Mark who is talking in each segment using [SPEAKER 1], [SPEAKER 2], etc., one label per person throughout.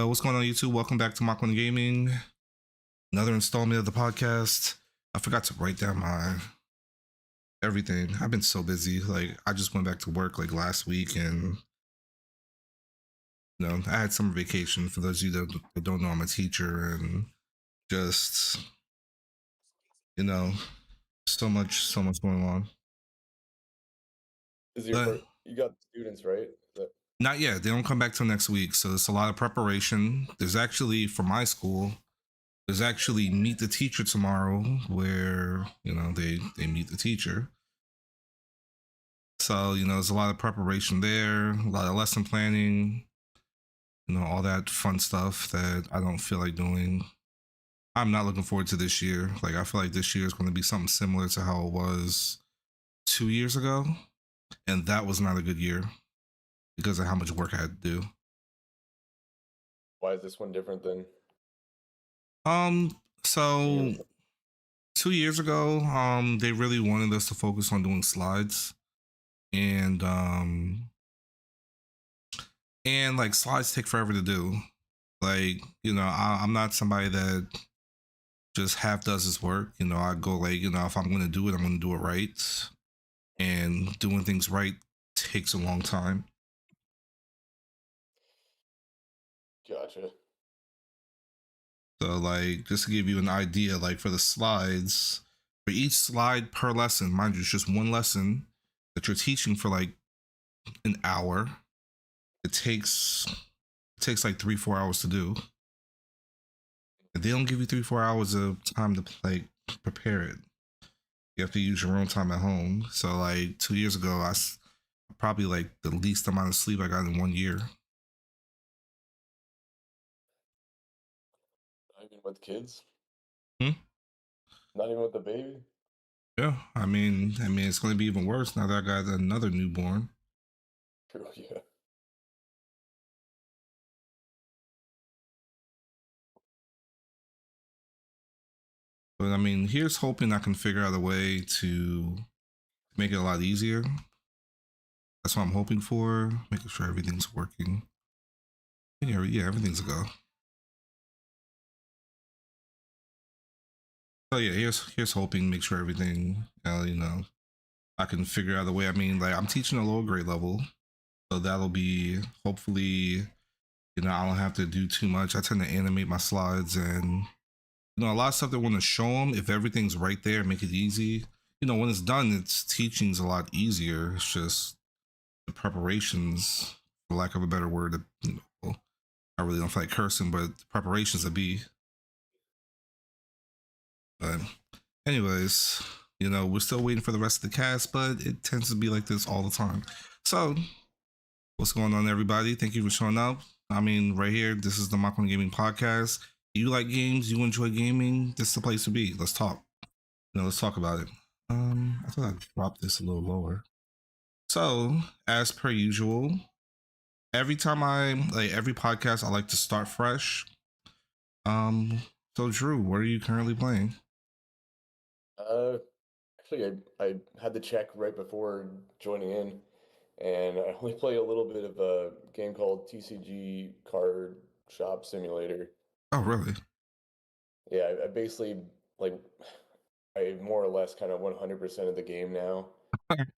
[SPEAKER 1] What's going on, YouTube? Welcome back to Mach Gaming. Another installment of the podcast. I forgot to write down my everything. I've been so busy. Like, I just went back to work like last week, and I had summer vacation. For those of you that don't know, I'm a teacher, and just you know, so much going on.
[SPEAKER 2] Is your
[SPEAKER 1] But
[SPEAKER 2] first? You got students, right?
[SPEAKER 1] not yet. They don't come back till next week, so it's a lot of preparation. There's actually for my school. There's actually meet the teacher tomorrow, where they meet the teacher. So, there's a lot of preparation there, a lot of lesson planning, all that fun stuff that I don't feel like doing. I'm not looking forward to this year. Like, I feel like this year is going to be something similar to how it was 2 years ago. And that was not a good year because of how much work I had to do.
[SPEAKER 2] Why is this one different than
[SPEAKER 1] So
[SPEAKER 2] years?
[SPEAKER 1] 2 years ago, they really wanted us to focus on doing slides. And like slides take forever to do. Like, I'm not somebody that just half does his work. I go like, if I'm gonna do it, I'm gonna do it right. And doing things right takes a long time.
[SPEAKER 2] Gotcha.
[SPEAKER 1] So like just to give you an idea, like for the slides, for each slide per lesson, mind you, it's just one lesson that you're teaching for like an hour. It takes like 3-4 hours to do. And they don't give you 3-4 hours of time to like prepare it. You have to use your own time at home. So like 2 years ago, I probably like the least amount of sleep I got in 1 year.
[SPEAKER 2] Not even with kids.
[SPEAKER 1] Hmm?
[SPEAKER 2] Not even with the baby.
[SPEAKER 1] Yeah, I mean, it's going to be even worse now that I got another newborn.
[SPEAKER 2] True. Yeah.
[SPEAKER 1] But I mean, here's hoping I can figure out a way to make it a lot easier. That's what I'm hoping for, making sure everything's working. Yeah, everything's a go. So yeah, here's hoping, make sure everything, I can figure out a way. I mean, like I'm teaching a lower grade level, so that'll be hopefully, I don't have to do too much. I tend to animate my slides, and a lot of stuff they want to show them. If everything's right there, make it easy. When it's done, it's teaching's a lot easier. It's just the preparations, for lack of a better word. Well, I really don't feel like cursing, but the preparations would be. But anyways, we're still waiting for the rest of the cast, but it tends to be like this all the time. So, what's going on, everybody? Thank you for showing up. I mean, right here, this is the Mach Gaming Podcast. You like games? You enjoy gaming? This is the place to be. Let's talk. Let's talk about it. I thought I'd drop this a little lower. So, as per usual, every time every podcast, I like to start fresh. Um, so Drew, what are you currently playing?
[SPEAKER 2] Uh, Actually, I had to check right before joining in, and I only play a little bit of a game called TCG Card Shop Simulator.
[SPEAKER 1] Oh, really?
[SPEAKER 2] Yeah, I basically like I more or less kind of 100% of the game now,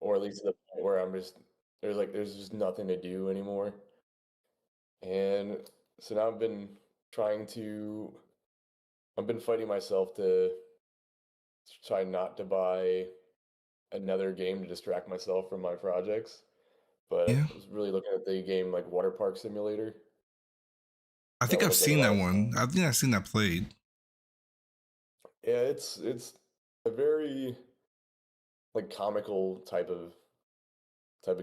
[SPEAKER 2] or at least to the point where I'm just there's just nothing to do anymore. And so now trying to I've been fighting myself to try not to buy another game to distract myself from my projects. But
[SPEAKER 1] Yeah,
[SPEAKER 2] I was really looking at the game like Water Park Simulator.
[SPEAKER 1] I
[SPEAKER 2] That
[SPEAKER 1] think I've
[SPEAKER 2] was like a
[SPEAKER 1] seen that
[SPEAKER 2] lot of
[SPEAKER 1] one. I think I've seen that played.
[SPEAKER 2] yeah, it's a very like comical type of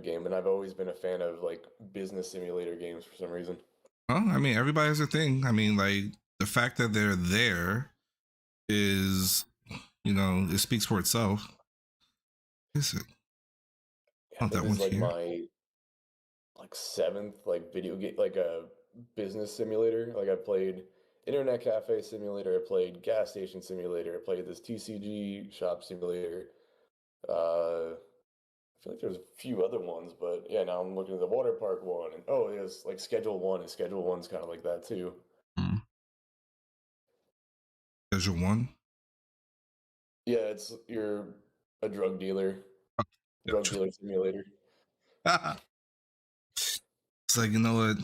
[SPEAKER 2] game, and I've always been a fan of like business simulator games for some reason.
[SPEAKER 1] Well, I mean, everybody has a thing. I mean, like the fact that they're there is, it speaks for itself. Is it?
[SPEAKER 2] Yeah,
[SPEAKER 1] Oh,
[SPEAKER 2] this
[SPEAKER 1] that
[SPEAKER 2] is
[SPEAKER 1] one's
[SPEAKER 2] like
[SPEAKER 1] here.
[SPEAKER 2] my like seventh like video game like a business simulator. Like I played Internet Cafe Simulator, I played Gas Station Simulator, I played this TCG Shop Simulator, a feel like there's a few other ones, but yeah, now I'm looking at the water park one, and oh, there's like Schedule One, and Schedule One's kind of like that too.
[SPEAKER 1] Hmm. Schedule one.
[SPEAKER 2] Yeah, it's you're a drug
[SPEAKER 1] Gotcha.
[SPEAKER 2] dealer simulator.
[SPEAKER 1] It's like, you know what,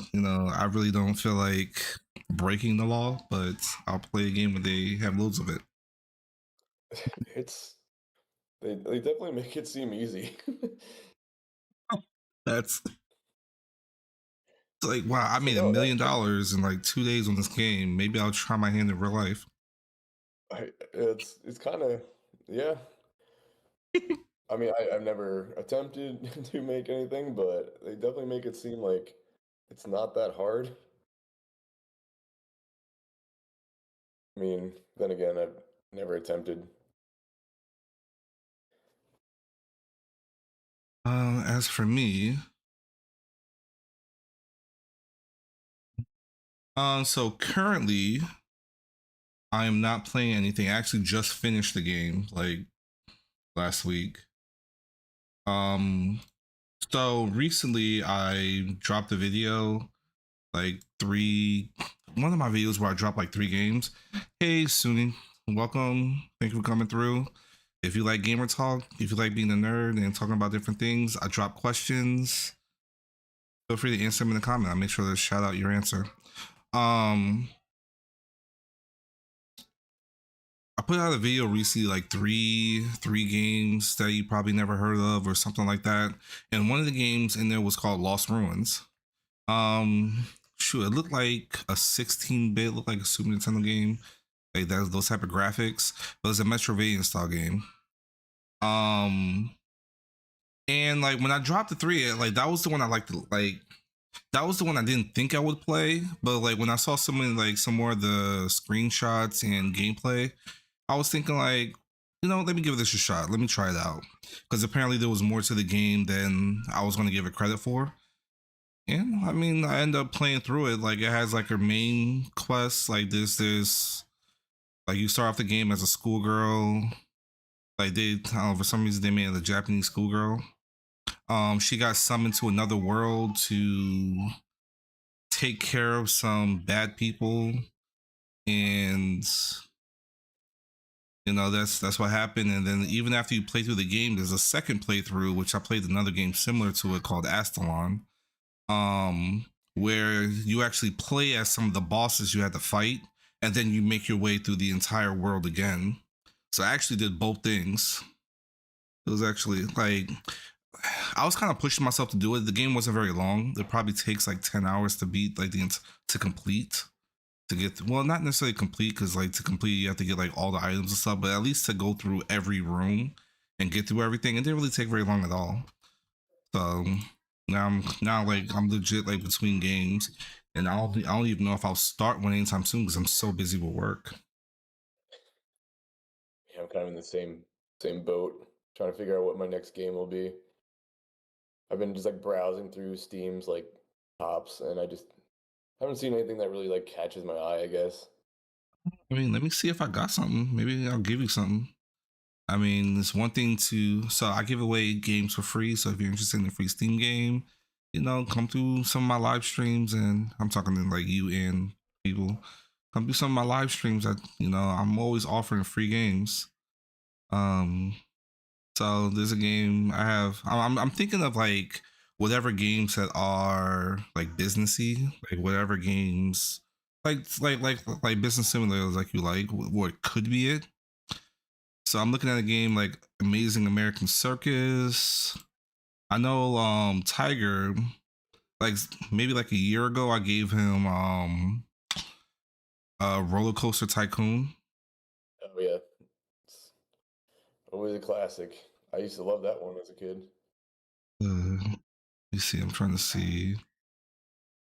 [SPEAKER 1] I really don't feel like breaking the law, but I'll play a game where they have loads of it.
[SPEAKER 2] It's they definitely make it seem easy.
[SPEAKER 1] That's like, wow, I
[SPEAKER 2] It's like,
[SPEAKER 1] made a
[SPEAKER 2] oh,
[SPEAKER 1] million dollars in like 2 days on this game. Maybe I'll try my hand in real life.
[SPEAKER 2] it's kind of yeah. I mean, I've never attempted to make anything, but they definitely make it seem like it's not that hard. I mean, then again, I've never attempted.
[SPEAKER 1] As for me, so currently I am not playing anything. I actually just finished the game like last week. Um, so recently I dropped a video like three, one of my videos where I dropped like 3 games. Hey, Suni, welcome. Thank you for coming through. If you like gamer talk, if you like being a nerd and talking about different things, I drop questions. Feel free to answer them in the comment. I'll make sure to shout out your answer. Um, I put out a video recently, like three games that you probably never heard of or something like that. And one of the games in there was called Lost Ruins. Um, Shoot, it looked like a 16-bit, looked like a Super Nintendo game, like that those type of graphics, but it's a Metroidvania style game. Um, and like when I dropped the three, like that was the one I liked. Like that was the one I didn't think I would play, but like when I saw some more of the screenshots and gameplay, I was thinking like, let me give this a shot. Let me try it out because apparently there was more to the game than I was going to give it credit for. And I mean, I end up playing through it. Like it has like a main quest. Like there's like you start off the game as a schoolgirl. Like I don't know, for some reason they made it a Japanese schoolgirl. She got summoned to another world to take care of some bad people, and that's what happened. And then even after you play through the game, there's a second playthrough, which I played another game similar to it called Astalon, um, where you actually play as some of the bosses you had to fight, and then you make your way through the entire world again. So I actually did both things. It was actually like I was kind of pushing myself to do it. The game wasn't very long. It probably takes like 10 hours to beat, like to complete. To get well, not necessarily complete, because like to complete you have to get like all the items and stuff, but at least to go through every room and get through everything. It didn't really take very long at all. So now like I'm legit like between games, and I don't even know if I'll start one anytime soon because I'm so busy with work.
[SPEAKER 2] Yeah, I'm kind of in the same boat, trying to figure out what my next game will be. I've been just like browsing through Steam's like tops, and I just haven't seen anything that really like catches my eye, I guess.
[SPEAKER 1] I mean, let me see if I got something. Maybe I'll give you something. I mean, it's one thing so I give away games for free. So if you're interested in the free Steam game, come through some of my live streams, and I'm talking to like you and people. Come through some of my live streams. I'm always offering free games. Um, so there's a game I have. I'm thinking of like whatever games that are like businessy, like whatever games like business simulators like you like, what could be it. So I'm looking at a game like Amazing American Circus. I know Tiger, like maybe like a year ago I gave him Roller Coaster Tycoon.
[SPEAKER 2] Oh yeah, it's always a classic. I used to love that one as a kid.
[SPEAKER 1] Let me see, I'm trying to see.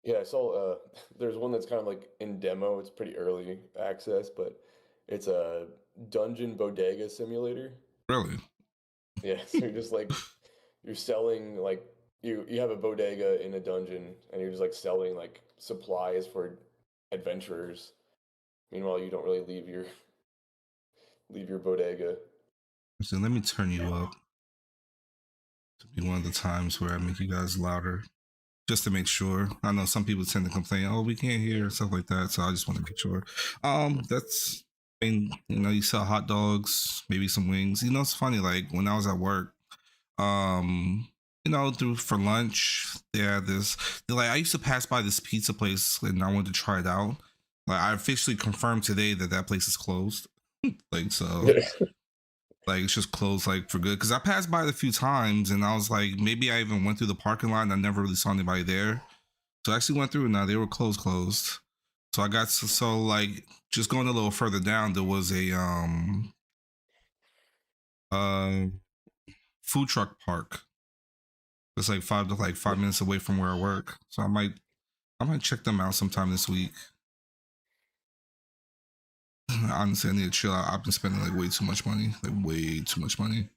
[SPEAKER 2] Yeah, I saw there's one that's kind of like in demo. It's pretty early access, but it's a dungeon bodega simulator.
[SPEAKER 1] Really?
[SPEAKER 2] Yeah, so you're just like you're selling like you have a bodega in a dungeon and you're just like selling like supplies for adventurers. Meanwhile, you don't really leave your bodega.
[SPEAKER 1] So let me turn you up. to be one of the times where I make you guys louder, just to make sure. I know some people tend to complain, "Oh, we can't hear," and stuff like that. So I just want to make sure. That's. I mean, you sell hot dogs, maybe some wings. It's funny. Like when I was at work, um, through for lunch, they had this. Like I used to pass by this pizza place, and I wanted to try it out. Like I officially confirmed today that place is closed. Like so, like it's just closed like for good. Because I passed by it a few times, and I was like, maybe I even went through the parking lot, and I never really saw anybody there. So I actually went through, and now they were closed. So I got so like just going a little further down, there was a uh food truck park. It's like 5 minutes away from where I work. So I might check them out sometime this week. Honestly, I need to chill out. I've been spending like way too much money. Like way too much money.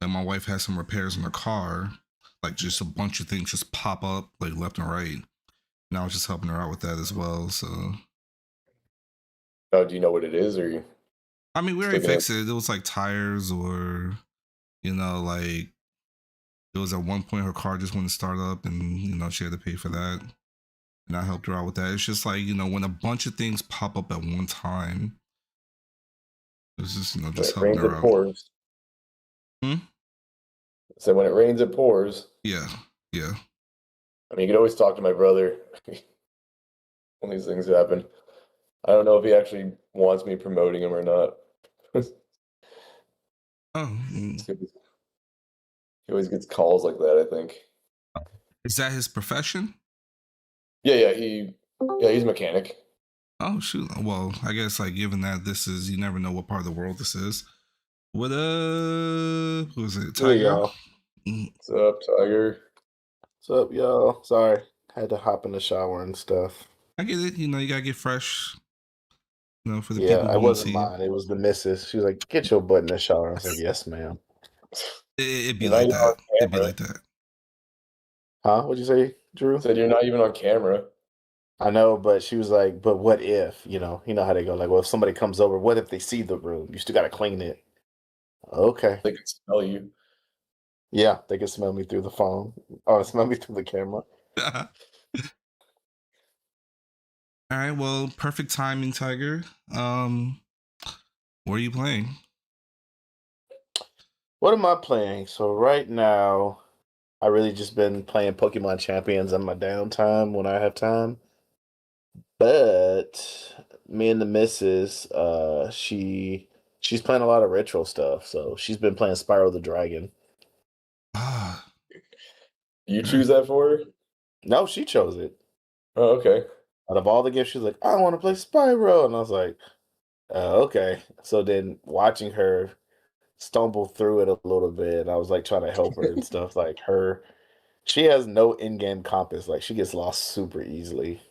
[SPEAKER 1] And my wife has some repairs in her car. Like just a bunch of things just pop up like left and right. And I was just helping her out with that as well. So
[SPEAKER 2] Oh, do you know what it is, or you
[SPEAKER 1] I mean we
[SPEAKER 2] just
[SPEAKER 1] already
[SPEAKER 2] looking at?
[SPEAKER 1] fixed it. It was like tires or like it was at one point her car just wouldn't start up and she had to pay for that. And I helped her out with that. It's just like, when a bunch of things pop up at one time, it's just,
[SPEAKER 2] When
[SPEAKER 1] just
[SPEAKER 2] it
[SPEAKER 1] helping
[SPEAKER 2] rains,
[SPEAKER 1] her
[SPEAKER 2] it
[SPEAKER 1] out.
[SPEAKER 2] pours.
[SPEAKER 1] Hmm?
[SPEAKER 2] So when it rains, it pours.
[SPEAKER 1] Yeah. Yeah.
[SPEAKER 2] I mean, you can always talk to my brother when these things happen. I don't know if he actually wants me promoting him or not.
[SPEAKER 1] Oh,
[SPEAKER 2] He always gets calls like that, I think.
[SPEAKER 1] is that his profession?
[SPEAKER 2] Yeah, he's a mechanic.
[SPEAKER 1] Oh, shoot. Well, I guess, like, given that you never know what part of the world this is. What up? Who is it?
[SPEAKER 3] Yeah,
[SPEAKER 1] Tiger?
[SPEAKER 3] y'all.
[SPEAKER 1] Mm,
[SPEAKER 2] What's up, Tiger?
[SPEAKER 3] What's up, y'all? Sorry, had to hop in the shower and stuff.
[SPEAKER 1] I get it. You gotta get fresh, for the
[SPEAKER 3] Yeah,
[SPEAKER 1] people
[SPEAKER 3] it
[SPEAKER 1] who won't
[SPEAKER 3] wasn't
[SPEAKER 1] see you.
[SPEAKER 3] mine. It was the missus. She was like, "Get your butt in the shower." I was like, "Yes, ma'am."
[SPEAKER 1] It'd be
[SPEAKER 2] You're not
[SPEAKER 1] like
[SPEAKER 2] even on
[SPEAKER 1] that. It'd be
[SPEAKER 2] camera.
[SPEAKER 1] like that.
[SPEAKER 3] Huh? What'd you say, Drew?
[SPEAKER 2] Said you're not even on camera.
[SPEAKER 3] I know, but she was like, "But what if?" You know how they go. Like, well, if somebody comes over, what if they see the room? You still got to clean it. Okay.
[SPEAKER 2] They can smell you.
[SPEAKER 3] Yeah, they can smell me through the phone. Oh, smell me through the camera.
[SPEAKER 1] All right. Well, perfect timing, Tiger. What are you playing?
[SPEAKER 3] What am I playing? So right now, I really just been playing Pokemon Champions on my downtime when I have time. But me and the missus, she's playing a lot of retro stuff. So she's been playing Spyro the Dragon.
[SPEAKER 1] Ah,
[SPEAKER 2] You
[SPEAKER 1] all right.
[SPEAKER 2] choose that for her?
[SPEAKER 3] No, she chose it.
[SPEAKER 2] Oh, okay.
[SPEAKER 3] Out of all the games, she's like, I want to play Spyro. And I was like, okay. So then watching her stumble through it a little bit, I was like trying to help her and stuff. Like she has no in-game compass. Like she gets lost super easily.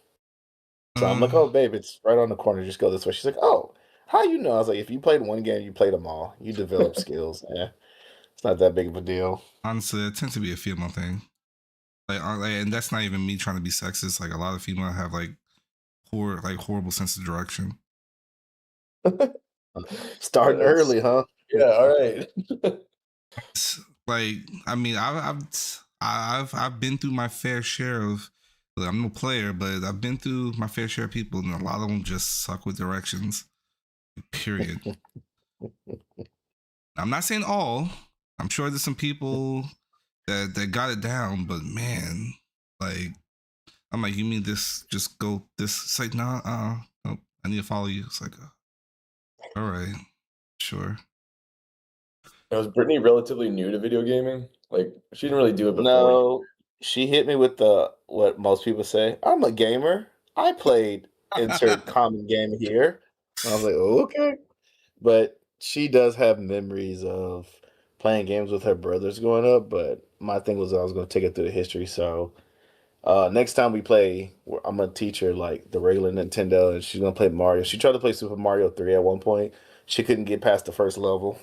[SPEAKER 3] So I'm like,
[SPEAKER 1] Uh,
[SPEAKER 3] oh, babe, it's right on the corner. Just go this way. She's like, oh, how you know? I was like, if you played one game, you played them all. You develop skills. Yeah, it's not that big of a deal.
[SPEAKER 1] Honestly, it tends to be a female thing. And that's not even me trying to be sexist. Like a lot of female have like horrible sense of direction.
[SPEAKER 3] Starting
[SPEAKER 2] That's
[SPEAKER 3] early, huh?
[SPEAKER 2] yeah. All right.
[SPEAKER 1] Like, I mean, I've been through my fair share of. I'm no player, but I've been through my fair share of people, and a lot of them just suck with directions. Period. I'm not saying all. I'm sure there's some people that got it down, but man, like I'm like, you mean this? Just go this? It's like, nah, nope. I need to follow you. It's like, all right, sure.
[SPEAKER 2] Now, was Brittany relatively new to video gaming? Like, she didn't really do it before.
[SPEAKER 3] No, she hit me with the what most people say. I'm a gamer. I played insert common game here. And I was like, oh, okay. But she does have memories of playing games with her brothers growing up. But my thing was I was going to take her through the history. So next time we play, I'm going to teach her like the regular Nintendo, and she's going to play Mario. She tried to play Super Mario 3 at one point. She couldn't get past the first level.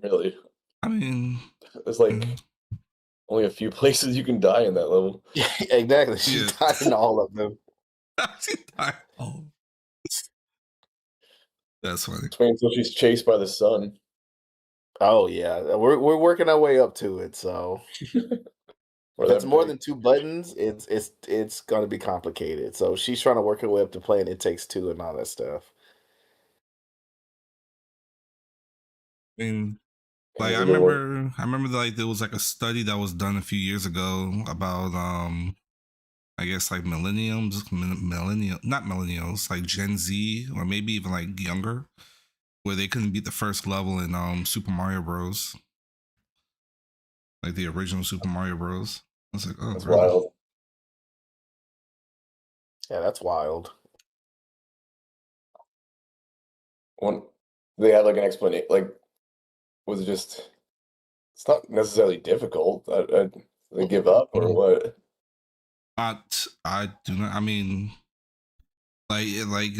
[SPEAKER 2] Really,
[SPEAKER 1] I mean,
[SPEAKER 2] there's like only a few places you can die in that level.
[SPEAKER 3] Yeah, exactly. She's
[SPEAKER 1] yeah.
[SPEAKER 3] died in all of them.
[SPEAKER 1] Oh, that's funny.
[SPEAKER 2] It's waiting until she's chased by the sun.
[SPEAKER 3] Oh yeah, we're working our way up to it. So
[SPEAKER 2] Or
[SPEAKER 3] if it's
[SPEAKER 2] that
[SPEAKER 3] more
[SPEAKER 2] big?
[SPEAKER 3] than 2 buttons, it's gonna be complicated. So she's trying to work her way up to playing It Takes Two and all that stuff.
[SPEAKER 1] I mean,
[SPEAKER 2] Yeah,
[SPEAKER 1] like
[SPEAKER 2] that's a good one.
[SPEAKER 1] I remember like there was like a study that was done a few years ago about I guess like not millennials, like Gen Z or maybe even like younger, where they couldn't beat the first level in Super Mario Bros. Like the original Super Mario Bros. I was like, oh
[SPEAKER 2] That's
[SPEAKER 1] really?
[SPEAKER 2] wild.
[SPEAKER 3] Yeah, that's wild.
[SPEAKER 2] One, they had like an explanation. Like, was it just? It's not necessarily difficult. They give up or
[SPEAKER 1] Mm.
[SPEAKER 2] what?
[SPEAKER 1] I do not. I mean, like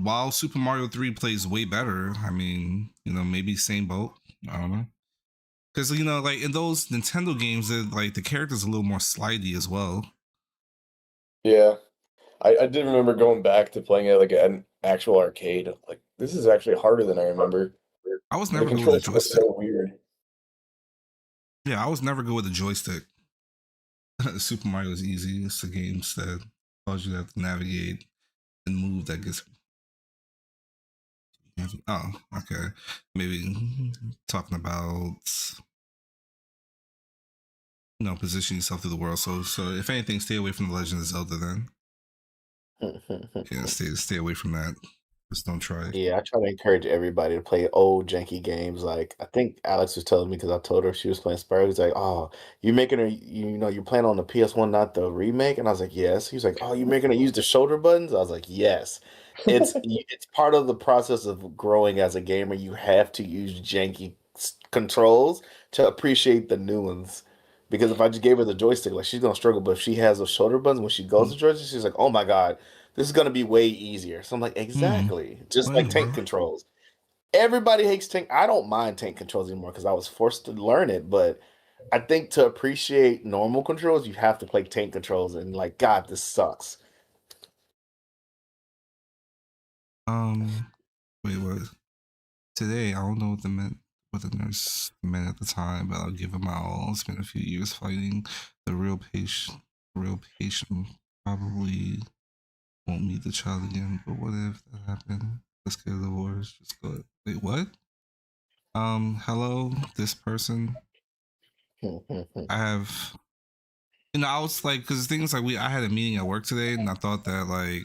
[SPEAKER 1] while Super Mario 3 plays way better, I mean, maybe same boat. I don't know. Because like in those Nintendo games, like the characters a little more slidey as well.
[SPEAKER 2] Yeah, I did remember going back to playing it like an actual arcade. Like, this is actually harder than I remember.
[SPEAKER 1] I was
[SPEAKER 2] The
[SPEAKER 1] never good with a
[SPEAKER 2] controls feel
[SPEAKER 1] joystick.
[SPEAKER 2] so weird.
[SPEAKER 1] Yeah, I was never good with a joystick. Super Mario is easy. It's the games that cause you to have to navigate and move that gets. Oh, okay. Maybe talking about position yourself through the world. So if anything, stay away from the Legend of Zelda. Then yeah, stay away from that. Just don't try.
[SPEAKER 3] Yeah, I try to encourage everybody to play old janky games. Like I think Alex was telling me because I told her she was playing Spyro. He's like, "Oh, you making her? You're playing on the PS1, not the remake." And I was like, "Yes." He was like, "Oh, you making her use the shoulder buttons?" I was like, "Yes." It's part of the process of growing as a gamer. You have to use janky controls to appreciate the new ones. Because if I just gave her the joystick, like she's gonna struggle. But if she has those shoulder buttons when she goes to joystick, she's like, "Oh my God, this is gonna be way easier." So I'm like,
[SPEAKER 1] Hmm.
[SPEAKER 3] exactly. Just like
[SPEAKER 1] Well,
[SPEAKER 3] tank controls. Everybody hates tank. I don't mind tank controls anymore because I was forced to learn it. But I think to appreciate normal controls, you have to play tank controls. And like, God, this sucks.
[SPEAKER 1] um, wait, what? Today, I don't know what the nurse meant at the time, but I'll give it my all. It's been a few years fighting. The real patient probably won't meet the child again. But what if that happened? Let's get the wars. Just go. Wait, what? Hello, this person. I have. I was like, because the thing is, like, I had a meeting at work today, and I thought that like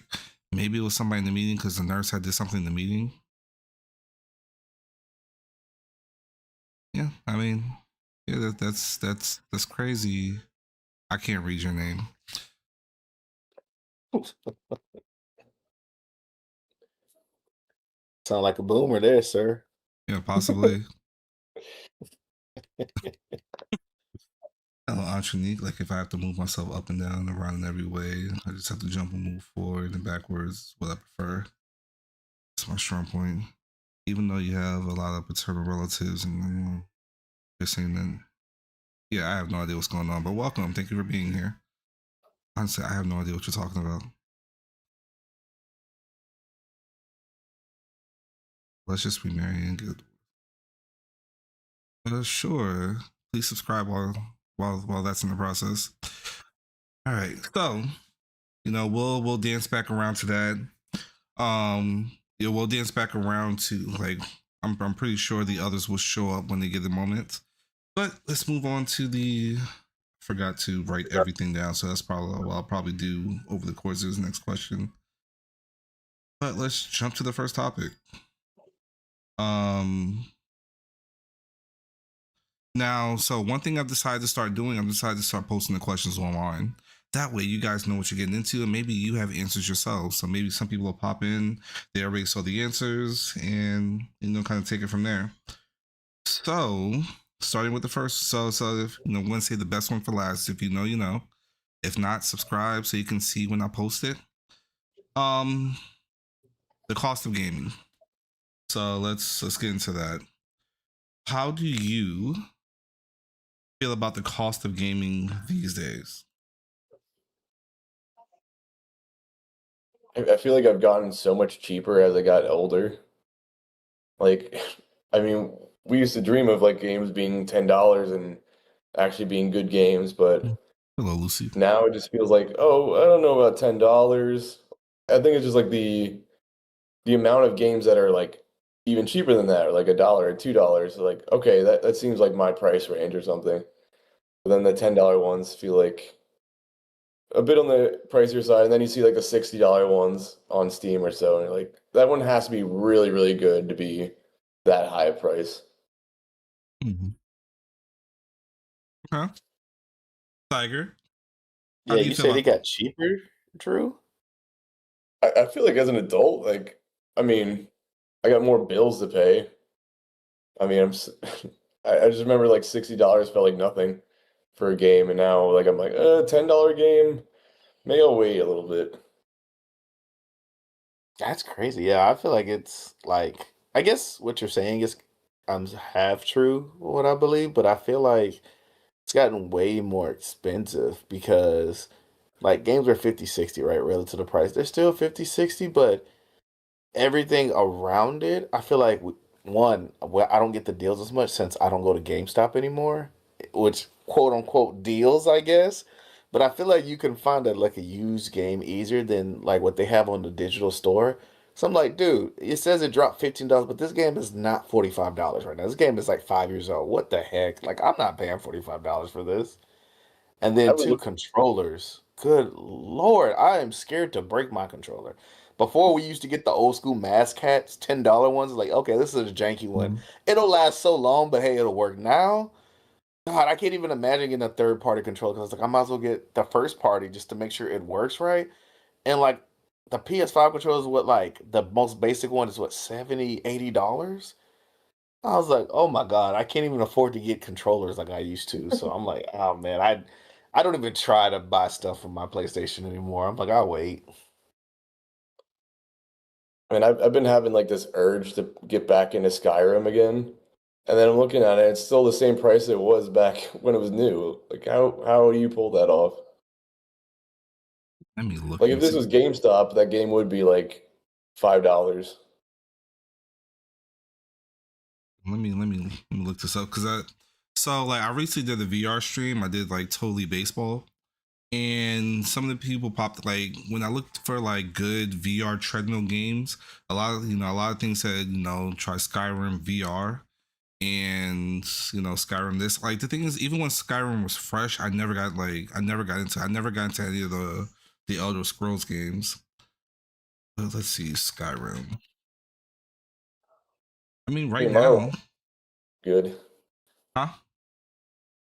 [SPEAKER 1] maybe it was somebody in the meeting because the nurse had did something in the meeting. Yeah, I mean, yeah, that's crazy. I can't read your name.
[SPEAKER 3] Sound like a boomer there, sir.
[SPEAKER 1] Yeah, possibly. Hello, Antronique. Like if I have to move myself up and down, around in every way, I just have to jump and move forward and backwards. What I prefer. It's my strong point. Even though you have a lot of paternal relatives and you're saying that, yeah, I have no idea what's going on. But welcome. Thank you for being here. Honestly, I have no idea what you're talking about. Let's just be merry and good. Sure. Please subscribe while that's in the process. All right. So we'll dance back around to that. Yeah, we'll dance back around to like I'm pretty sure the others will show up when they get the moment. But let's move on to the. Forgot to write everything down, so that's probably what I'll probably do over the course of this next question. But let's jump to the first topic. Um, Now, so one thing I've decided to start doing, I've decided to start posting the questions online. That way, you guys know what you're getting into, and maybe you have answers yourselves. So maybe some people will pop in, they already saw the answers, and kind of take it from there. So, starting with the first, so if, I'm going to say the best one for last. If you know, you know. If not, subscribe so you can see when I post it. Um, the cost of gaming. So let's get into that. How do you feel about the cost of gaming these days?
[SPEAKER 2] I feel like I've gotten so much cheaper as I got older. Like, I mean, we used to dream of like games being $10 and actually being good games, but
[SPEAKER 1] Hello, Lucy.
[SPEAKER 2] now it just feels like, oh, I don't know about $10. I think it's just like the amount of games that are like even cheaper than that, or like $1 or $2. Like, okay, that seems like my price range or something. But then the $10 ones feel like a bit on the pricier side, and then you see like the $60 ones on Steam or so, and you're like, that one has to be really, really good to be that high a price.
[SPEAKER 1] Mm-hmm. Okay. Tiger, how
[SPEAKER 3] Yeah,
[SPEAKER 1] do you
[SPEAKER 3] you
[SPEAKER 1] feel
[SPEAKER 3] said it
[SPEAKER 1] about?
[SPEAKER 3] got cheaper, Drew?
[SPEAKER 2] I feel like as an adult, like, I mean, I got more bills to pay. I mean, I just remember like $60 felt like nothing for a game, and now like I'm like, $10 game, maybe I'll wait a little bit.
[SPEAKER 3] That's crazy. Yeah, I feel like it's like I guess what you're saying is half true, what I believe, but I feel like it's gotten way more expensive because like games are 50, 60, right? Relative to the price. They're still 50, 60, but everything around it, I feel like one, well, I don't get the deals as much since I don't go to GameStop anymore, which quote unquote deals, I guess. But I feel like you can find a used game easier than like what they have on the digital store. So I'm like, dude, it says it dropped $15, but this game is not $45 right now. This game is like 5 years old. What the heck? Like I'm not paying $45 for this. And
[SPEAKER 2] I
[SPEAKER 3] then
[SPEAKER 2] was
[SPEAKER 3] two controllers. Good Lord, I am scared to break my controller. Before we used to get the old school Mass Cats, $10 ones. Like, okay, this is a janky one.
[SPEAKER 1] Mhm.
[SPEAKER 3] It'll last so long, but hey, it'll work. Now, God, I can't even imagine getting a third party controller because like I might as well get the first party just to make sure it works right. And like the PS5 controller is what like the most basic one is what 70, $80. I was like, oh my God, I can't even afford to get controllers like I used to. So I'm like, oh man, I don't even try to buy stuff from my PlayStation anymore. I'm like, I'll wait.
[SPEAKER 2] I mean, I've been having like this urge to get back into Skyrim again, and then I'm looking at it, it's still the same price it was back when it was new. Like, how do you pull that off?
[SPEAKER 1] Let me look
[SPEAKER 2] Like, if this
[SPEAKER 1] into.
[SPEAKER 2] was GameStop, that game would be like $5.
[SPEAKER 1] Let me look this up because I recently did a VR stream. I did like totally baseball, and some of the people popped like when I looked for like good VR treadmill games. A lot of things said try Skyrim VR and Skyrim this. Like the thing is, even when Skyrim was fresh, I never got into any of the Elder Scrolls games. Let's see Skyrim. I mean,
[SPEAKER 2] I
[SPEAKER 1] right
[SPEAKER 2] mean, Morrowind
[SPEAKER 1] now,
[SPEAKER 2] good.
[SPEAKER 1] huh?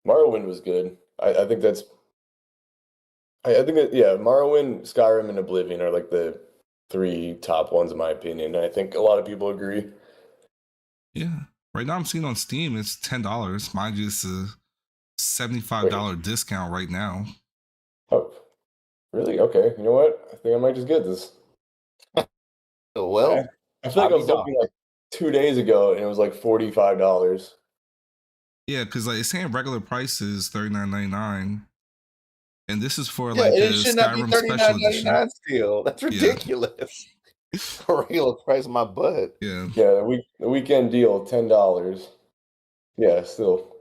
[SPEAKER 2] Morrowind was good. I think that's I think that yeah, Morrowind, Skyrim, and Oblivion are like the three top ones in my opinion. And I think a lot of people agree.
[SPEAKER 1] Yeah. Right now I'm seeing on Steam it's $10. Mind you, it's a
[SPEAKER 2] Wait,
[SPEAKER 1] $75 discount right now.
[SPEAKER 2] oh, really? Okay. You know what? I think I might just get this. I
[SPEAKER 3] Well,
[SPEAKER 2] I feel like
[SPEAKER 3] I'll
[SPEAKER 2] I
[SPEAKER 3] be
[SPEAKER 2] was
[SPEAKER 3] darned.
[SPEAKER 2] looking like 2 days ago and it was like $45.
[SPEAKER 1] Yeah, because like it's saying regular price is $39.99, and this is for
[SPEAKER 3] Yeah,
[SPEAKER 1] like
[SPEAKER 3] and it
[SPEAKER 1] the
[SPEAKER 3] should not be
[SPEAKER 1] Skyrim Special Edition.
[SPEAKER 3] 39.99 still. That's
[SPEAKER 1] Yeah,
[SPEAKER 3] ridiculous. Regular price my butt.
[SPEAKER 1] yeah.
[SPEAKER 2] Yeah, the weekend deal, $10. Yeah, still.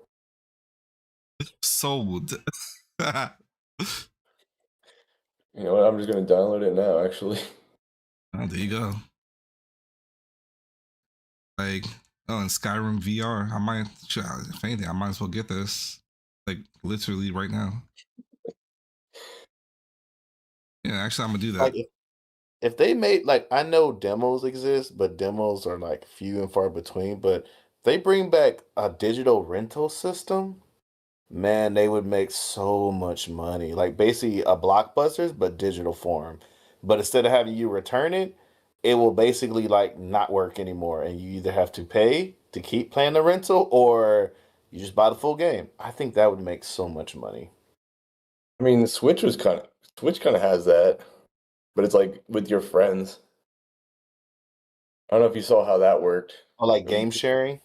[SPEAKER 1] Sold. Oh,
[SPEAKER 2] You know what? I'm just gonna download it now, actually.
[SPEAKER 1] there you go. Like, oh, and Skyrim VR. If anything, I might as well get this. Like literally right now. Yeah, actually, I'm gonna do that.
[SPEAKER 3] Like if they made like I know demos exist, but demos are like few and far between. But if they bring back a digital rental system, man, they would make so much money. Like basically a blockbusters, but digital form. But instead of having you return it, it will basically like not work anymore, and you either have to pay to keep playing the rental or you just buy the full game. I think that would make so much money.
[SPEAKER 2] I mean, Switch kind of has that, but it's like with your friends. I don't know if you saw how that worked.
[SPEAKER 3] Or like game sharing.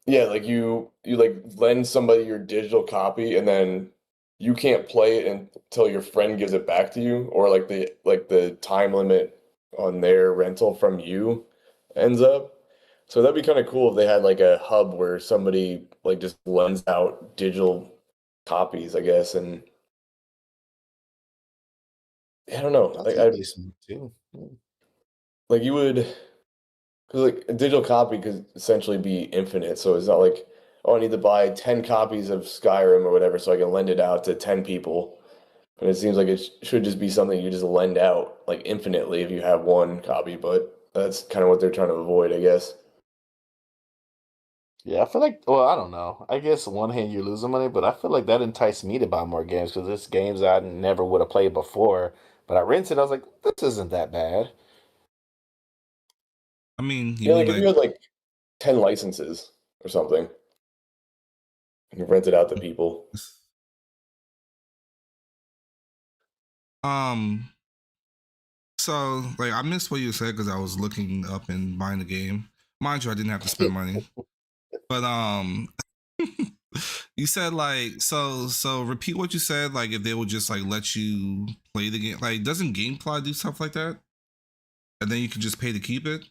[SPEAKER 2] Yeah, like you like lend somebody your digital copy and then you can't play it until your friend gives it back to you, or like the time limit on their rental from you ends up. So that'd be kind of cool if they had like a hub where somebody like just lends out digital copies, I guess, and I don't know,
[SPEAKER 3] That's actually smart too.
[SPEAKER 2] like you would, because like a digital copy could essentially be infinite, so it's not like, oh, I need to buy 10 copies of Skyrim or whatever so I can lend it out to 10 people. But it seems like it should just be something you just lend out like infinitely if you have one copy, but that's kind of what they're trying to avoid, I guess.
[SPEAKER 3] Yeah, I feel like, well, I don't know. I guess on one hand you're losing money, but I feel like that enticed me to buy more games because there's games I never would have played before. But I rented, I was like, this isn't that bad.
[SPEAKER 1] I mean, you
[SPEAKER 2] Yeah,
[SPEAKER 1] mean
[SPEAKER 2] like if you
[SPEAKER 1] like
[SPEAKER 2] had like 10 licenses or something, and you rent it out to people.
[SPEAKER 1] um so like I missed what you said because I was looking up and buying the game. Mind you, I didn't have to spend money. But you said like so repeat what you said, like if they would just like let you play the game. Like doesn't GameFly do stuff like that? And then you can just pay to keep it?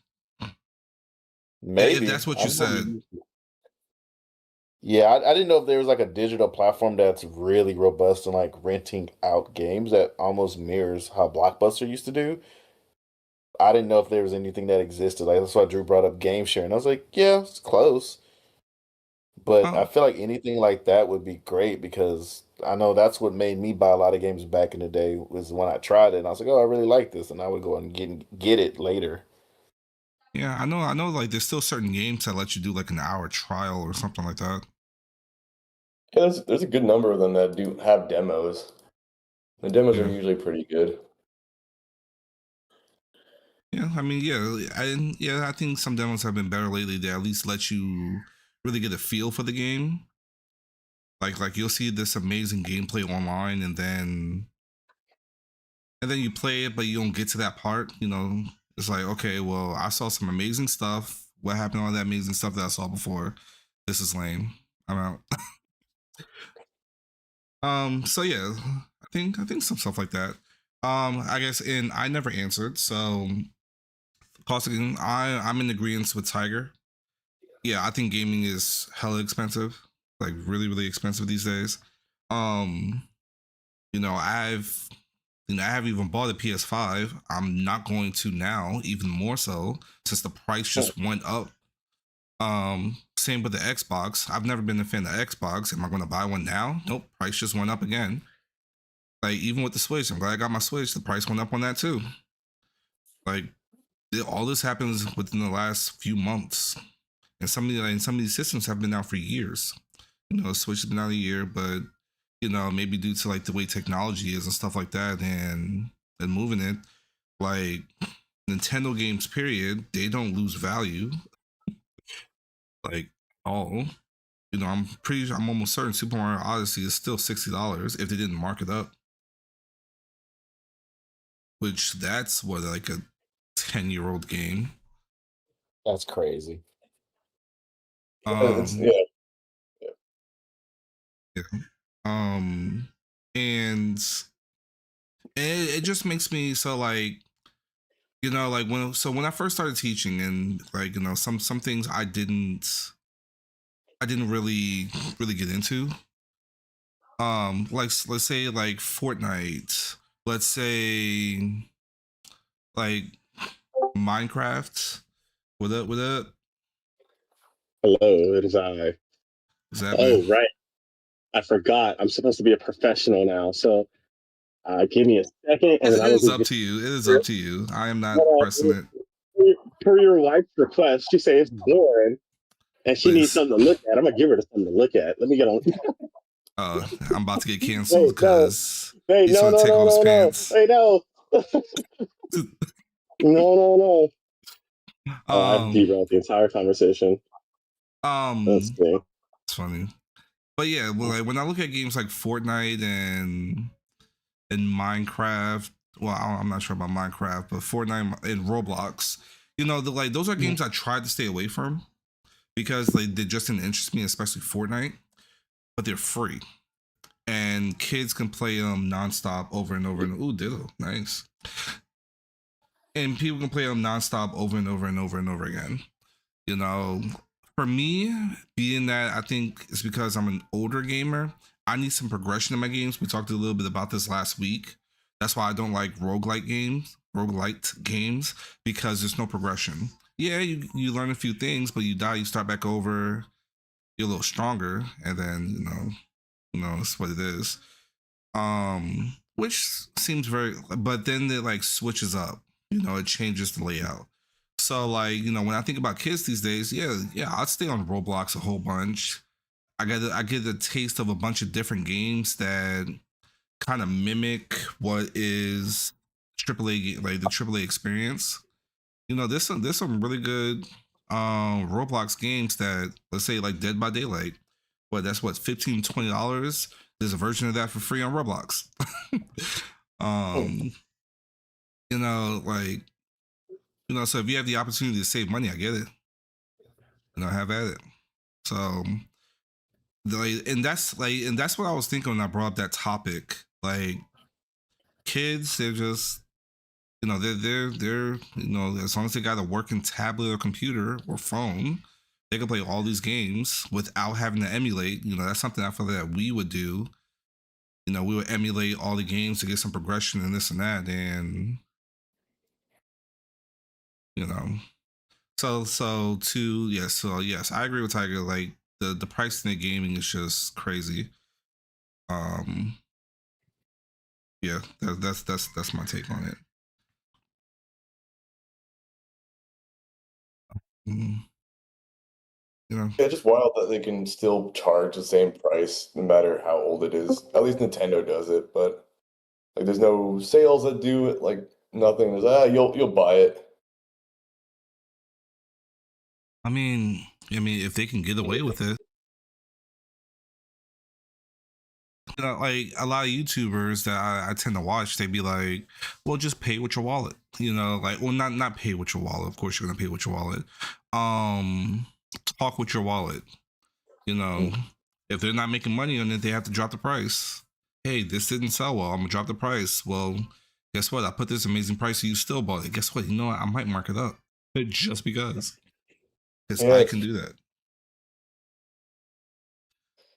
[SPEAKER 1] If
[SPEAKER 3] Maybe.
[SPEAKER 1] that's what you
[SPEAKER 3] I've never
[SPEAKER 1] said.
[SPEAKER 3] used it. Yeah, I didn't know if there was like a digital platform that's really robust and like renting out games that almost mirrors how Blockbuster used to do. I didn't know if there was anything that existed. Like that's why Drew brought up game sharing. I was like, yeah, it's close. But I
[SPEAKER 1] Oh,
[SPEAKER 3] feel like anything like that would be great because I know that's what made me buy a lot of games back in the day was when I tried it and I was like, oh, I really like this, and I would go and get it later.
[SPEAKER 1] yeah, I know like there's still certain games that let you do like an hour trial or something like that.
[SPEAKER 2] Yeah, there's a good number of them that do have demos. The demos are
[SPEAKER 1] Yeah.
[SPEAKER 2] usually pretty good.
[SPEAKER 1] Yeah, I mean, yeah, I think some demos have been better lately. They at least let you really get a feel for the game. Like you'll see this amazing gameplay online, and then you play it, but you don't get to that part. It's like, okay, well, I saw some amazing stuff. What happened to all that amazing stuff that I saw before? This is lame. I'm out. So yeah, I think some stuff like that. I guess, and I never answered. So, Costigan, I'm in agreement with Tiger. Yeah, I think gaming is hella expensive, like really, really expensive these days. Um, you know, I've I haven't even bought a PS5. I'm not going to now, even more so, since the price just went up. Same with the Xbox. I've never been a fan of Xbox. Am I going to buy one now? Nope. Price just went up again. Like even with the Switch, I'm glad I got my Switch. The price went up on that too. Like all this happens within the last few months, and some of these systems have been out for years. Switch has been out a year, but maybe due to like the way technology is and stuff like that, and moving it, like Nintendo games, period, they don't lose value like all. I'm almost certain Super Mario Odyssey is still $60 if they didn't mark it up, which that's what like a 10-year-old game.
[SPEAKER 3] That's crazy.
[SPEAKER 2] It's
[SPEAKER 1] Um,
[SPEAKER 2] yeah.
[SPEAKER 1] yeah. Um, and it just makes me so like like when I first started teaching and like some things I didn't really get into, like let's say like Fortnite, let's say like Minecraft. What up?
[SPEAKER 4] Hello, it is I.
[SPEAKER 1] What's happening?
[SPEAKER 4] Oh, right. I forgot. I'm supposed to be a professional now. So give me a second, and
[SPEAKER 1] It
[SPEAKER 4] then I will
[SPEAKER 1] is
[SPEAKER 4] give
[SPEAKER 1] up
[SPEAKER 4] you.
[SPEAKER 1] to you. It is up to you. I am not
[SPEAKER 4] Well,
[SPEAKER 1] pressing it.
[SPEAKER 4] per your wife's request, she says it's boring, and she needs
[SPEAKER 1] Please.
[SPEAKER 4] something to look at. I'm gonna give her something to look at. Let me get on.
[SPEAKER 1] I'm about to get canceled
[SPEAKER 4] Wait, no.
[SPEAKER 1] because
[SPEAKER 4] Wait,
[SPEAKER 1] he's
[SPEAKER 4] no,
[SPEAKER 1] gonna
[SPEAKER 4] no,
[SPEAKER 1] take
[SPEAKER 4] no,
[SPEAKER 1] off his
[SPEAKER 4] no, no.
[SPEAKER 1] pants.
[SPEAKER 4] Wait, no. No, no, no. Oh, I've
[SPEAKER 1] um,
[SPEAKER 4] derailed the entire conversation. Let's
[SPEAKER 1] um,
[SPEAKER 4] see.
[SPEAKER 1] it's funny, but yeah, well, like when I look at games like Fortnite and Minecraft, well, I'm not sure about Minecraft, but Fortnite and Roblox, those are games I tried to stay away from because they just didn't interest me, especially Fortnite. But they're free, and kids can play them nonstop over and over and ooh, diddle, nice. And people can play them nonstop over and over and over and over again. You know, for me, being that I think it's because I'm an older gamer, I need some progression in my games. We talked a little bit about this last week. That's why I don't like roguelite games, because there's no progression. Yeah, you learn a few things, but you die, you start back over, you're a little stronger, and then that's what it is. Which seems very, but then it like switches up. It changes the layout. So like, when I think about kids these days, yeah, I'd stay on Roblox a whole bunch. I get a taste of a bunch of different games that kind of mimic what is like the AAA experience. There's some really good Roblox games that, let's say, like Dead by Daylight. That's what, $15-$20. There's a version of that for free on Roblox. Like, so if you have the opportunity to save money, I get it. Have at it. So, and that's what I was thinking when I brought up that topic. Like, kids, they're just, they're as long as they got a working tablet or computer or phone, they can play all these games without having to emulate. That's something I feel that we would do. We would emulate all the games to get some progression and this and that, and so yes, I agree with Tiger. Like, the pricing of gaming is just crazy. Yeah, that's my take on it.
[SPEAKER 2] Yeah, just wild that they can still charge the same price no matter how old it is. At least Nintendo does it, but like there's no sales that do it, like nothing. There's you'll buy it.
[SPEAKER 1] I mean, if they can get away with it. Like a lot of YouTubers that I tend to watch, they'd be like, well, just pay with your wallet. Like, well, not pay with your wallet. Of course you're gonna pay with your wallet. Talk with your wallet. If they're not making money on it, they have to drop the price. Hey, this didn't sell well, I'm gonna drop the price. Well, guess what? I put this amazing price and you still bought it. Guess what? I might mark it up just because I can do that.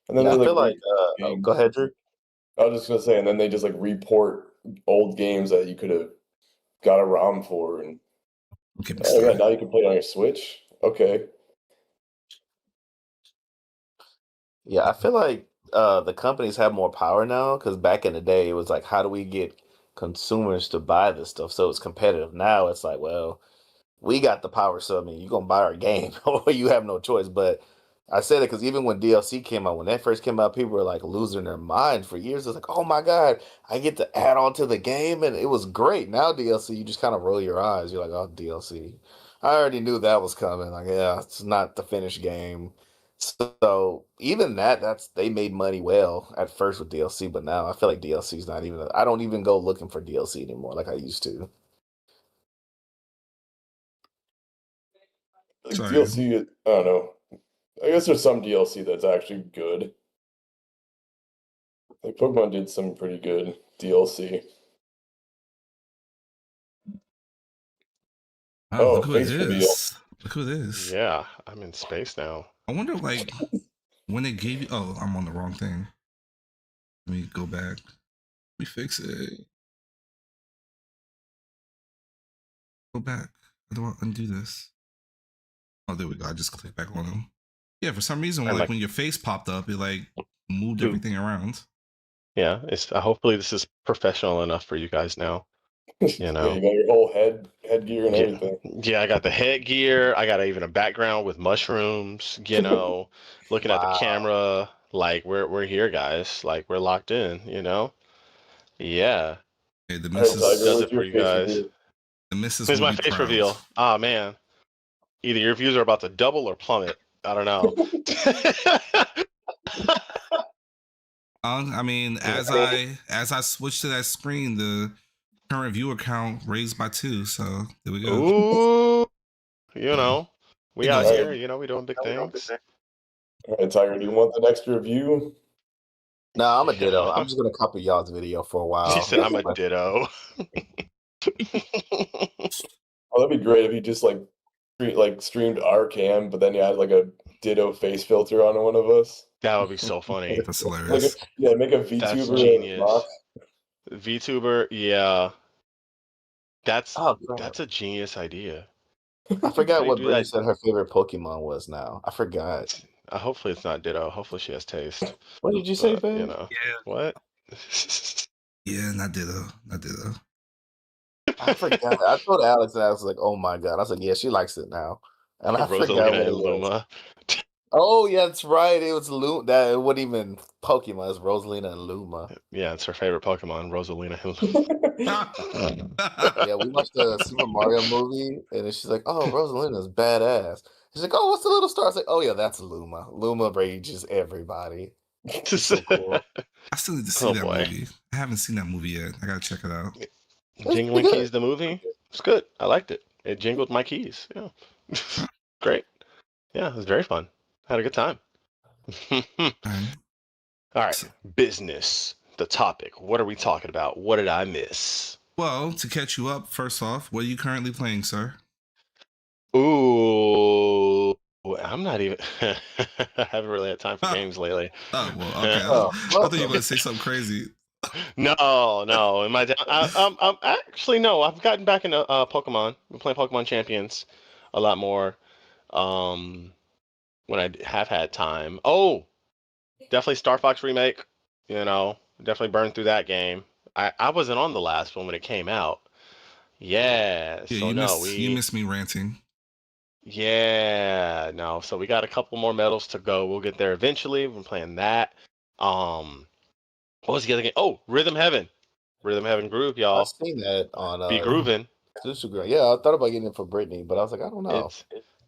[SPEAKER 2] And then
[SPEAKER 3] I
[SPEAKER 2] they
[SPEAKER 3] feel
[SPEAKER 2] like
[SPEAKER 3] like go ahead, Drew.
[SPEAKER 2] I was just gonna say, and then they just like report old games that you could have got a ROM for, and now you can play it on your Switch. Okay.
[SPEAKER 3] Yeah, I feel like the companies have more power now, because back in the day it was like, how do we get consumers to buy this stuff so it's competitive? Now it's like, well, we got the power, so I mean, you're gonna buy our game or you have no choice. But I said it because even when DLC came out, when that first came out, people were like losing their mind for years. It's like, oh my God, I get to add on to the game, and it was great. Now DLC, you just kind of roll your eyes. You're like, oh, DLC. I already knew that was coming. Like, yeah, it's not the finished game. So even they made money well at first with DLC, but now I feel like DLC is not even. I don't even go looking for DLC anymore like I used to.
[SPEAKER 2] Like DLC, I don't know. I guess there's some DLC that's actually good. Like Pokemon did some pretty good DLC.
[SPEAKER 1] Oh, look who it
[SPEAKER 2] face reveal.
[SPEAKER 1] is. Look who it is.
[SPEAKER 5] Yeah, I'm in space now.
[SPEAKER 1] I wonder, like, when they gave you. Oh, I'm on the wrong thing. Let me go back. Let me fix it. Go back. How do I undo this? Oh, there we go. I just clicked back on them. Yeah, for some reason, like when your face popped up, it like moved everything around.
[SPEAKER 5] Yeah, hopefully this is professional enough for you guys now.
[SPEAKER 2] Yeah, you got your whole headgear and everything.
[SPEAKER 5] Yeah, I got the headgear. I got even a background with mushrooms. Looking at the camera. Like we're here, guys. Like we're locked in. Yeah.
[SPEAKER 1] Hey, the missus
[SPEAKER 5] does it for you guys.
[SPEAKER 2] Reveal.
[SPEAKER 1] The missus.
[SPEAKER 5] Here's my face reveal. Oh man, either your views are about to double or plummet. I don't know.
[SPEAKER 1] I mean, as I switch to that screen, the current viewer count raised by 2. So there we go.
[SPEAKER 5] Ooh, we out here. We doing big things.
[SPEAKER 2] All right, Tiger, do you want the next review?
[SPEAKER 3] No, I'm a ditto. I'm just gonna copy y'all's video for a while.
[SPEAKER 5] He said, "I'm a ditto."
[SPEAKER 2] Oh, that'd be great if you just like streamed our cam, but then you had like a ditto face filter on one of us.
[SPEAKER 5] That would be so funny.
[SPEAKER 1] That's
[SPEAKER 2] Like
[SPEAKER 1] hilarious.
[SPEAKER 2] make a
[SPEAKER 5] That's
[SPEAKER 2] VTuber Mach.
[SPEAKER 5] genius. VTuber, yeah. That's
[SPEAKER 3] Oh, God.
[SPEAKER 5] that's a genius idea.
[SPEAKER 3] I forgot
[SPEAKER 5] How you
[SPEAKER 3] what
[SPEAKER 5] do
[SPEAKER 3] Brittany
[SPEAKER 5] that?
[SPEAKER 3] said her favorite Pokemon was now. I forgot.
[SPEAKER 5] Hopefully it's not Ditto. Hopefully she has taste.
[SPEAKER 3] What did you say,
[SPEAKER 5] But
[SPEAKER 3] babe?
[SPEAKER 1] Yeah.
[SPEAKER 5] what?
[SPEAKER 1] Yeah, not Ditto. Not Ditto.
[SPEAKER 3] I forgot. I told Alex and I was like, "Oh my god!" I was like, "Yeah, she likes it now," and I forgot
[SPEAKER 5] Rosalina
[SPEAKER 3] what it
[SPEAKER 5] and
[SPEAKER 3] was.
[SPEAKER 5] Luma.
[SPEAKER 3] Oh yeah, that's right. It was Luma. That it wasn't even Pokemon. It's Rosalina and Luma.
[SPEAKER 5] Yeah, it's her favorite Pokemon, Rosalina and Luma.
[SPEAKER 3] Yeah, we watched the Super Mario movie, and then she's like, "Oh, Rosalina's badass." She's like, "Oh, what's the little star?" I was like, "Oh yeah, that's Luma. Luma rages everybody." She's so cool.
[SPEAKER 1] I still need to see
[SPEAKER 5] Oh
[SPEAKER 1] that
[SPEAKER 5] boy.
[SPEAKER 1] movie. I haven't seen that movie yet. I gotta check it out.
[SPEAKER 5] Jingling
[SPEAKER 3] pretty good.
[SPEAKER 5] Keys, the movie. It's good. I liked it. It jingled my keys. Yeah. Great. Yeah, it was very fun. I had a good time. All
[SPEAKER 1] Alright.
[SPEAKER 5] right. Business. The topic. What are we talking about? What did I miss?
[SPEAKER 1] Well, to catch you up, first off, what are you currently playing, sir?
[SPEAKER 5] Ooh, I'm not even. I haven't really had time for games lately.
[SPEAKER 1] Oh, well, okay.
[SPEAKER 3] Oh,
[SPEAKER 1] I thought you were
[SPEAKER 3] welcome.
[SPEAKER 1] going to say something crazy.
[SPEAKER 5] No. In my I'm actually no. I've gotten back into Pokemon. Been playing Pokemon Champions a lot more. Um, when I have had time. Oh, definitely Star Fox remake. Definitely burned through that game. I wasn't on the last one when it came out. Yeah.
[SPEAKER 1] Yeah,
[SPEAKER 5] So
[SPEAKER 1] you missed me ranting.
[SPEAKER 5] Yeah, no. So we got a couple more medals to go. We'll get there eventually. We're playing that. What was the other game? Oh, Rhythm Heaven. Rhythm Heaven Groove,
[SPEAKER 3] I've
[SPEAKER 5] y'all.
[SPEAKER 3] seen that on
[SPEAKER 5] Be grooving.
[SPEAKER 3] Instagram. Yeah, I thought about getting it for Brittany, but I was like, I don't know.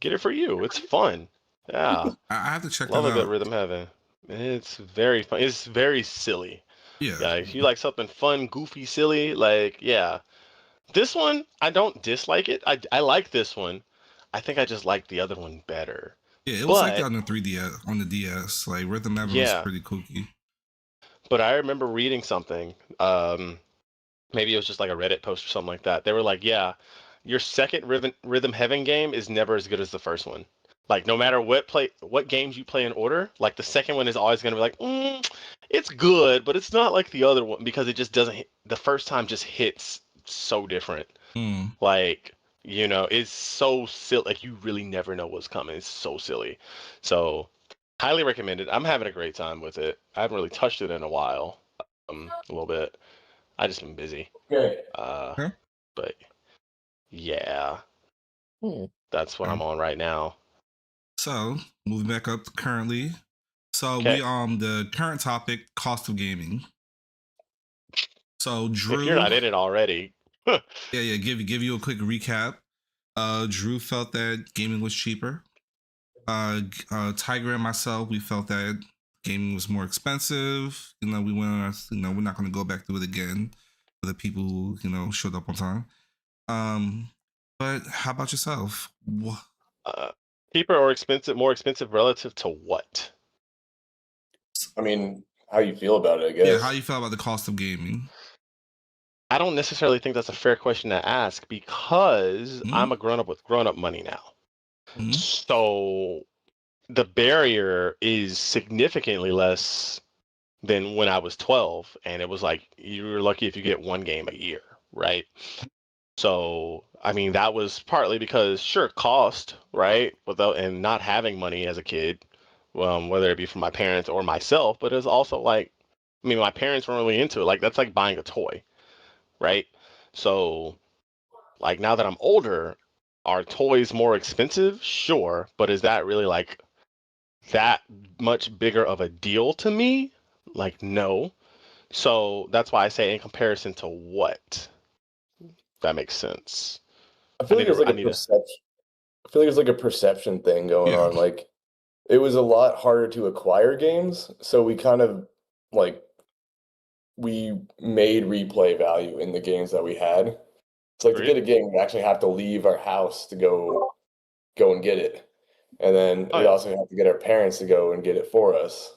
[SPEAKER 5] Get it for you. It's fun. Yeah.
[SPEAKER 1] I have to check
[SPEAKER 5] Love
[SPEAKER 1] that
[SPEAKER 5] a good
[SPEAKER 1] out.
[SPEAKER 5] Rhythm Heaven. It's very fun. It's very silly.
[SPEAKER 1] Yeah.
[SPEAKER 5] If you like something fun, goofy, silly, like, yeah. This one, I don't dislike it. I like this one. I think I just like the other one better.
[SPEAKER 1] Yeah, it was like
[SPEAKER 5] But
[SPEAKER 1] that on the 3DS, on the DS. Like, Rhythm Heaven was
[SPEAKER 5] yeah,
[SPEAKER 1] pretty kooky.
[SPEAKER 5] but I remember reading something. Maybe it was just like a Reddit post or something like that. They were like, yeah, your second Rhythm Heaven game is never as good as the first one. Like no matter what games you play in order, like the second one is always going to be like, it's good, but it's not like the other one because it just doesn't hit, the first time just hits so different.
[SPEAKER 1] Hmm.
[SPEAKER 5] Like, it's so silly. Like you really never know what's coming. It's so silly. So highly recommended. I'm having a great time with it. I haven't really touched it in a while. A little bit. I just been busy.
[SPEAKER 2] Okay.
[SPEAKER 1] Okay.
[SPEAKER 5] But yeah, that's what
[SPEAKER 1] Okay.
[SPEAKER 5] I'm on right now.
[SPEAKER 1] So, moving back up currently. So,
[SPEAKER 5] Okay.
[SPEAKER 1] the current topic, cost of gaming. So, Drew.
[SPEAKER 5] If you're not in it already.
[SPEAKER 1] Yeah, give you a quick recap. Drew felt that gaming was cheaper. Tiger and myself, we felt that gaming was more expensive. We went on we're not going to go back to it again for the people who, showed up on time. But how about yourself?
[SPEAKER 5] Cheaper or expensive? More expensive relative to what?
[SPEAKER 2] I mean, how you feel about it, I guess.
[SPEAKER 1] Yeah, how you feel about the cost of gaming?
[SPEAKER 5] I don't necessarily think that's a fair question to ask because I'm a grown up with grown up money now.
[SPEAKER 1] Mm-hmm.
[SPEAKER 5] So the barrier is significantly less than when I was 12, and it was like you were lucky if you get one game a year, right? So I mean that was partly because sure cost, right, and not having money as a kid, whether it be from my parents or myself, but it's also like, I mean, my parents weren't really into it. Like that's like buying a toy, right? So like now that I'm older, are toys more expensive? Sure, but is that really like that much bigger of a deal to me? Like no. So that's why I say in comparison to what? That makes sense.
[SPEAKER 2] I feel like there's like
[SPEAKER 5] I
[SPEAKER 2] a
[SPEAKER 5] need to.
[SPEAKER 2] perception. I feel like there's like a perception thing going on. Like it was a lot harder to acquire games, so we kind of like we made replay value in the games that we had. It's like to get a game, we actually have to leave our house to go and get it, and then we also have to get our parents to go and get it for us.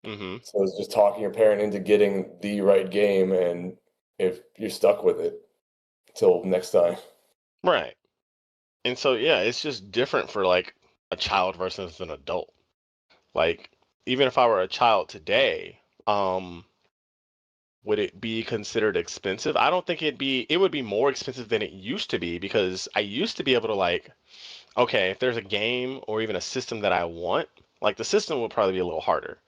[SPEAKER 5] Mm-hmm.
[SPEAKER 2] So it's just talking your parent into getting the right game, and if you're stuck with it till next time.
[SPEAKER 5] Right. And so yeah, it's just different for like a child versus an adult. Like even if I were a child today, would it be considered expensive? I don't think it would be more expensive than it used to be because I used to be able to like, okay, if there's a game or even a system that I want, like the system would probably be a little harder.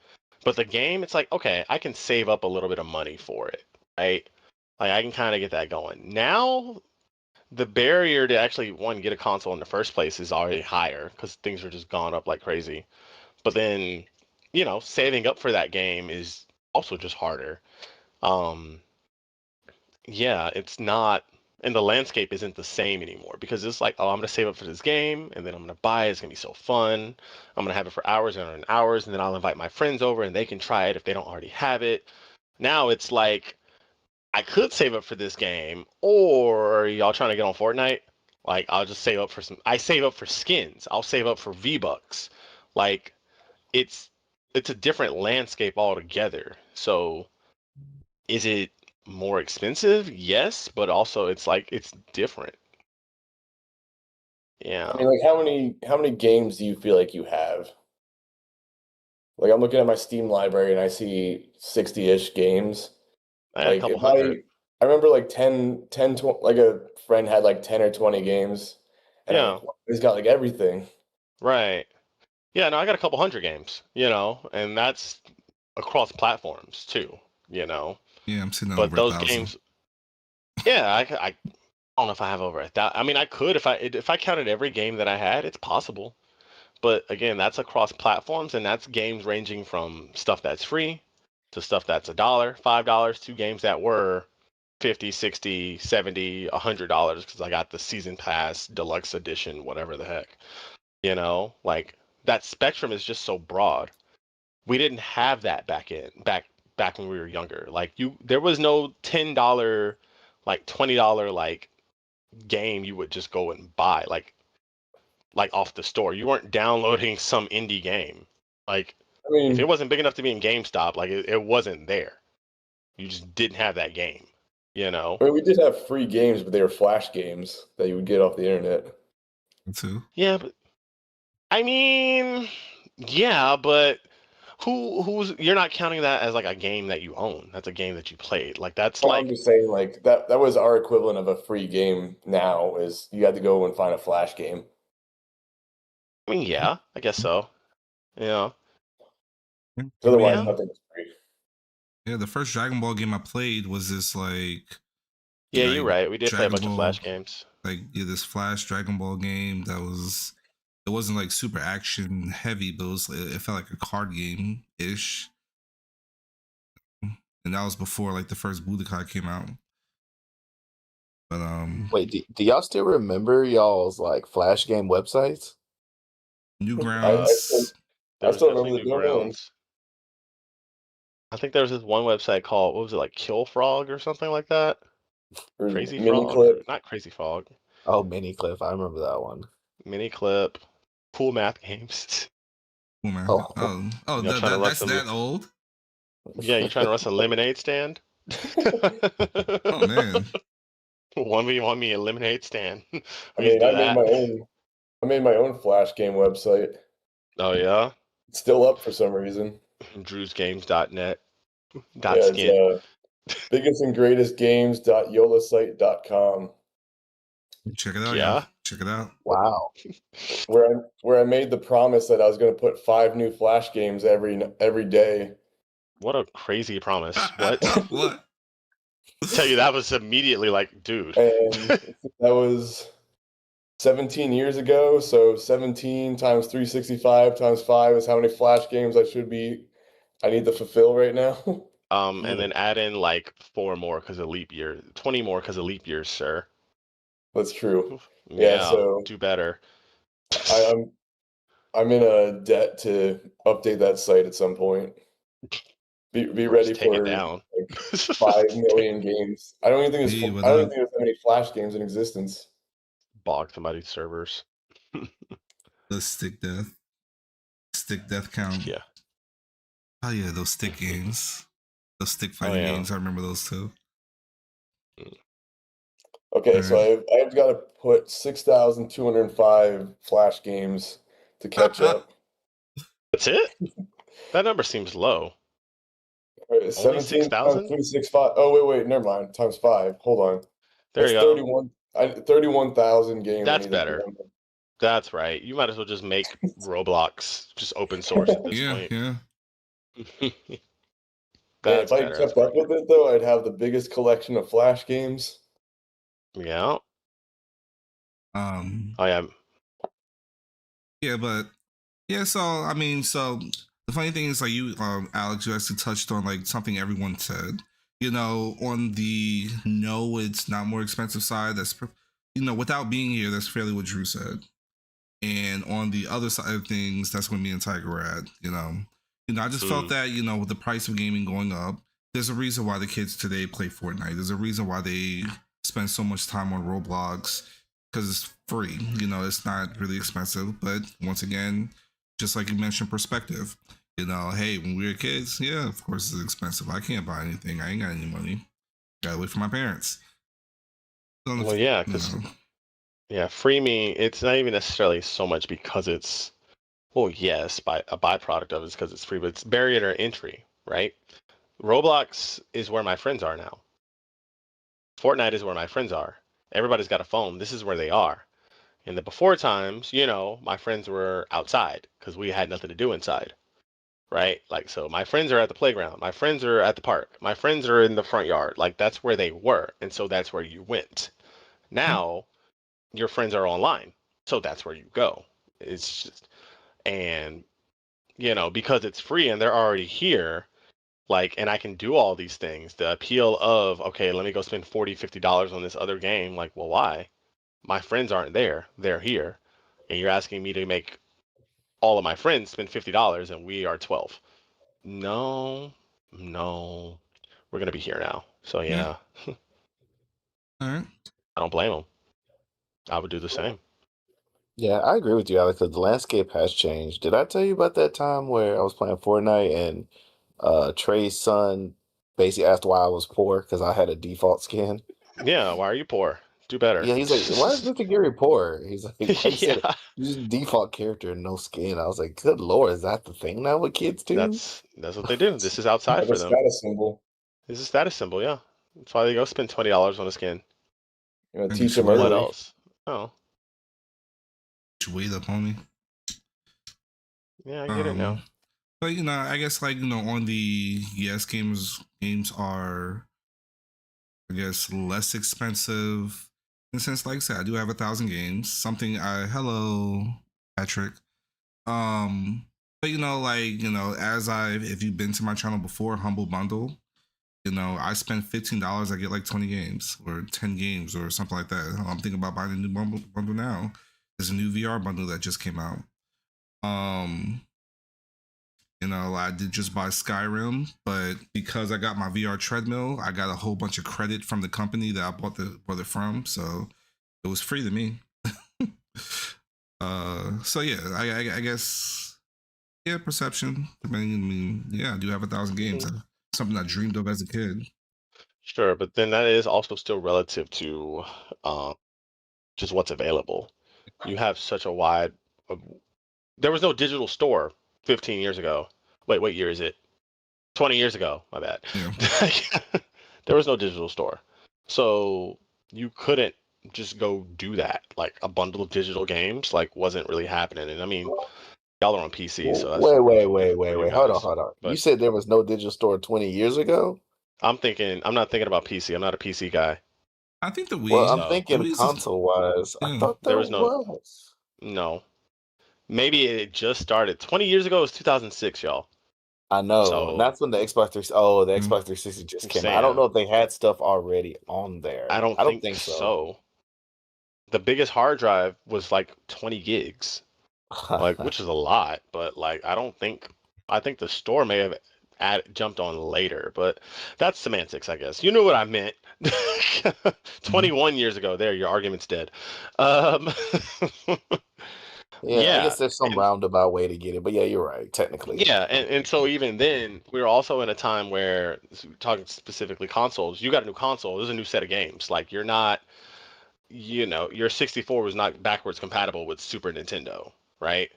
[SPEAKER 5] But the game, it's like, okay, I can save up a little bit of money for it, right? Like I can kind of get that going. Now, the barrier to actually one get a console in the first place is already higher because things are just gone up like crazy. But then, saving up for that game is also just harder. Um, yeah, it's not, and the landscape isn't the same anymore because it's like, oh, I'm gonna save up for this game and then I'm gonna buy it. It's gonna be so fun. I'm gonna have it for hours and hours, and then I'll invite my friends over and they can try it if they don't already have it. Now it's like I could save up for this game, or y'all trying to get on Fortnite? Like I'll just save up for some. I save up for skins. I'll save up for V-Bucks. Like it's it's a different landscape altogether. So is it more expensive? Yes, but also it's like it's different.
[SPEAKER 2] I
[SPEAKER 5] Yeah,
[SPEAKER 2] mean, like how many games do you feel like you have? Like I'm looking at my Steam library and I see 60-ish games.
[SPEAKER 5] I had a
[SPEAKER 2] Like
[SPEAKER 5] couple
[SPEAKER 2] if
[SPEAKER 5] hundred.
[SPEAKER 2] I remember like 10, 20, like a friend had like 10 or 20 games and I'm
[SPEAKER 5] Yeah,
[SPEAKER 2] like, wow, he's got like everything.
[SPEAKER 5] right. Yeah, no, I got a couple hundred games, and that's across platforms too, you know.
[SPEAKER 1] Yeah, I'm sitting at
[SPEAKER 5] But
[SPEAKER 1] over a
[SPEAKER 5] those
[SPEAKER 1] thousand.
[SPEAKER 5] games, yeah, I don't know if I have over 1,000. I mean, I could if I counted every game that I had, it's possible. But again, that's across platforms, and that's games ranging from stuff that's free to stuff that's $1, $5, to games that were 50, 60, 70, $100 because I got the season pass, deluxe edition, whatever the heck. Like that spectrum is just so broad. We didn't have that back when we were younger. Like there was no $10, like $20 like game you would just go and buy like off the store. You weren't downloading some indie game. Like
[SPEAKER 2] I
[SPEAKER 5] if it
[SPEAKER 2] mean,
[SPEAKER 5] wasn't big enough to be in GameStop, like it wasn't there. You just didn't have that game, you know?
[SPEAKER 2] we did have free games, but they were flash games that you would get off the internet.
[SPEAKER 1] Too.
[SPEAKER 5] Yeah, but I mean, yeah, but who's you're not counting that as like a game that you own. That's a game that you played. Like that's
[SPEAKER 2] Well, I'm
[SPEAKER 5] like
[SPEAKER 2] just saying like that was our equivalent of a free game now is you had to go and find a flash game.
[SPEAKER 5] I mean, yeah, I guess so. Yeah.
[SPEAKER 1] I
[SPEAKER 2] Otherwise,
[SPEAKER 5] Yeah.
[SPEAKER 1] mean,
[SPEAKER 2] nothing's free.
[SPEAKER 1] yeah, the first Dragon Ball game I played was this
[SPEAKER 5] Yeah, you're
[SPEAKER 1] like
[SPEAKER 5] right. We did play a
[SPEAKER 1] Dragon
[SPEAKER 5] bunch of
[SPEAKER 1] Ball
[SPEAKER 5] Flash games.
[SPEAKER 1] this Flash Dragon Ball game that was it wasn't like super action heavy, but it felt like a card game ish, and that was before like the first Budokai came out. But
[SPEAKER 3] Wait, do y'all still remember y'all's like flash game websites?
[SPEAKER 2] I,
[SPEAKER 5] Yeah.
[SPEAKER 2] I still
[SPEAKER 1] Newgrounds,
[SPEAKER 5] There
[SPEAKER 2] I
[SPEAKER 5] was
[SPEAKER 2] still
[SPEAKER 5] definitely
[SPEAKER 2] remember the domain.
[SPEAKER 5] Newgrounds. I think there was this one website called, what was it, like Kill Frog or something like that?
[SPEAKER 2] Or
[SPEAKER 5] Crazy
[SPEAKER 2] mini
[SPEAKER 5] Frog
[SPEAKER 2] clip.
[SPEAKER 5] or not Crazy Frog.
[SPEAKER 3] Oh, Mini Cliff, I remember that one.
[SPEAKER 5] Mini Clip. Cool math games.
[SPEAKER 1] oh man,
[SPEAKER 3] Oh,
[SPEAKER 5] Trying to
[SPEAKER 1] that's
[SPEAKER 5] rust
[SPEAKER 1] that old.
[SPEAKER 5] yeah, you trying to rust a lemonade stand?
[SPEAKER 1] Oh man,
[SPEAKER 5] 1v1 me a lemonade stand.
[SPEAKER 2] I
[SPEAKER 5] We used
[SPEAKER 2] mean,
[SPEAKER 5] to do that.
[SPEAKER 2] I made my own flash game website.
[SPEAKER 5] Oh yeah.
[SPEAKER 2] It's still up for some reason.
[SPEAKER 5] DrewsGames.net.
[SPEAKER 2] Yeah, it's
[SPEAKER 5] Skin.
[SPEAKER 2] biggest and greatest games.yolasite.com
[SPEAKER 1] check it out, y'all.
[SPEAKER 5] Yeah.
[SPEAKER 1] Check it out.
[SPEAKER 3] wow.
[SPEAKER 2] where I made the promise that I was going to put 5 new flash games every day.
[SPEAKER 5] What a crazy promise. What?
[SPEAKER 1] What?
[SPEAKER 5] Tell you that was immediately like, dude.
[SPEAKER 2] And that was 17 years ago, so 17 times 365 times 5 is how many flash games I need to fulfill right now.
[SPEAKER 5] And then add in like 4 more because of leap year, 20 more because of leap years, sir.
[SPEAKER 2] That's true. Yeah,
[SPEAKER 5] Yeah,
[SPEAKER 2] so
[SPEAKER 5] do better.
[SPEAKER 2] I'm in a debt to update that site at some point. Be
[SPEAKER 5] Or
[SPEAKER 2] ready
[SPEAKER 5] just take it
[SPEAKER 2] for
[SPEAKER 5] down.
[SPEAKER 2] like 5 million games.
[SPEAKER 1] Hey, what
[SPEAKER 2] I don't
[SPEAKER 1] up?
[SPEAKER 2] even think there's any flash games in existence.
[SPEAKER 5] Bog somebody's servers.
[SPEAKER 1] The stick death count.
[SPEAKER 5] Yeah.
[SPEAKER 1] Oh yeah, those stick games, those stick
[SPEAKER 5] Oh
[SPEAKER 1] fighting
[SPEAKER 5] yeah.
[SPEAKER 1] games. I remember those too.
[SPEAKER 2] Okay, so I've got to put 6,205 Flash games to catch up.
[SPEAKER 5] That's it? That number seems low. Only
[SPEAKER 2] 17 times
[SPEAKER 5] 6,000?
[SPEAKER 2] 365. Oh, wait, never mind. Times 5. Hold on.
[SPEAKER 5] There
[SPEAKER 2] That's
[SPEAKER 5] you go.
[SPEAKER 2] 31,000 games I
[SPEAKER 5] That's
[SPEAKER 2] need to
[SPEAKER 5] better.
[SPEAKER 2] remember.
[SPEAKER 5] That's right. You might as well just make Roblox just open source at this
[SPEAKER 1] Yeah,
[SPEAKER 5] point.
[SPEAKER 1] yeah.
[SPEAKER 2] Man,
[SPEAKER 5] That's
[SPEAKER 2] if I
[SPEAKER 5] better. That's
[SPEAKER 2] kept up
[SPEAKER 5] great.
[SPEAKER 2] with it, though, I'd have the biggest collection of Flash games.
[SPEAKER 5] Yeah. Oh yeah.
[SPEAKER 1] Yeah, but yeah. So I mean, so the funny thing is, like you, Alex, you actually touched on like something everyone said. You know, on the no, it's not more expensive side. That's without being here, that's fairly what Drew said. And on the other side of things, that's when me and Tiger were at. I just felt that with the price of gaming going up, there's a reason why the kids today play Fortnite. There's a reason why they spend so much time on Roblox because it's free. It's not really expensive. But once again, just like you mentioned, perspective. Hey, when we were kids, yeah, of course it's expensive. I can't buy anything. I ain't got any money. Gotta wait for my parents. So,
[SPEAKER 5] Well, yeah, because free me. It's not even necessarily so much because it's. Well, yes, a byproduct of it is because it's free, but it's barrier to entry, right? Roblox is where my friends are now. Fortnite is where my friends are. Everybody's got a phone. This is where they are. In the before times, my friends were outside because we had nothing to do inside, right? Like, so my friends are at the playground. My friends are at the park. My friends are in the front yard. Like, that's where they were. And so that's where you went. Now, your friends are online. So that's where you go. It's just, and, because it's free and they're already here, like, and I can do all these things. The appeal of, okay, let me go spend $40, $50 on this other game. Like, well, why? My friends aren't there. They're here. And you're asking me to make all of my friends spend $50 and we are 12. No, we're going to be here now. So, yeah.
[SPEAKER 1] all right.
[SPEAKER 5] I don't blame them. I would do the same.
[SPEAKER 3] Yeah, I agree with you, Alex, because the landscape has changed. Did I tell you about that time where I was playing Fortnite and Trey's son basically asked why I was poor because I had a default skin?
[SPEAKER 5] Yeah, why are you poor? Do better.
[SPEAKER 3] Yeah, he's like, why is Mr. Gary poor? He's like, why you said it?
[SPEAKER 5] Yeah,
[SPEAKER 3] Just default character and no skin. I was like, good Lord, is that the thing now with kids do?
[SPEAKER 5] that's what they do. This is outside
[SPEAKER 2] Have a
[SPEAKER 5] for them.
[SPEAKER 2] status symbol.
[SPEAKER 5] This is a status symbol, yeah. That's why they go spend $20 on a skin.
[SPEAKER 2] Teach them
[SPEAKER 1] What
[SPEAKER 5] What
[SPEAKER 2] early.
[SPEAKER 5] else? Oh,
[SPEAKER 1] Wait up, homie.
[SPEAKER 5] yeah, I get it now.
[SPEAKER 1] But I guess on the games are, I guess, less expensive in the sense, like I said, I do have 1,000 games. Hello, Patrick. But if you've been to my channel before, Humble Bundle, I spend $15, I get like 20 games or 10 games or something like that. I'm thinking about buying a new bundle now. There's a new VR bundle that just came out. I did just buy Skyrim, but because I got my VR treadmill, I got a whole bunch of credit from the company that I bought it from, so it was free to me. So yeah, I guess perception. I do have 1,000 games. Something I dreamed of as a kid.
[SPEAKER 5] Sure, but then that is also still relative to just what's available. You have such a wide. There was no digital store 15 years ago. Wait, what year is it? 20 years ago. My bad.
[SPEAKER 1] Yeah.
[SPEAKER 5] There was no digital store, so you couldn't just go do that. Like a bundle of digital games, like wasn't really happening. And I mean, y'all are on PC, so that's
[SPEAKER 3] Wait,
[SPEAKER 5] for you
[SPEAKER 3] hold
[SPEAKER 5] guys.
[SPEAKER 3] on. You
[SPEAKER 5] But
[SPEAKER 3] said there was no digital store 20 years ago?
[SPEAKER 5] I'm not thinking about PC. I'm not a PC guy.
[SPEAKER 1] I think the
[SPEAKER 3] Well,
[SPEAKER 1] Wii.
[SPEAKER 3] I'm
[SPEAKER 5] So
[SPEAKER 1] The
[SPEAKER 3] thinking
[SPEAKER 1] Wii is.
[SPEAKER 3] console-wise. I
[SPEAKER 1] Yeah.
[SPEAKER 3] thought
[SPEAKER 5] there
[SPEAKER 3] there
[SPEAKER 5] was no,
[SPEAKER 3] was.
[SPEAKER 5] no. Maybe it just started 20 years ago. It was 2006, y'all.
[SPEAKER 3] I know.
[SPEAKER 5] So
[SPEAKER 3] That's when the Xbox 3. Oh, the
[SPEAKER 1] Mm.
[SPEAKER 3] Xbox 360 just
[SPEAKER 5] I'm
[SPEAKER 3] came out. I don't
[SPEAKER 5] saying,
[SPEAKER 3] know if they had stuff already on there.
[SPEAKER 5] I don't think
[SPEAKER 3] so.
[SPEAKER 5] so. The biggest hard drive was like 20 gigs, like which is a lot, but like I think the store may have jumped on later, but that's semantics, I guess. You know what I meant. 21 years ago, there, your argument's dead. Um,
[SPEAKER 3] Yeah, I
[SPEAKER 5] yeah,
[SPEAKER 3] guess there's some
[SPEAKER 5] and
[SPEAKER 3] roundabout way to get it, but yeah, you're right, technically.
[SPEAKER 5] yeah, and so even then, we were also in a time where, talking specifically consoles, you got a new console, there's a new set of games. Like you're not your 64 was not backwards compatible with Super Nintendo, right?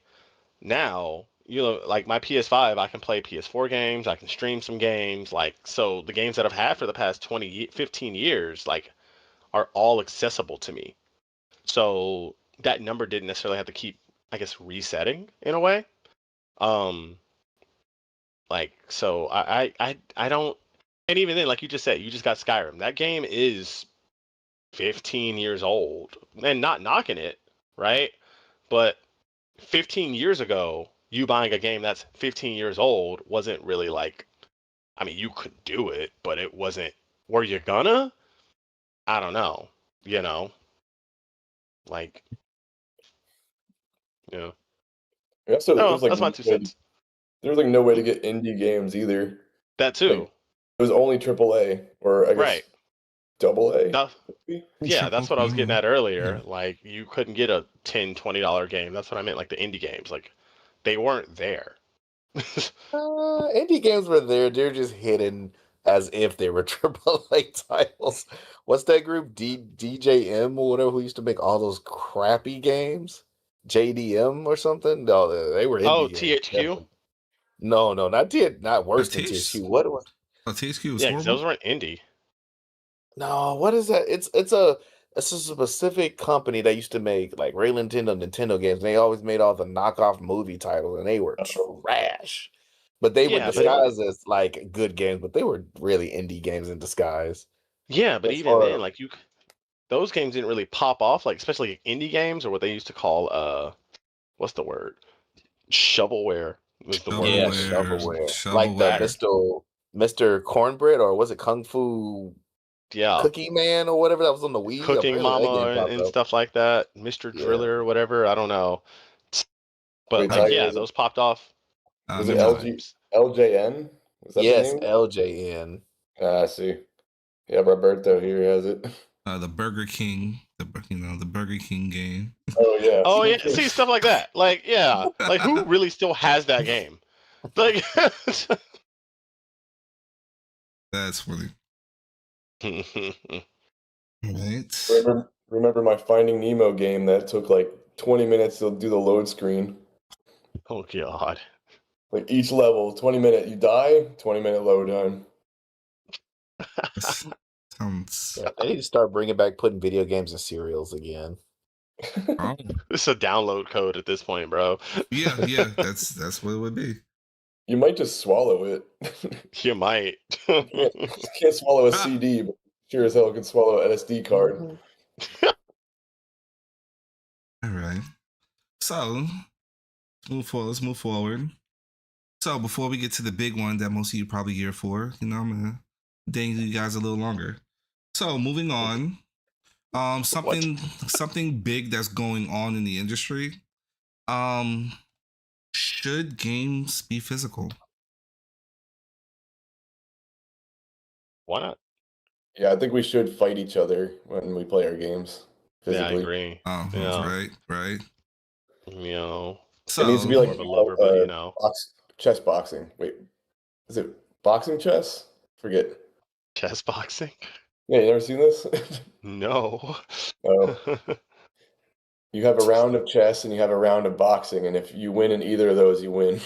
[SPEAKER 5] Now, like my PS5, I can play PS4 games, I can stream some games, like, so the games that I've had for the past 15 years, like, are all accessible to me. So that number didn't necessarily have to keep, I guess, resetting in a way. Like, so I don't, and even then, like you just said, you just got Skyrim. That game is 15 years old, and not knocking it, right? But 15 years ago, you buying a game that's 15 years old wasn't really like, I mean, you could do it, but it wasn't, were you gonna? I don't know, you know, like, you know.
[SPEAKER 2] Yeah, so
[SPEAKER 5] Oh, that's my two cents.
[SPEAKER 2] there was like no way to get indie games either.
[SPEAKER 5] That
[SPEAKER 2] Like
[SPEAKER 5] too,
[SPEAKER 2] it was only AAA or I guess
[SPEAKER 5] right?
[SPEAKER 2] double A.
[SPEAKER 5] That, yeah, that's what I was getting at
[SPEAKER 1] Yeah.
[SPEAKER 5] earlier. Like, you couldn't get a $10, $20 game. That's what I meant, like the indie games. Like, they weren't there.
[SPEAKER 3] Indie games were there. They're just hidden as if they were AAA titles. What's that group? DJM or whatever, who used to make all those crappy games? JDM or something? No, they were
[SPEAKER 5] Oh,
[SPEAKER 3] indie games.
[SPEAKER 5] THQ?
[SPEAKER 3] No, not worse than
[SPEAKER 1] Taste-
[SPEAKER 3] THQ. What was?
[SPEAKER 1] THQ was
[SPEAKER 5] Yeah, because
[SPEAKER 1] horrible.
[SPEAKER 5] those weren't indie.
[SPEAKER 3] No, what is that? It's a specific company that used to make like regular Nintendo games. They always made all the knockoff movie titles, and they were
[SPEAKER 2] Oh.
[SPEAKER 3] trash. But they were
[SPEAKER 5] Yeah, but
[SPEAKER 3] disguised as like good games, but they were really indie games in disguise.
[SPEAKER 5] yeah, but
[SPEAKER 2] That's
[SPEAKER 5] even then,
[SPEAKER 2] hard.
[SPEAKER 5] like those games didn't really pop off, like especially indie games or what they used to call what's the word? Shovelware was the word.
[SPEAKER 3] Yeah,
[SPEAKER 1] Shovelware.
[SPEAKER 3] like the
[SPEAKER 5] Shovelware.
[SPEAKER 3] Mr. Cornbread, or was it Kung Fu
[SPEAKER 5] Yeah,
[SPEAKER 3] Cookie Man or whatever that was on the Wii?
[SPEAKER 5] Cooking
[SPEAKER 3] Apparently that game
[SPEAKER 5] Mama
[SPEAKER 3] popped
[SPEAKER 5] and
[SPEAKER 3] up.
[SPEAKER 5] stuff like that. Mr.
[SPEAKER 3] Yeah.
[SPEAKER 5] Driller or whatever. I don't know. But
[SPEAKER 2] Wait,
[SPEAKER 5] like,
[SPEAKER 2] Tiger,
[SPEAKER 5] yeah, those popped off
[SPEAKER 2] was it
[SPEAKER 5] big
[SPEAKER 1] Um,
[SPEAKER 2] LG
[SPEAKER 5] times.
[SPEAKER 2] LJN? Was that the
[SPEAKER 3] Yes,
[SPEAKER 2] name?
[SPEAKER 3] LJN.
[SPEAKER 2] Ah, I see. Yeah, Roberto here has it.
[SPEAKER 1] the Burger King, the Burger King game.
[SPEAKER 2] Oh yeah.
[SPEAKER 5] Oh yeah, see stuff like that. Like, yeah, like who really still has that game? Like,
[SPEAKER 1] That's funny. Right.
[SPEAKER 2] Remember my Finding Nemo game that took like 20 minutes to do the load screen.
[SPEAKER 5] oh god.
[SPEAKER 2] Like each level, 20-minute, you die, 20-minute load time.
[SPEAKER 1] Sounds.
[SPEAKER 3] Yeah, they need to start bringing back putting video games in serials again.
[SPEAKER 1] Oh,
[SPEAKER 5] It's a download code at this point, bro.
[SPEAKER 1] yeah. That's what it would be.
[SPEAKER 2] You might just swallow it.
[SPEAKER 5] You might.
[SPEAKER 2] You can't swallow a CD, but sure as hell can swallow an SD card.
[SPEAKER 1] All right. So let's move forward. So before we get to the big one that most of you probably here for, I'm gonna dangle you guys a little longer. So moving on. Something big that's going on in the industry. Should games be physical?
[SPEAKER 5] Why not?
[SPEAKER 2] Yeah, I think we should fight each other when we play our games
[SPEAKER 5] Yeah, I
[SPEAKER 2] physically.
[SPEAKER 5] agree.
[SPEAKER 1] Oh,
[SPEAKER 5] Yeah.
[SPEAKER 1] right.
[SPEAKER 5] You know,
[SPEAKER 1] So
[SPEAKER 2] It needs to be
[SPEAKER 5] more
[SPEAKER 2] like
[SPEAKER 5] of a lover, but
[SPEAKER 2] chess boxing. Wait, is it boxing chess? Forget.
[SPEAKER 5] chess boxing?
[SPEAKER 2] Yeah, you never seen this?
[SPEAKER 5] No.
[SPEAKER 2] Oh. You have a round of chess and you have a round of boxing, and if you win in either of those, you win.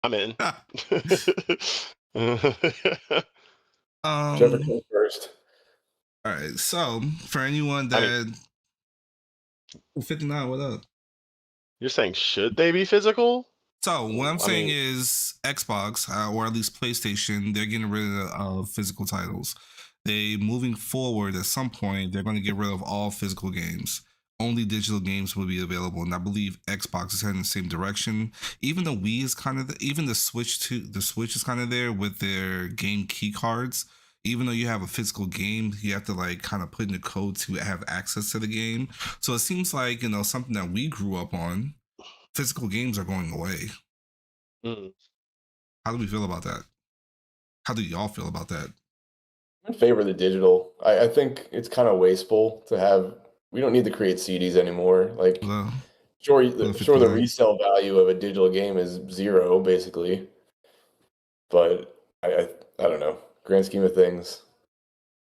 [SPEAKER 5] I'm in.
[SPEAKER 2] Whichever comes first.
[SPEAKER 1] All right. So for anyone that 59, what up?
[SPEAKER 5] You're saying should they be physical?
[SPEAKER 1] So what I'm
[SPEAKER 5] I
[SPEAKER 1] saying
[SPEAKER 5] mean-
[SPEAKER 1] is Xbox, or at least PlayStation, they're getting rid of physical titles. They moving forward at some point, they're going to get rid of all physical games. Only digital games will be available, and I believe Xbox is heading in the same direction. Even the Wii is kind of, even the Switch too. The Switch is kind of there with their game key cards. Even though you have a physical game, you have to like kind of put in the code to have access to the game. So it seems like something that we grew up on. Physical games are going away.
[SPEAKER 5] Mm.
[SPEAKER 1] How do we feel about that? How do y'all feel about that?
[SPEAKER 2] I'm in favor of the digital. I think it's kind of wasteful to have. We don't need to create CDs anymore. Like,
[SPEAKER 1] Well,
[SPEAKER 2] sure,
[SPEAKER 1] well,
[SPEAKER 2] the
[SPEAKER 1] 59.
[SPEAKER 2] resale value of a digital game is zero, basically. But I don't know. Grand scheme of things,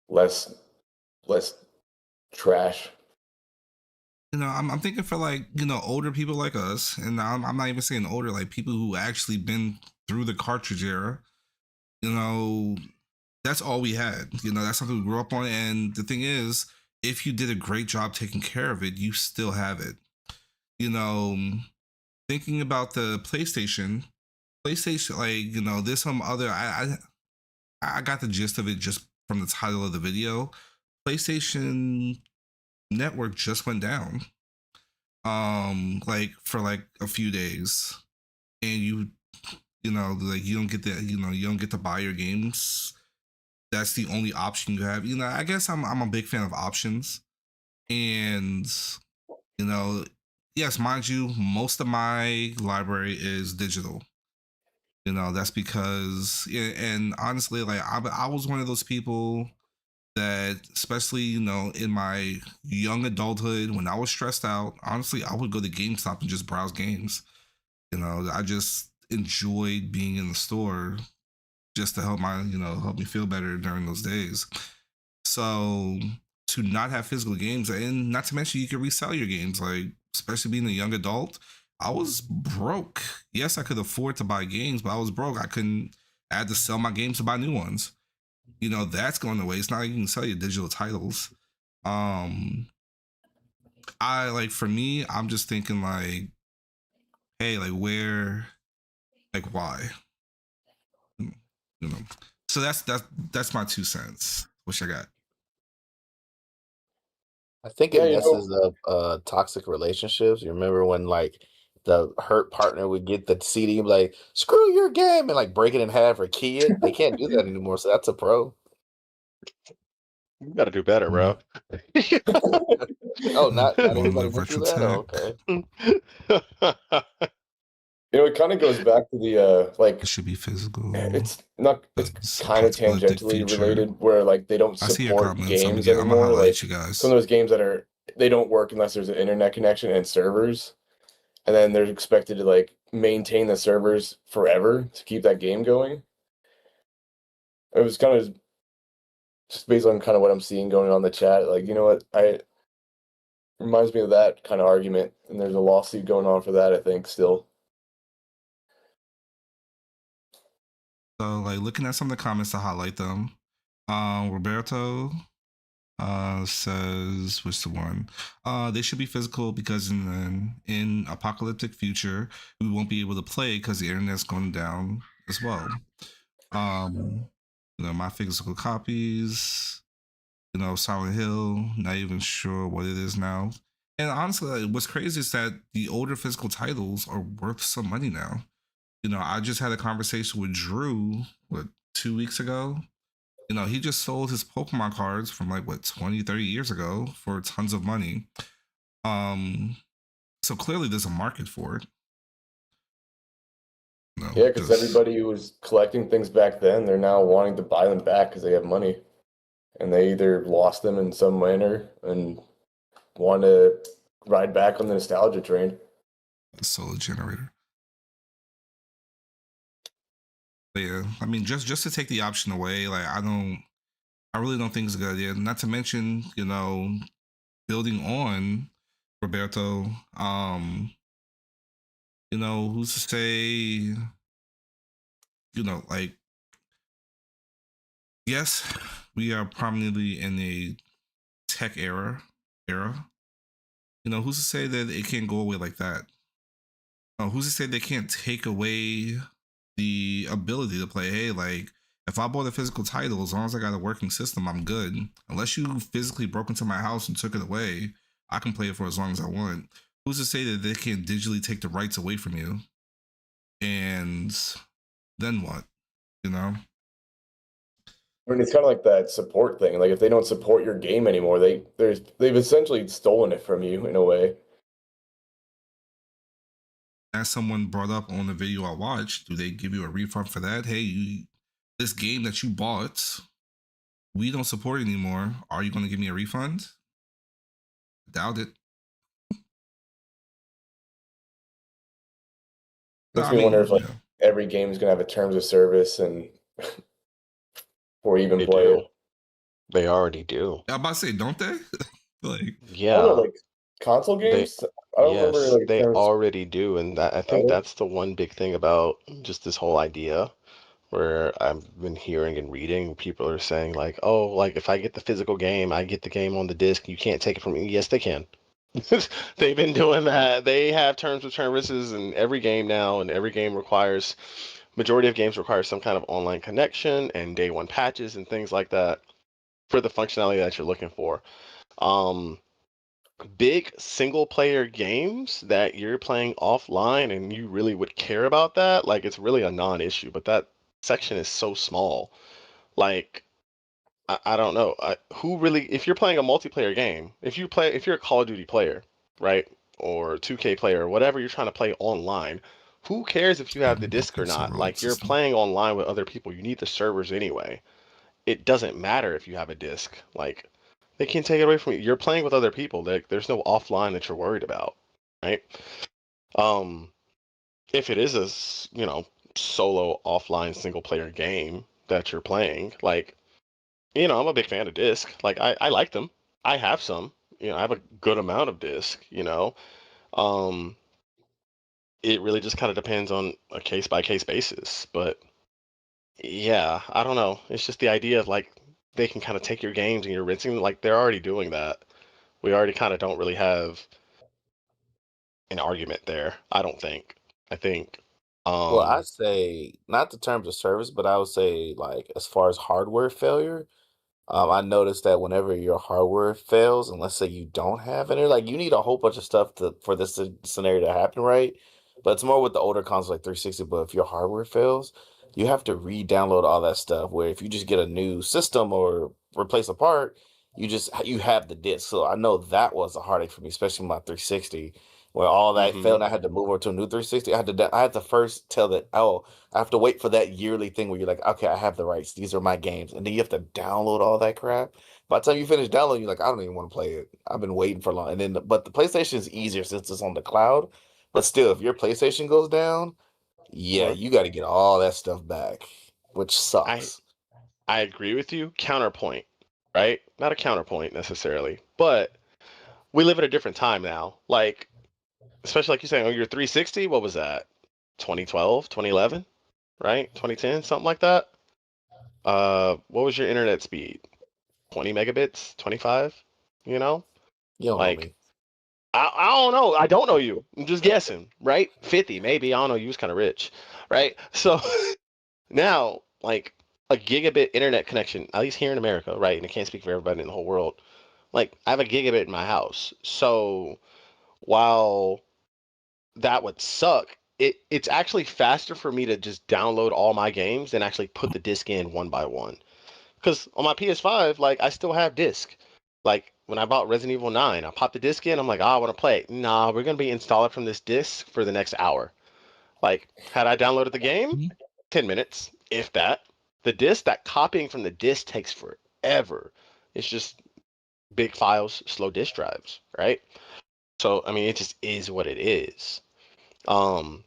[SPEAKER 2] less trash.
[SPEAKER 1] I'm thinking for like, older people like us, and I'm not even saying older, like people who actually been through the cartridge era, that's all we had. That's something we grew up on. And the thing is, if you did a great job taking care of it, you still have it. Thinking about the PlayStation, like, there's some other, I got the gist of it just from the title of the video. PlayStation Network just went down. Like for like a few days, and like you don't get you don't get to buy your games. That's the only option you have. I guess I'm a big fan of options, and yes, mind you, most of my library is digital. That's because, yeah, and honestly, like I was one of those people that, especially in my young adulthood, when I was stressed out, honestly, I would go to GameStop and just browse games. I just enjoyed being in the store just to help me feel better during those days. So to not have physical games, and not to mention you can resell your games, like especially being a young adult, I was broke. Yes, I could afford to buy games, but I was broke. I had to sell my games to buy new ones. That's going away. It's not like you can sell your digital titles. I like, for me, I'm just thinking like, hey, like where, like why? you know so that's my 2 cents. What I got?
[SPEAKER 3] I think
[SPEAKER 2] Yeah,
[SPEAKER 3] it messes up toxic relationships. You remember when like the hurt partner would get the CD and be like, screw your game, and like break it in half or key it? They can't do that anymore, so that's a pro.
[SPEAKER 5] You got to do better, bro.
[SPEAKER 3] Oh, not
[SPEAKER 1] One
[SPEAKER 3] everybody
[SPEAKER 1] live
[SPEAKER 3] went through
[SPEAKER 1] virtual
[SPEAKER 3] that? Oh,
[SPEAKER 1] tech.
[SPEAKER 3] okay.
[SPEAKER 2] It kind of goes back to the like
[SPEAKER 1] It should be physical.
[SPEAKER 2] it's
[SPEAKER 1] but
[SPEAKER 2] kind of
[SPEAKER 1] post-apocalyptic
[SPEAKER 2] tangentially
[SPEAKER 1] future.
[SPEAKER 2] related, where like they don't
[SPEAKER 1] I see your
[SPEAKER 2] support
[SPEAKER 1] comments. I'm
[SPEAKER 2] games
[SPEAKER 1] gonna
[SPEAKER 2] anymore.
[SPEAKER 1] highlight
[SPEAKER 2] Like
[SPEAKER 1] you guys.
[SPEAKER 2] some of those games that they don't work unless there's an internet connection and servers, and then they're expected to like maintain the servers forever to keep that game going. It was kind of just based on kind of what I'm seeing going on in the chat. Like, you know what, reminds me of that kind of argument, and there's a lawsuit going on for that, I think, still.
[SPEAKER 1] So, like, looking at some of the comments to highlight them. Roberto says, which the one? They should be physical because in apocalyptic future we won't be able to play because the internet's going down as well. My physical copies. Silent Hill. Not even sure what it is now. And honestly, like, what's crazy is that the older physical titles are worth some money now. I just had a conversation with Drew, 2 weeks ago. He just sold his Pokemon cards from like 20, 30 years ago for tons of money. So clearly there's a market for it.
[SPEAKER 2] Yeah, because everybody who was collecting things back then, they're now wanting to buy them back because they have money. And they either lost them in some manner and want to ride back on the nostalgia train.
[SPEAKER 1] A solar generator. But yeah, I mean, just to take the option away, like I really don't think it's a good idea. Not to mention, building on Roberto, who's to say, like, yes, we are prominently in a tech era. Who's to say that it can't go away like that? Who's to say they can't take away the ability to play? Hey, like, if I bought a physical title, as long as I got a working system, I'm good. Unless you physically broke into my house and took it away, I can play it for as long as I want. Who's to say that they can't digitally take the rights away from you? And then what?
[SPEAKER 2] I mean, it's kind of like that support thing. Like if they don't support your game anymore, they've essentially stolen it from you in a way.
[SPEAKER 1] As someone brought up on the video I watched, do they give you a refund for that? Hey, this game that you bought, we don't support it anymore. Are you going to give me a refund? Doubt it.
[SPEAKER 2] Makes me wonder if like every game is going to have a terms of service and before you even play it.
[SPEAKER 5] They already do.
[SPEAKER 1] I'm about to say, don't they? Like,
[SPEAKER 2] I don't know,
[SPEAKER 5] Yeah,
[SPEAKER 2] like console
[SPEAKER 5] they
[SPEAKER 2] games. I don't remember
[SPEAKER 5] yes,
[SPEAKER 2] like
[SPEAKER 5] they
[SPEAKER 2] terms.
[SPEAKER 5] already do, and I think that's the one big thing about just this whole idea where I've been hearing and reading people are saying like, oh, like if I get the physical game, I get the game on the disc. You can't take it from me. Yes, they can. They've been doing that. They have terms of services in every game now, and every game requires majority of games require some kind of online connection and day one patches and things like that for the functionality that you're looking for. Um, Big single player games that you're playing offline and you really would care about that, like it's really a non-issue, but that section is so small. Like I don't know. Who really, if you're playing a multiplayer game, if you're a Call of Duty player, right? Or 2K player, or whatever you're trying to play online, who cares if you have the disc or
[SPEAKER 1] pixel
[SPEAKER 5] not?
[SPEAKER 1] rolling
[SPEAKER 5] Like you're
[SPEAKER 1] system.
[SPEAKER 5] playing online with other people. You need the servers anyway. It doesn't matter if you have a disc. Like they can't take it away from you. You're playing with other people. There's no offline that you're worried about, right? Um, if it is solo offline single player game that you're playing, like I'm a big fan of disc. Like I like them. I have some. I have a good amount of disc. Um, it really just kind of depends on a case by case basis. But yeah, I don't know. It's just the idea of like they can kind of take your games and you're rinsing them. Like they're already doing that. We already kind of don't really have an argument there. I don't think. I think.
[SPEAKER 3] Well,
[SPEAKER 5] Um.
[SPEAKER 3] I say not the terms of service, but I would say like as far as hardware failure, I noticed that whenever your hardware fails, and let's say you don't have any, like you need a whole bunch of stuff for this scenario to happen, right? But it's more with the older consoles like 360. But if your hardware fails, you have to re-download all that stuff. Where if you just get a new system or replace a part, you have the disc. So I know that was a heartache for me, especially with my 360. When all that failed,
[SPEAKER 5] Mhm.
[SPEAKER 3] and I had to move over to a new 360. I had to first tell that, oh, I have to wait for that yearly thing where you're like, okay, I have the rights. These are my games. And then you have to download all that crap. By the time you finish downloading, you're like, I don't even want to play it. I've been waiting for long. And then, but the PlayStation is easier since it's on the cloud. But still, if your PlayStation goes down, yeah,
[SPEAKER 5] Well,
[SPEAKER 3] you got to get all that stuff back, which
[SPEAKER 5] I
[SPEAKER 3] sucks.
[SPEAKER 5] I agree with you. Counterpoint, right? Not a counterpoint necessarily, but we live at a different time now. Like, especially like you saying, oh, your 360, what was that? 2012, 2011, right? 2010, something like that. What was your internet speed? 20 megabits, 25? You know?
[SPEAKER 3] You don't know
[SPEAKER 5] Like,
[SPEAKER 3] me.
[SPEAKER 5] I don't know. I don't know you. I'm just guessing, right? 50, maybe. I don't know. You was kind of rich, right? So now, like, a gigabit internet connection, at least here in America, right? And I can't speak for everybody in the whole world. Like, I have a gigabit in my house. So while that would suck, it's actually faster for me to just download all my games than actually put the disc in one by one. Because on my PS5, like, I still have disc. Like, when I bought Resident Evil 9, I popped the disc in. I'm like, I want to play it. Nah, we're going to be installed from this disc for the next hour. Like, had I downloaded the game, 10 minutes, if that. The disc, that copying from the disc takes forever. It's just big files, slow disk drives, right? So, I mean, it just is what it is. Um,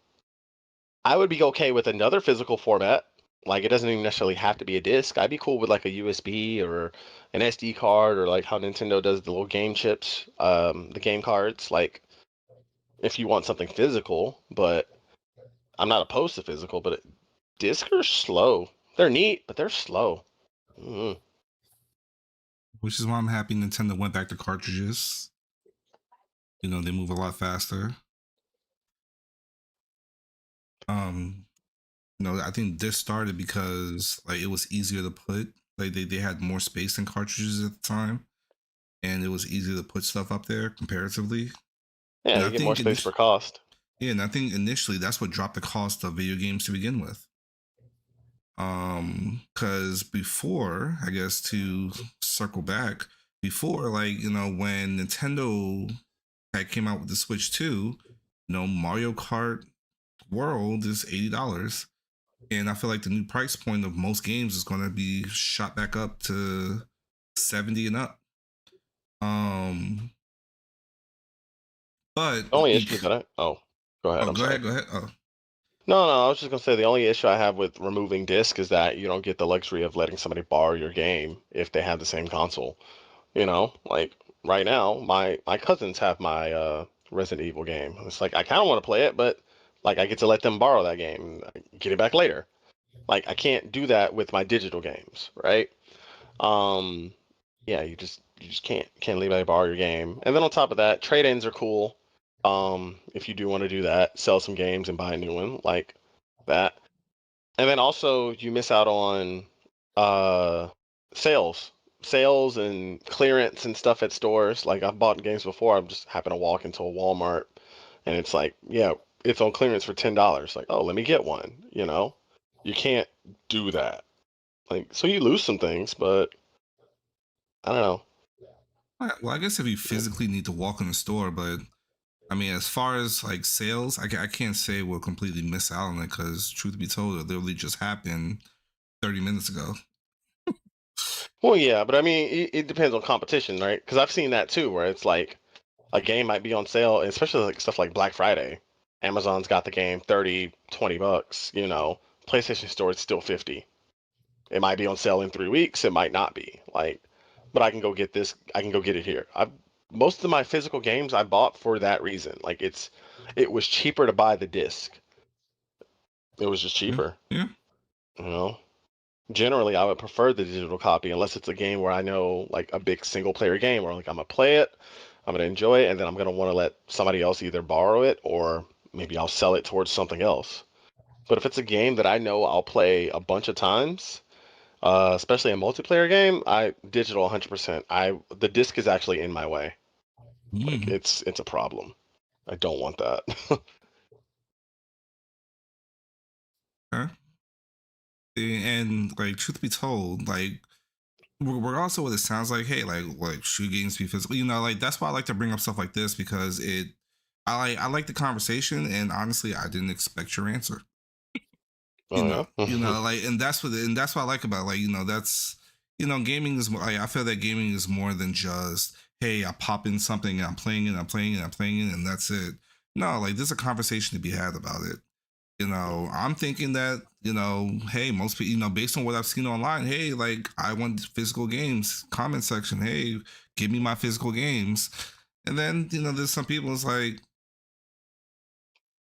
[SPEAKER 5] I would be okay with another physical format. Like, it doesn't even necessarily have to be a disc. I'd be cool with like a USB or an SD card, or like how Nintendo does the little game chips, the game cards. Like, if you want something physical, but I'm not opposed to physical, but discs are slow. They're neat, but they're slow. Mm.
[SPEAKER 1] Which is why I'm happy Nintendo went back to cartridges. They move a lot faster. Um, I think this started because like it was easier to put. Like they had more space in cartridges at the time, and it was easier to put stuff up there comparatively.
[SPEAKER 5] Yeah,
[SPEAKER 1] And I
[SPEAKER 5] you get more
[SPEAKER 1] think
[SPEAKER 5] space per cost.
[SPEAKER 1] yeah, and I think initially that's what dropped the cost of video games to begin with. Because before, I guess to circle back, before like when Nintendo had came out with the Switch 2, Mario Kart World is $80. And I feel like the new price point of most games is going to be shot back up to 70 and up. But
[SPEAKER 5] The only issue that I go ahead. I'm
[SPEAKER 1] go
[SPEAKER 5] sorry.
[SPEAKER 1] ahead, go ahead. Oh,
[SPEAKER 5] No, I was just gonna say the only issue I have with removing disc is that you don't get the luxury of letting somebody borrow your game if they have the same console. Like right now, my cousins have my Resident Evil game. It's like I kind of want to play it, but like I get to let them borrow that game and get it back later. Like I can't do that with my digital games, right? Um, yeah, you just can't leave anybody borrow your game. And then on top of that, trade-ins are cool. If you do want to do that, sell some games and buy a new one like that. And then also you miss out on uh sales. Sales and clearance and stuff at stores. Like I've bought games before, I've just happened to walk into a Walmart and it's like, yeah, it's on clearance for $10. Like, oh, let me get one, you know? You can't do that. Like, so you lose some things, but I don't know.
[SPEAKER 1] Well, I guess if you physically need to walk in the store, but I mean, as far as like sales, I can't say we'll completely miss out on it because, truth be told, it literally just happened 30 minutes ago.
[SPEAKER 5] Well, yeah, but I mean, it depends on competition, right? Because I've seen that too, where it's like a game might be on sale, especially like stuff like Black Friday. Amazon's got the game 30, $20, PlayStation Store it's still 50. It might be on sale in 3 weeks, it might not be. Like, but I can go get this, I can go get it here. I Most of my physical games I bought for that reason. Like it was cheaper to buy the disc. It was just cheaper,
[SPEAKER 1] Yeah.
[SPEAKER 5] you know. Generally, I would prefer the digital copy unless it's a game where I know like a big single player game where like I'm gonna play it, I'm gonna enjoy it, and then I'm gonna want to let somebody else either borrow it or maybe I'll sell it towards something else. But if it's a game that I know I'll play a bunch of times, especially a multiplayer game, I digital 100%. The disc is actually in my way. Like
[SPEAKER 1] Mm.
[SPEAKER 5] it's a problem. I don't want that.
[SPEAKER 1] Okay. And like, truth be told, like we're also what it sounds like. Hey, like should games be physical? Like that's why I like to bring up stuff like this because I like the conversation, and honestly, I didn't expect your answer.
[SPEAKER 5] Oh yeah.
[SPEAKER 1] Like, and that's what I like about it. Like, that's gaming is more. Like, I feel that gaming is more than just hey, I pop in something and I'm playing it, I'm playing it, I'm playing it, and that's it. No, like there's a conversation to be had about it. I'm thinking that, hey, most people, based on what I've seen online, hey, like I want physical games. Comment section, hey, give me my physical games. And then, there's some people it's like,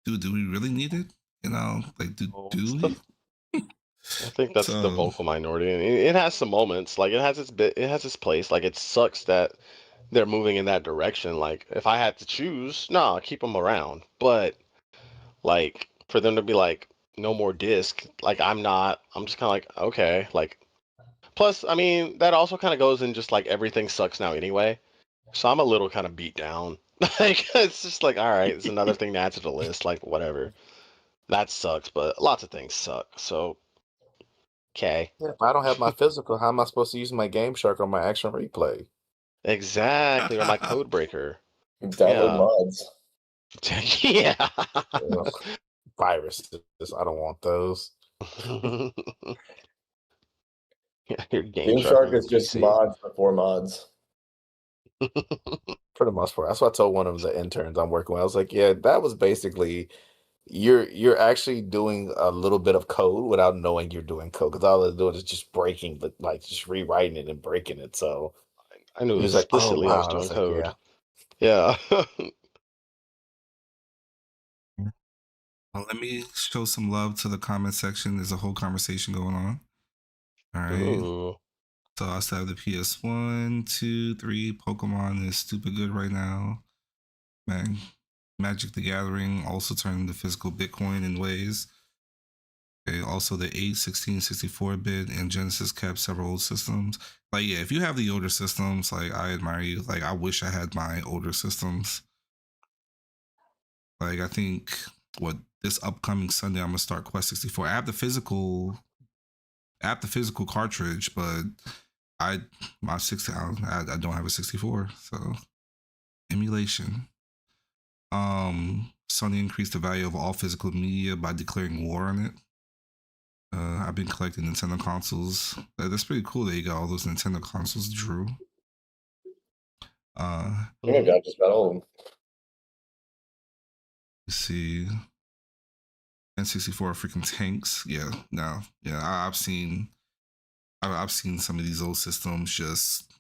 [SPEAKER 1] dude, do we really need it? Like do we?
[SPEAKER 5] I think that's the
[SPEAKER 1] So
[SPEAKER 5] vocal minority, and it has some moments. Like it has its place. Like it sucks that they're moving in that direction. Like if I had to choose, no, I'll keep them around. But like for them to be like no more disc, like I'm not. I'm just kind of like okay. Like plus, I mean that also kind of goes in just like everything sucks now anyway. So I'm a little kind of beat down. Like it's just like all right, it's another thing to add to the list. Like whatever, that sucks. But lots of things suck. So okay.
[SPEAKER 3] Yeah, if I don't have my physical, how am I supposed to use my Game Shark or my Action Replay?
[SPEAKER 5] Exactly, or my code breaker.
[SPEAKER 2] Download
[SPEAKER 5] Yeah.
[SPEAKER 2] mods.
[SPEAKER 5] Yeah.
[SPEAKER 3] Ugh, viruses. I don't want those.
[SPEAKER 5] Yeah, your Game
[SPEAKER 2] Game
[SPEAKER 5] Shark
[SPEAKER 2] Shark
[SPEAKER 5] on your
[SPEAKER 2] is just
[SPEAKER 5] PC.
[SPEAKER 2] mods before mods.
[SPEAKER 3] For the most part. That's what I told one of the interns I'm working with. I was like, yeah, that was basically you're actually doing a little bit of code without knowing you're doing code because all they're doing is just breaking, but like just rewriting it and breaking it. So
[SPEAKER 5] I knew
[SPEAKER 3] he was like, "Oh
[SPEAKER 5] explicitly I
[SPEAKER 3] wow,"
[SPEAKER 5] was
[SPEAKER 3] and I
[SPEAKER 5] doing
[SPEAKER 3] was like,
[SPEAKER 5] code.
[SPEAKER 3] "Yeah."
[SPEAKER 5] Yeah.
[SPEAKER 1] well, let me show some love to the comment section. There's a whole conversation going on. All right.
[SPEAKER 5] Ooh.
[SPEAKER 1] So I still have the PS1, 2, 3. Pokemon is stupid good right now. Man, Magic the Gathering also turned into physical Bitcoin in ways. Okay, also the 8, 16, 64-bit and Genesis kept several old systems. Like, yeah, if you have the older systems, like, I admire you. Like, I wish I had my older systems. Like, I think, this upcoming Sunday, I'm going to start Quest 64. I have the physical cartridge, but my 60, I don't have a 64, so emulation. Sony increased the value of all physical media by declaring war on it. I've been collecting Nintendo consoles. That's pretty cool that you got all those Nintendo consoles, Drew.
[SPEAKER 2] I think I got just about all of them.
[SPEAKER 1] Let's see. N64 freaking tanks. Yeah, no, yeah. I've seen some of these old systems just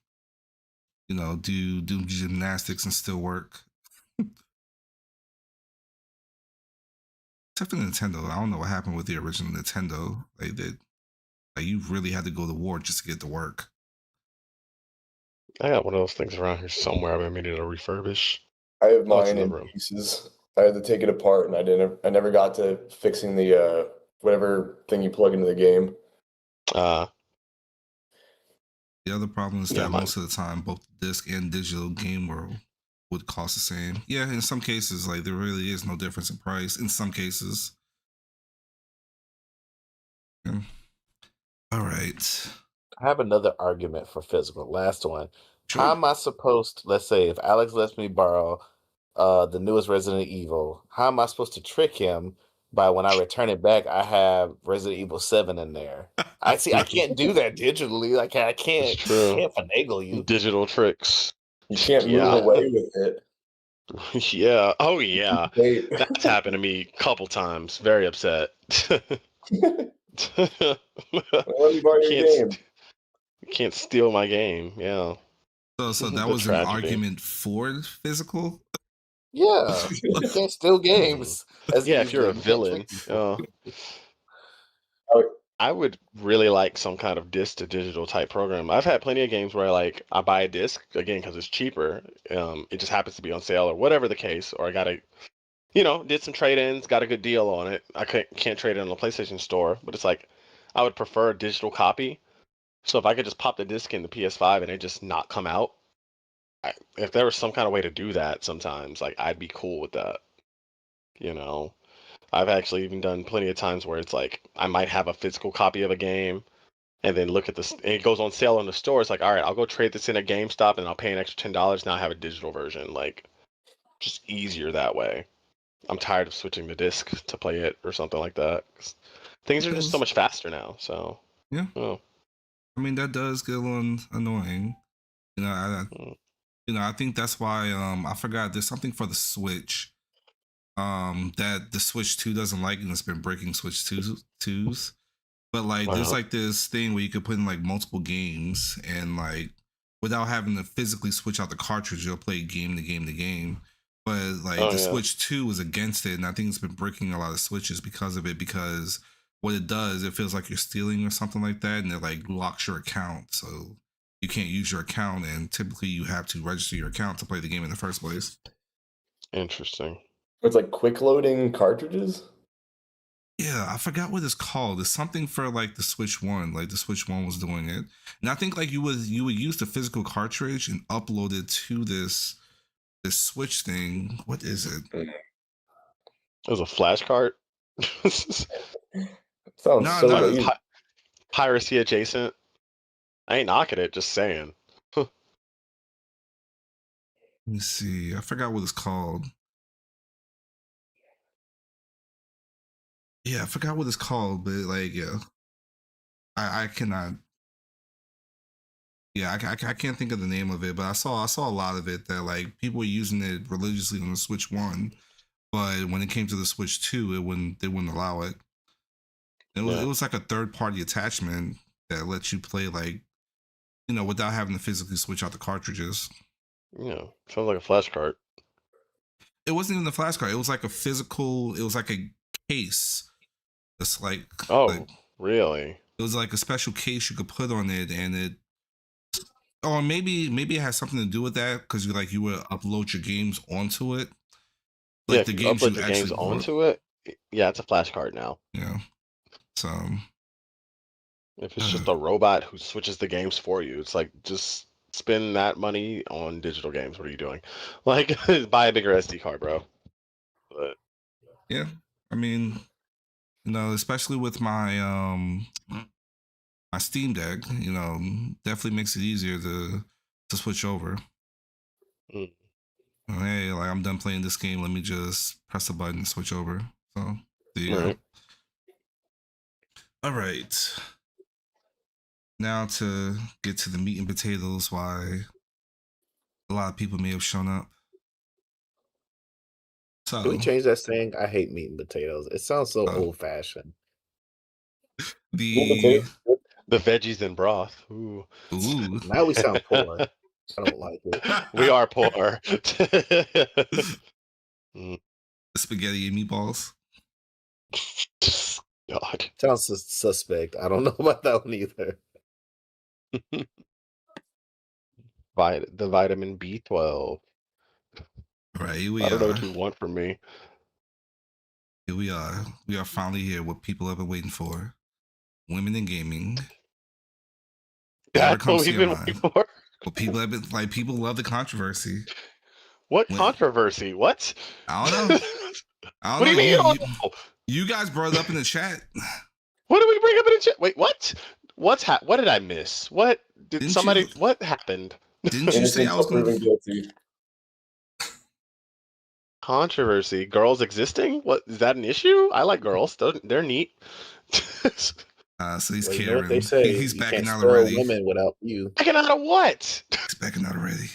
[SPEAKER 1] do gymnastics and still work. Except for Nintendo, I don't know what happened with the original Nintendo. You really had to go to war just to get to work.
[SPEAKER 5] I got one of those things around here somewhere. I've been meaning to refurbish.
[SPEAKER 2] I have
[SPEAKER 5] Oh, it's
[SPEAKER 2] mine
[SPEAKER 5] in the
[SPEAKER 2] in
[SPEAKER 5] room.
[SPEAKER 2] pieces. I had to take it apart, and I never got to fixing the whatever thing you plug into the game.
[SPEAKER 5] Uh,
[SPEAKER 1] The other problem is
[SPEAKER 5] Yeah,
[SPEAKER 1] that
[SPEAKER 5] mine.
[SPEAKER 1] most of the time, both disc and digital game world would cost the same. Yeah, in some cases, like there really is no difference in price. In some cases. Yeah. All right.
[SPEAKER 3] I have another argument for physical. Last one.
[SPEAKER 1] Sure.
[SPEAKER 3] How am I supposed to, let's say if Alex lets me borrow the newest Resident Evil, how am I supposed to trick him by when I return it back, I have Resident Evil 7 in there? I can't do that digitally. Like I
[SPEAKER 5] It's
[SPEAKER 3] can't
[SPEAKER 5] true.
[SPEAKER 3] finagle you.
[SPEAKER 5] Digital tricks.
[SPEAKER 2] You can't
[SPEAKER 5] Yeah.
[SPEAKER 2] move away with it.
[SPEAKER 5] Yeah. Oh, yeah.
[SPEAKER 2] Wait.
[SPEAKER 5] That's happened to me a couple times. Very upset.
[SPEAKER 2] Let me borrow your
[SPEAKER 5] Can't
[SPEAKER 2] game.
[SPEAKER 5] can't steal my game. Yeah.
[SPEAKER 1] So that
[SPEAKER 5] The
[SPEAKER 1] was an
[SPEAKER 5] tragedy.
[SPEAKER 1] argument for physical.
[SPEAKER 3] Yeah. You can't steal games. As
[SPEAKER 5] Yeah,
[SPEAKER 3] you
[SPEAKER 5] if you're a
[SPEAKER 3] said, you can't
[SPEAKER 5] villain.
[SPEAKER 3] trick people.
[SPEAKER 5] I would really like some kind of disc to digital type program. I've had plenty of games where I buy a disc again because it's cheaper. It just happens to be on sale or whatever the case, or I gotta, did some trade-ins, got a good deal on it. I can't trade it on the PlayStation Store, but it's like I would prefer a digital copy. So if I could just pop the disc in the PS5 and it just not come out, if there was some kind of way to do that, sometimes like I'd be cool with that. You know, I've actually even done plenty of times where it's like I might have a physical copy of a game and then look at this and it goes on sale in the store. It's like, all right, I'll go trade this in at GameStop and I'll pay an extra $10. Now I have a digital version. Like, just easier that way. I'm tired of switching the disc to play it or something like that. 'Cause things are just so much faster now. So
[SPEAKER 1] Yeah.
[SPEAKER 5] oh.
[SPEAKER 1] I mean, that does get a little annoying. I think that's why I forgot there's something for the Switch that the Switch 2 doesn't like, and it's been breaking Switch 2s. But like there's like this thing where you could put in like multiple games and like without having to physically switch out the cartridge, you'll play game to game to game. But like the Switch 2 was against it, and I think it's been breaking a lot of Switches because of it, because what it does, it feels like you're stealing or something like that, and it like locks your account. So you can't use your account, and typically you have to register your account to play the game in the first place.
[SPEAKER 5] Interesting.
[SPEAKER 2] It's like quick loading cartridges.
[SPEAKER 1] Yeah, I forgot what it's called. It's something for like the Switch 1. Like the Switch 1 was doing it. And I think like you would use the physical cartridge and upload it to this Switch thing. What is it?
[SPEAKER 5] It was a flash card.
[SPEAKER 2] Sounds so lazy.
[SPEAKER 5] Piracy adjacent. I ain't knocking it, just saying.
[SPEAKER 1] Let me see. I forgot what it's called. Yeah, I forgot what it's called, but like, yeah, I cannot. Yeah, I can't think of the name of it, but I saw a lot of it that like people were using it religiously on the Switch 1, but when it came to the Switch 2, they wouldn't allow it. It was like a third party attachment that lets you play like without having to physically switch out the cartridges.
[SPEAKER 5] Yeah, sounds like a flash card.
[SPEAKER 1] It wasn't even the flash card. It was like a physical. It was like a case. It's like
[SPEAKER 5] really?
[SPEAKER 1] It was like a special case you could put on it, and it. Or maybe it has something to do with that because you would upload your games onto it.
[SPEAKER 5] Like the games you upload your games onto it. Yeah, it's a flash card now.
[SPEAKER 1] Yeah. So
[SPEAKER 5] if it's just a robot who switches the games for you, it's like just spend that money on digital games. What are you doing? Like buy a bigger SD card, bro. But
[SPEAKER 1] yeah, I mean, especially with my my Steam Deck, definitely makes it easier to switch over. Hey, like I'm done playing this game. Let me just press a button and switch over. So there you go. All right. Now to get to the meat and potatoes, why a lot of people may have shown up. So
[SPEAKER 3] Can we change that saying? I hate meat and potatoes. It sounds so
[SPEAKER 1] Oh.
[SPEAKER 3] old fashioned.
[SPEAKER 1] the
[SPEAKER 5] The veggies and broth. Ooh.
[SPEAKER 1] ooh.
[SPEAKER 3] Now we sound poor. I don't like it.
[SPEAKER 5] We are poor. Mm,
[SPEAKER 1] Spaghetti and meatballs.
[SPEAKER 5] God.
[SPEAKER 3] Sounds suspect. I don't know about that one either.
[SPEAKER 5] The vitamin B12.
[SPEAKER 1] Right, here we
[SPEAKER 5] I don't know
[SPEAKER 1] are.
[SPEAKER 5] what you want from me.
[SPEAKER 1] Here we are. We are finally here. What people have been waiting for. Women in gaming. Whatever
[SPEAKER 5] That's what
[SPEAKER 1] comes to
[SPEAKER 5] we've
[SPEAKER 1] your
[SPEAKER 5] been waiting
[SPEAKER 1] mind.
[SPEAKER 5] for.
[SPEAKER 1] Well, people have been like people love the controversy.
[SPEAKER 5] What
[SPEAKER 1] When-
[SPEAKER 5] controversy? What?
[SPEAKER 1] I don't know. I
[SPEAKER 5] What
[SPEAKER 1] don't
[SPEAKER 5] do you
[SPEAKER 1] know.
[SPEAKER 5] mean? You don't know?
[SPEAKER 1] You guys brought it up in the chat.
[SPEAKER 5] What did we bring up in the chat? Wait, what? What did I miss? What did
[SPEAKER 1] Didn't
[SPEAKER 5] somebody?
[SPEAKER 1] you-
[SPEAKER 5] What happened?
[SPEAKER 1] Didn't you say
[SPEAKER 2] Innocent
[SPEAKER 1] I was
[SPEAKER 2] until
[SPEAKER 1] going
[SPEAKER 2] proven
[SPEAKER 1] to?
[SPEAKER 2] guilty.
[SPEAKER 5] Controversy? Girls existing? What is that an issue? I like girls. They're neat.
[SPEAKER 1] So he's
[SPEAKER 3] Well, you know what they
[SPEAKER 1] Karen.
[SPEAKER 3] say.
[SPEAKER 1] He's
[SPEAKER 3] You
[SPEAKER 1] backing
[SPEAKER 3] can't
[SPEAKER 1] out
[SPEAKER 3] spell
[SPEAKER 1] already.
[SPEAKER 3] women without you.
[SPEAKER 5] Backing out of what?
[SPEAKER 1] He's backing out already.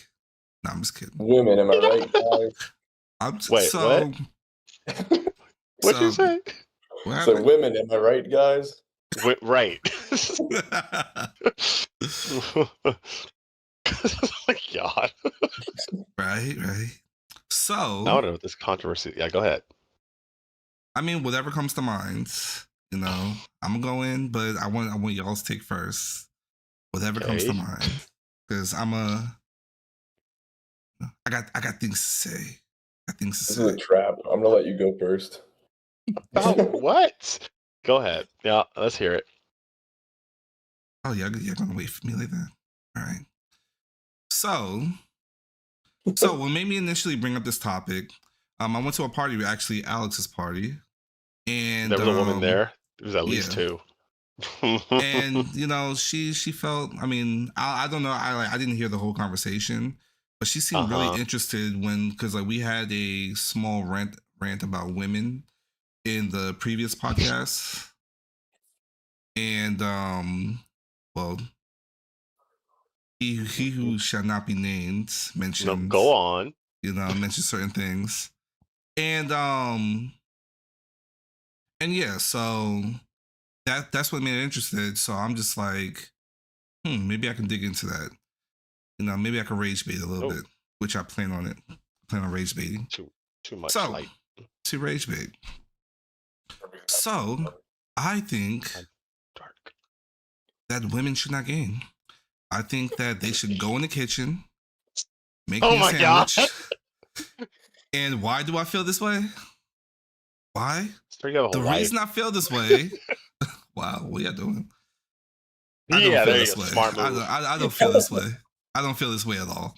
[SPEAKER 1] No, I'm just kidding.
[SPEAKER 2] Women, am I right, guys?
[SPEAKER 5] Wait,
[SPEAKER 1] so,
[SPEAKER 5] What'd you say?
[SPEAKER 1] What
[SPEAKER 2] So
[SPEAKER 1] happened?
[SPEAKER 2] women, am I right, guys?
[SPEAKER 5] Right. God.
[SPEAKER 1] right. So,
[SPEAKER 5] I don't know what this controversy. Yeah, go ahead.
[SPEAKER 1] I mean, whatever comes to mind, you know, I'm gonna go in, but I want y'all's take first. Whatever comes to
[SPEAKER 5] Okay.
[SPEAKER 1] mind, because I got things to say.
[SPEAKER 2] This is a trap. I'm gonna let you go first.
[SPEAKER 5] About what? Go ahead. Yeah, let's hear it.
[SPEAKER 1] Oh, you're gonna wait for me like that? All right. So what made me initially bring up this topic? I went to a party, actually Alex's party, and
[SPEAKER 5] There was a woman there. There was at least
[SPEAKER 1] yeah.
[SPEAKER 5] two.
[SPEAKER 1] And you know, she felt. I mean, I don't know. I didn't hear the whole conversation, but she seemed really interested because like we had a small rant about women in the previous podcast, and well, he who shall not be named mentioned.
[SPEAKER 5] No, go on.
[SPEAKER 1] You know, mentioned certain things, and yeah, so that's what made it interested. So I'm just like, maybe I can dig into that. You know, maybe I can rage bait a little bit, which I plan on it. I plan on rage baiting.
[SPEAKER 5] Too much
[SPEAKER 1] So,
[SPEAKER 5] light.
[SPEAKER 1] to rage bait. So, I think
[SPEAKER 5] Dark.
[SPEAKER 1] that women should not game. I think that they should go in the kitchen, make
[SPEAKER 5] Oh
[SPEAKER 1] me a
[SPEAKER 5] my God.
[SPEAKER 1] sandwich. And why do I feel this way? Why?
[SPEAKER 5] So you have a
[SPEAKER 1] The
[SPEAKER 5] wife.
[SPEAKER 1] reason I feel this way. Wow, what are you doing? I don't
[SPEAKER 5] Yeah,
[SPEAKER 1] feel
[SPEAKER 5] there you
[SPEAKER 1] this
[SPEAKER 5] go.
[SPEAKER 1] way.
[SPEAKER 5] Smart move.
[SPEAKER 1] I don't feel this way. I don't feel this way at all.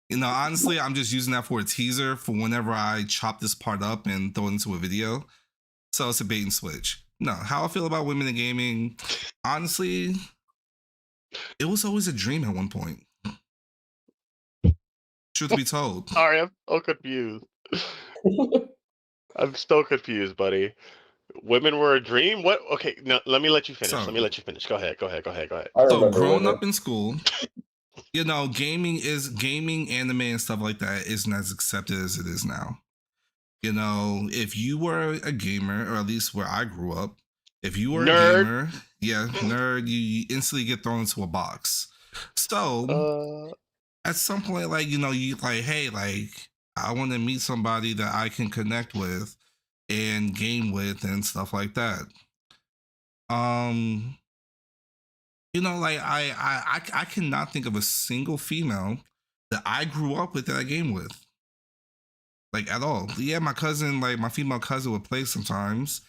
[SPEAKER 1] You know, honestly, I'm just using that for a teaser for whenever I chop this part up and throw it into a video. So it's a bait and switch. No, how I feel about women in gaming, honestly, it was always a dream at one point. Truth be told.
[SPEAKER 5] Sorry, I'm so confused. I'm so confused, buddy. Women were a dream? What? Okay, no, let me let you finish.
[SPEAKER 1] So-
[SPEAKER 5] Let me let you finish. Go ahead.
[SPEAKER 2] I
[SPEAKER 1] So
[SPEAKER 2] remember
[SPEAKER 1] growing
[SPEAKER 2] women.
[SPEAKER 1] up in school, you know, gaming, anime, and stuff like that isn't as accepted as it is now. You know, if you were a gamer, or at least where I grew up, if you were
[SPEAKER 5] Nerd.
[SPEAKER 1] a gamer, nerd, you instantly get thrown into a box. So at some point, like, you know, you like, hey, like, I want to meet somebody that I can connect with and game with and stuff like that. You know, like I cannot think of a single female that I grew up with that I game with. Like at all. Yeah, my cousin, like my female cousin would play sometimes,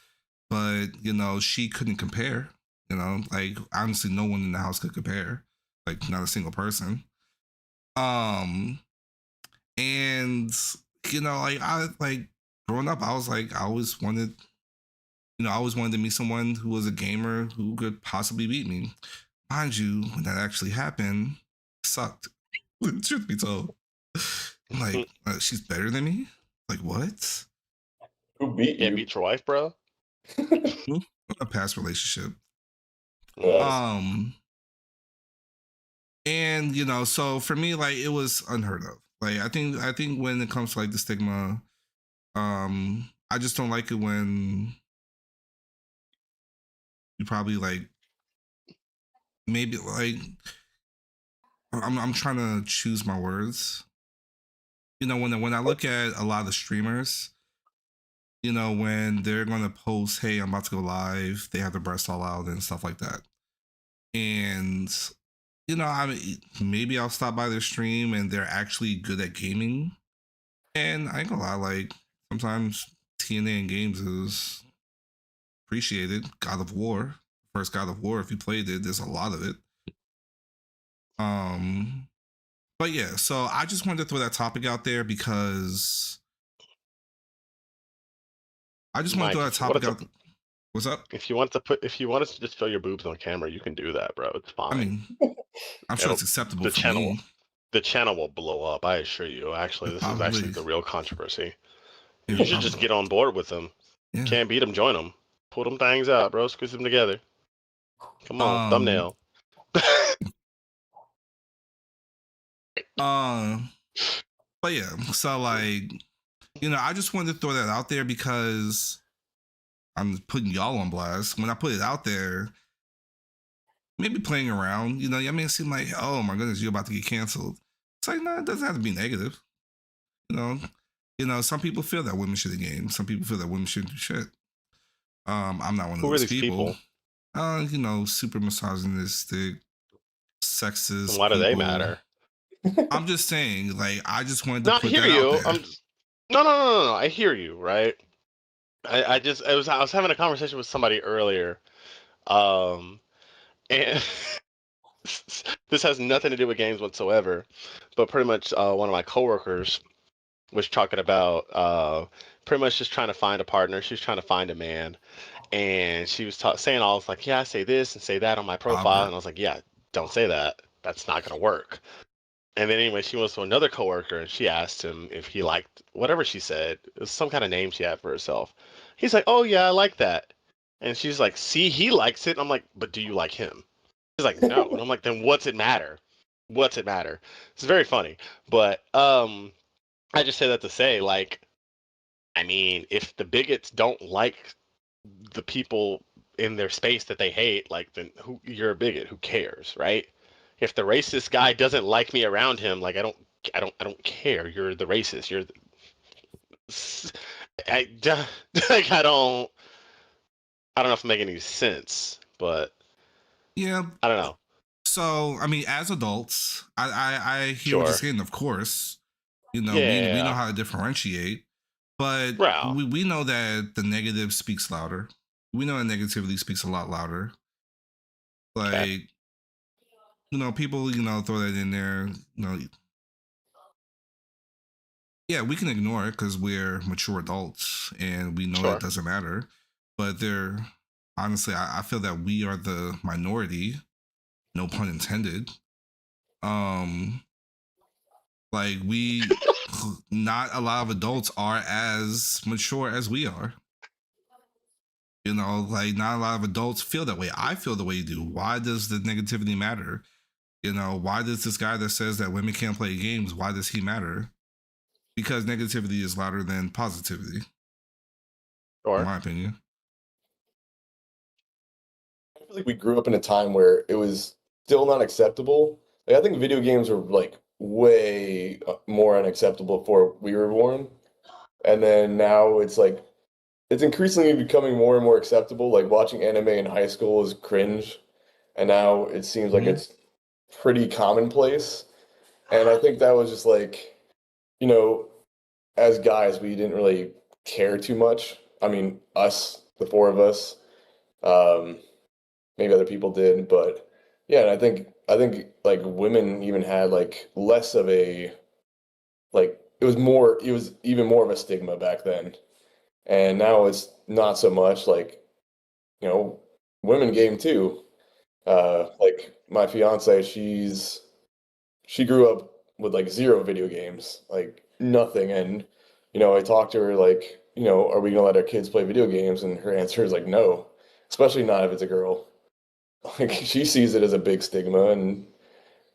[SPEAKER 1] but you know, she couldn't compare. You know, like honestly, no one in the house could compare. Like not a single person. And you know, like I like growing up, I was like, I always wanted to meet someone who was a gamer who could possibly beat me. Mind you, when that actually happened, it sucked. Truth be told. I'm like, she's better than me? Like, what?
[SPEAKER 2] Who beat
[SPEAKER 5] Can't
[SPEAKER 2] you?
[SPEAKER 5] beat your wife, bro.
[SPEAKER 1] A past relationship.
[SPEAKER 2] Yes.
[SPEAKER 1] And you know, so for me, like it was unheard of. Like I think when it comes to like the stigma I just don't like it when you probably like maybe like I'm trying to choose my words. You know, when I look at a lot of the streamers, you know, when they're gonna post, "Hey, I'm about to go live," they have their breasts all out and stuff like that, and you know, I mean, maybe I'll stop by their stream and they're actually good at gaming. And I ain't gonna lie, like sometimes TNA in games is appreciated. God of War, first God of War, if you played it, there's a lot of it. Um, but yeah, so I just wanted to throw that topic out there because I just want to throw
[SPEAKER 5] Mike,
[SPEAKER 1] that
[SPEAKER 5] if you wanted
[SPEAKER 1] topic
[SPEAKER 5] to,
[SPEAKER 1] out. What's up?
[SPEAKER 5] if you wanted to just show your boobs on camera, you can do that, bro. It's
[SPEAKER 1] I
[SPEAKER 5] fine.
[SPEAKER 1] mean, I'm sure
[SPEAKER 5] It'll,
[SPEAKER 1] it's acceptable
[SPEAKER 5] the
[SPEAKER 1] for
[SPEAKER 5] channel,
[SPEAKER 1] me.
[SPEAKER 5] the channel will blow up. I assure you. Actually, this is actually
[SPEAKER 1] Probably,
[SPEAKER 5] the real controversy.
[SPEAKER 1] yeah,
[SPEAKER 5] You should just
[SPEAKER 1] probably,
[SPEAKER 5] get on board with them.
[SPEAKER 1] yeah.
[SPEAKER 5] Can't beat them, join them. Pull them things out, bro. Squeeze them together. Come on,
[SPEAKER 1] Um,
[SPEAKER 5] thumbnail.
[SPEAKER 1] um, but yeah, so like, you know, I just wanted to throw that out there because I'm putting y'all on blast. When I put it out there, maybe playing around, you know, I mean, it seemed like, oh my goodness, you're about to get canceled. It's like, no, it doesn't have to be negative. You know, some people feel that women should game. Some people feel that women shouldn't do shit. I'm not one of
[SPEAKER 5] Who are
[SPEAKER 1] those
[SPEAKER 5] these
[SPEAKER 1] people.
[SPEAKER 5] people?
[SPEAKER 1] You know, super misogynistic,
[SPEAKER 5] And
[SPEAKER 1] sexist
[SPEAKER 5] why do they
[SPEAKER 1] people.
[SPEAKER 5] matter?
[SPEAKER 1] I'm just saying, like, I just wanted to
[SPEAKER 5] No, I
[SPEAKER 1] put
[SPEAKER 5] hear
[SPEAKER 1] that out
[SPEAKER 5] you.
[SPEAKER 1] there.
[SPEAKER 5] No. I hear you. Right. I was having a conversation with somebody earlier, and this has nothing to do with games whatsoever, but pretty much one of my coworkers was talking about pretty much just trying to find a partner. She was trying to find a man, and she was saying all this like, yeah, I say this and say that on my profile,
[SPEAKER 1] Robert.
[SPEAKER 5] and I was like, yeah, don't say that. That's not gonna work. And then anyway, she went to another coworker and she asked him if he liked whatever she said. It was some kind of name she had for herself. He's like, "Oh yeah, I like that." And she's like, "See, he likes it." And I'm like, "But do you like him?" She's like, "No." And I'm like, "Then what's it matter? What's it matter?" It's very funny. But I just say that to say, like, I mean, if the bigots don't like the people in their space that they hate, like, then who, you're a bigot. Who cares, right? If the racist guy doesn't like me around him, like, I don't care. You're the racist. You're the, I, like, I don't know if it makes any sense, but
[SPEAKER 1] Yeah.
[SPEAKER 5] I don't know.
[SPEAKER 1] So, I mean, as adults, I hear what you're
[SPEAKER 5] Sure.
[SPEAKER 1] saying. Of course, you know, we know
[SPEAKER 5] Yeah.
[SPEAKER 1] how to differentiate, but
[SPEAKER 5] Well,
[SPEAKER 1] we know that the negative speaks louder. We know that negativity speaks a lot louder.
[SPEAKER 5] okay.
[SPEAKER 1] Like, you know, people, you know, throw that in there. You know, yeah, we can ignore it because we're mature adults and we know that
[SPEAKER 5] Sure.
[SPEAKER 1] it doesn't matter. But they're honestly, I feel that we are the minority, no pun intended. Um, like we, not a lot of adults are as mature as we are. You know, like not a lot of adults feel that way. I feel the way you do. Why does the negativity matter? You know, why does this guy that says that women can't play games, why does he matter? Because negativity is louder than positivity, in
[SPEAKER 5] Sure.
[SPEAKER 1] my opinion.
[SPEAKER 2] I feel like we grew up in a time where it was still not acceptable. Like I think video games were like way more unacceptable before we were born, and then now it's like it's increasingly becoming more and more acceptable. Like watching anime in high school is cringe, and now it seems like
[SPEAKER 1] Mhm.
[SPEAKER 2] it's pretty commonplace. And I think that was just like, you know, as guys, we didn't really care too much. I mean, us, the four of us, um, maybe other people did, but yeah, and I think like women even had like less of a like it was even more of a stigma back then. And now it's not so much like, you know, women game too. Like my fiance, she grew up with like zero video games, like nothing. And, you know, I talked to her like, you know, are we gonna let our kids play video games? And her answer is like, no, especially not if it's a girl. Like she sees it as a big stigma, and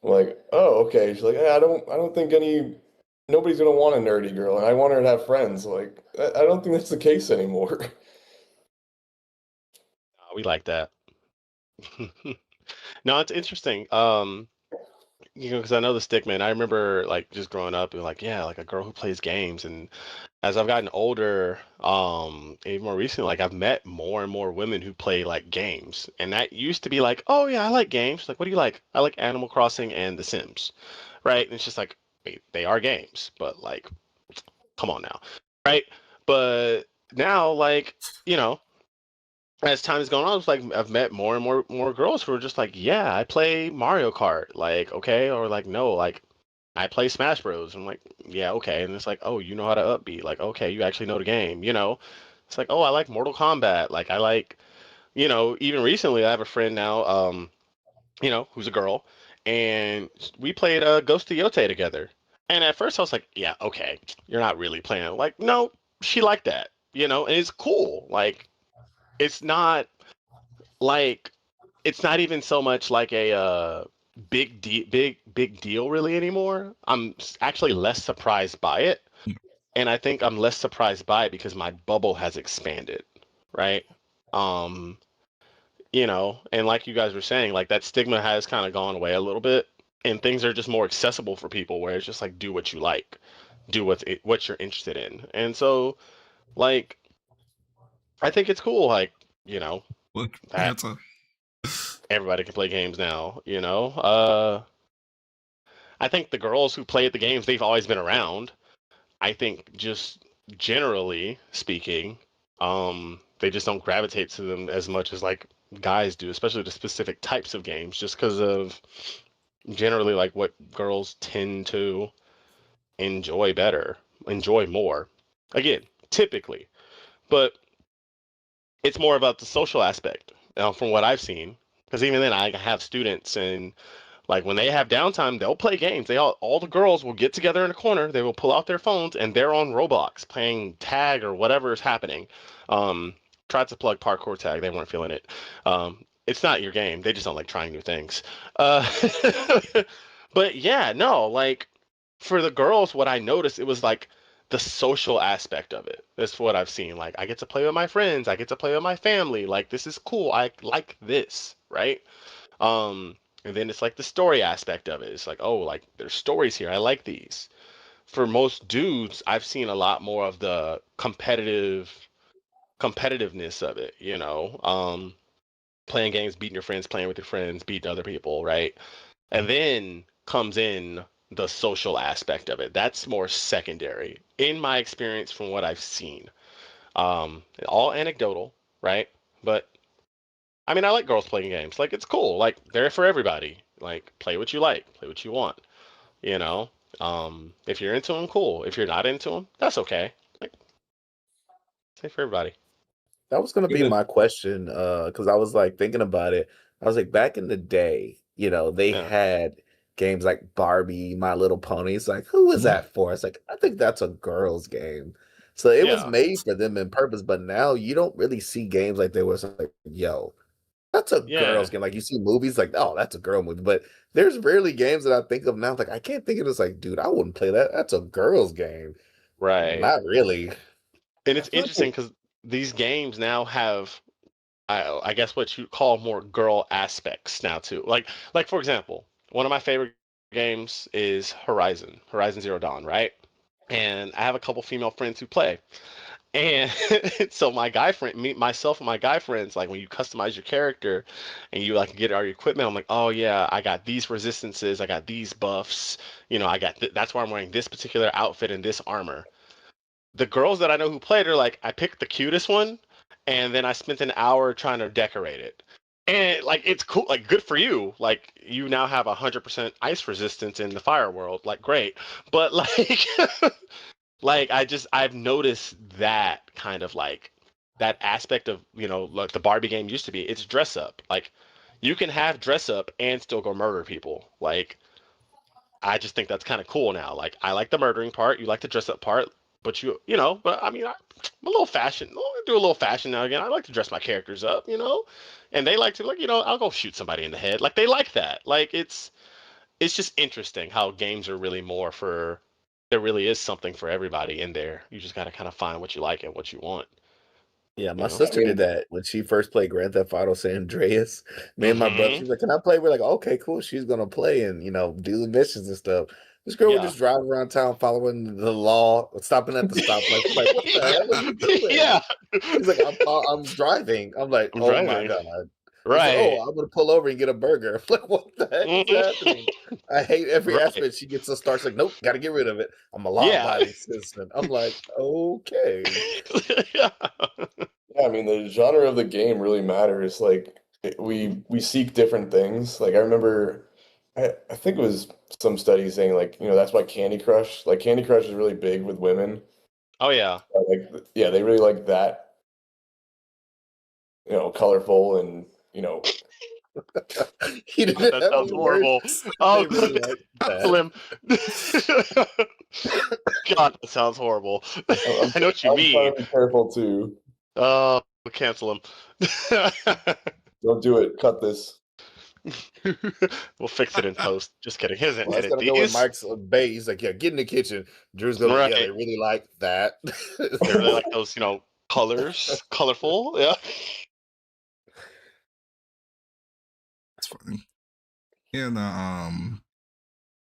[SPEAKER 2] I'm like, oh, okay. She's like, I don't think any. nobody's gonna want a nerdy girl, and I want her to have friends. Like, I don't think that's the case anymore.
[SPEAKER 5] We like that. No, it's interesting. Because I know the stick man. I remember like just growing up and like, yeah, like a girl who plays games. And as I've gotten older, even more recently, like I've met more and more women who play like games. And that used to be like, oh yeah, I like games. Like, what do you like? I like Animal Crossing and The Sims, right? And it's just like wait, they are games, but like, come on now, right? But now, like, you know, as time has gone on, it's like I've met more and more girls who are just like, yeah, I play Mario Kart, like, okay, or like, no, like, I play Smash Bros. I'm like, yeah, okay, and it's like, oh, you know how to upbeat, like, okay, you actually know the game, you know? It's like, oh, I like Mortal Kombat, like, I like, even recently, I have a friend now, who's a girl, and we played Ghost of Yote together, and at first I was like, yeah, okay, you're not really playing, like, no, she liked that, and it's cool, like, it's not like it's not even so much like a big deal really anymore. I'm actually less surprised by it, and I think I'm less surprised by it because my bubble has expanded, right? Um, and like you guys were saying, like that stigma has kind of gone away a little bit, and things are just more accessible for people where it's just like do what you like, do what you're interested in, and so like I think it's cool, like
[SPEAKER 1] What
[SPEAKER 5] that
[SPEAKER 1] answer?
[SPEAKER 5] everybody can play games now, I think the girls who play at the games, they've always been around. I think just generally speaking, they just don't gravitate to them as much as like guys do, especially the specific types of games, just because of generally like what girls tend to enjoy more. Again, typically, but it's more about the social aspect, from what I've seen. Because even then, I have students and like when they have downtime, they'll play games. All the girls will get together in a corner. They will pull out their phones and they're on Roblox playing tag or whatever is happening. Um, Tried to plug parkour tag. They weren't feeling it. It's not your game. They just don't like trying new things. Uh, but yeah, no, like for the girls, what I noticed it was like the social aspect of it. That's what I've seen. Like I get to play with my friends. I get to play with my family. Like this is cool. I like this, right? Um, and then it's like the story aspect of it. It's like, oh, like there's stories here. I like these. For most dudes, I've seen a lot more of the competitiveness of it, playing games, beating your friends, playing with your friends, beating other people, right? And then comes in the social aspect of it. That's more secondary in my experience from what I've seen. All anecdotal, right? But I mean, I like girls playing games. Like, it's cool. Like, they're for everybody. Like, play what you like, play what you want. You know, if you're into them, cool. If you're not into them, that's okay. Like, say for everybody.
[SPEAKER 3] That was gonna be
[SPEAKER 1] Yeah.
[SPEAKER 3] my question, because I was like thinking about it. I was like, back in the day, they
[SPEAKER 5] Yeah,
[SPEAKER 3] had games like Barbie, My Little Pony. It's like, who was that for? It's like, I think that's a girl's game. So it was
[SPEAKER 5] yeah,
[SPEAKER 3] made for them in purpose, but now you don't really see games like there was like, yo, that's a
[SPEAKER 5] yeah.
[SPEAKER 3] girl's game. Like you see movies like, oh, that's a girl movie. But there's rarely games that I think of now. Like I can't think of this like, dude, I wouldn't play that. That's a girl's game.
[SPEAKER 5] Right.
[SPEAKER 3] Not really.
[SPEAKER 5] And
[SPEAKER 3] I
[SPEAKER 5] it's
[SPEAKER 3] feel
[SPEAKER 5] interesting
[SPEAKER 3] like
[SPEAKER 5] because these games now have, I guess, what you call more girl aspects now too. Like for example, one of my favorite games is Horizon Zero Dawn, right? And I have a couple female friends who play. And so myself and my guy friends, like when you customize your character and you like get all your equipment, I'm like, oh yeah, I got these resistances, I got these buffs, that's why I'm wearing this particular outfit and this armor. The girls that I know who played are like, I picked the cutest one, and then I spent an hour trying to decorate it. And like it's cool, like good for you. Like you now have 100% ice resistance in the fire world. Like great. But like like I've noticed that kind of like that aspect of like the Barbie game used to be. It's dress up. Like you can have dress up and still go murder people. Like I just think that's kind of cool now. Like I like the murdering part, you like the dress up part, but but I mean I'm a little fashion. I do a little fashion now again. I like to dress my characters up, and they like to like I'll go shoot somebody in the head. Like they like that. Like it's just interesting how games are really more for there really is something for everybody in there. You just got to kind of find what you like and what you want.
[SPEAKER 3] Yeah, my
[SPEAKER 5] You know?
[SPEAKER 3] sister
[SPEAKER 2] I
[SPEAKER 3] did
[SPEAKER 2] mean-
[SPEAKER 3] that when she first played Grand Theft Auto San Andreas. Me and my brother,
[SPEAKER 5] Mhm.
[SPEAKER 3] she's like, "Can I play?" We're like, "Okay, cool." She's gonna play and do the missions and stuff. This girl would
[SPEAKER 5] Yeah.
[SPEAKER 3] just drive around town following the law, stopping at the stoplight. I'm like, "What the hell are you doing?"
[SPEAKER 5] Yeah.
[SPEAKER 3] She's like, I'm driving." I'm like,
[SPEAKER 5] I'm
[SPEAKER 3] "Oh my
[SPEAKER 5] driving.
[SPEAKER 3] god!" It's like, "Oh,
[SPEAKER 5] Right.
[SPEAKER 3] I'm gonna pull over and get a burger." I'm like, "What the heck is
[SPEAKER 5] Mhm.
[SPEAKER 3] happening?" I hate every
[SPEAKER 5] Right.
[SPEAKER 3] aspect. She gets to start. She's like, "Nope, got to get rid of it. I'm a
[SPEAKER 5] Yeah.
[SPEAKER 3] law-abiding citizen." I'm like, "Okay."
[SPEAKER 5] Yeah.
[SPEAKER 2] Yeah, I mean the genre of the game really matters. Like we seek different things. Like I remember, I think it was some study saying like that's why Candy Crush is really big with women.
[SPEAKER 5] Oh yeah.
[SPEAKER 2] Like yeah, they really like that. Colorful and
[SPEAKER 3] He didn't
[SPEAKER 5] That
[SPEAKER 3] have
[SPEAKER 5] sounds
[SPEAKER 3] any words.
[SPEAKER 5] horrible.
[SPEAKER 3] They
[SPEAKER 5] Oh,
[SPEAKER 3] really like that.
[SPEAKER 5] Slim. God, that sounds horrible.
[SPEAKER 2] I'm,
[SPEAKER 5] I know what you
[SPEAKER 2] I'm trying
[SPEAKER 5] mean.
[SPEAKER 2] to be careful too.
[SPEAKER 5] Oh, we'll cancel him.
[SPEAKER 2] Don't do it. Cut this.
[SPEAKER 5] We'll fix it in post. Just kidding. He doesn't
[SPEAKER 3] Well, that's
[SPEAKER 5] edit
[SPEAKER 3] gonna go in
[SPEAKER 5] these.
[SPEAKER 3] Mike's bay. He's like, "Yeah, get in the kitchen." Drew's gonna be, "Yeah,
[SPEAKER 5] Right.
[SPEAKER 3] they really like that."
[SPEAKER 5] They really like those, colors, colorful. Yeah.
[SPEAKER 1] That's funny. Yeah, no, I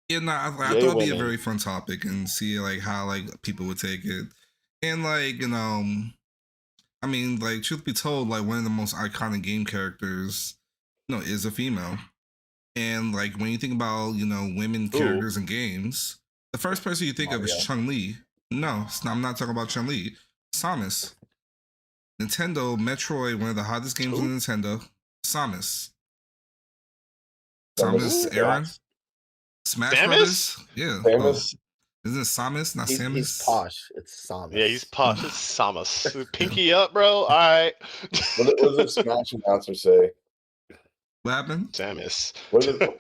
[SPEAKER 3] Yay,
[SPEAKER 1] thought it'd be a
[SPEAKER 3] women.
[SPEAKER 1] very fun topic and see like how like people would take it, and like I mean, like truth be told, like one of the most iconic game characters, is a female, and like when you think about women
[SPEAKER 5] Ooh.
[SPEAKER 1] characters in games, the first person you think of is
[SPEAKER 3] Mario.
[SPEAKER 1] Chun Li. No, I'm not talking about Chun Li. Samus. Nintendo Metroid, one of the hottest games
[SPEAKER 5] Who?
[SPEAKER 1] on Nintendo. Samus.
[SPEAKER 2] Samus
[SPEAKER 1] Samus
[SPEAKER 2] is
[SPEAKER 1] Aran.
[SPEAKER 3] Samus.
[SPEAKER 1] Smash
[SPEAKER 5] Samus?
[SPEAKER 1] Brothers. Yeah. Oh,
[SPEAKER 2] Samus.
[SPEAKER 1] isn't it Samus, not
[SPEAKER 3] He's
[SPEAKER 1] Samus?
[SPEAKER 3] posh. It's Samus.
[SPEAKER 5] Yeah, he's posh. It's Samus. Pinky up, bro. All right.
[SPEAKER 2] What does the Smash announcer say?
[SPEAKER 1] What happened?
[SPEAKER 5] Samus.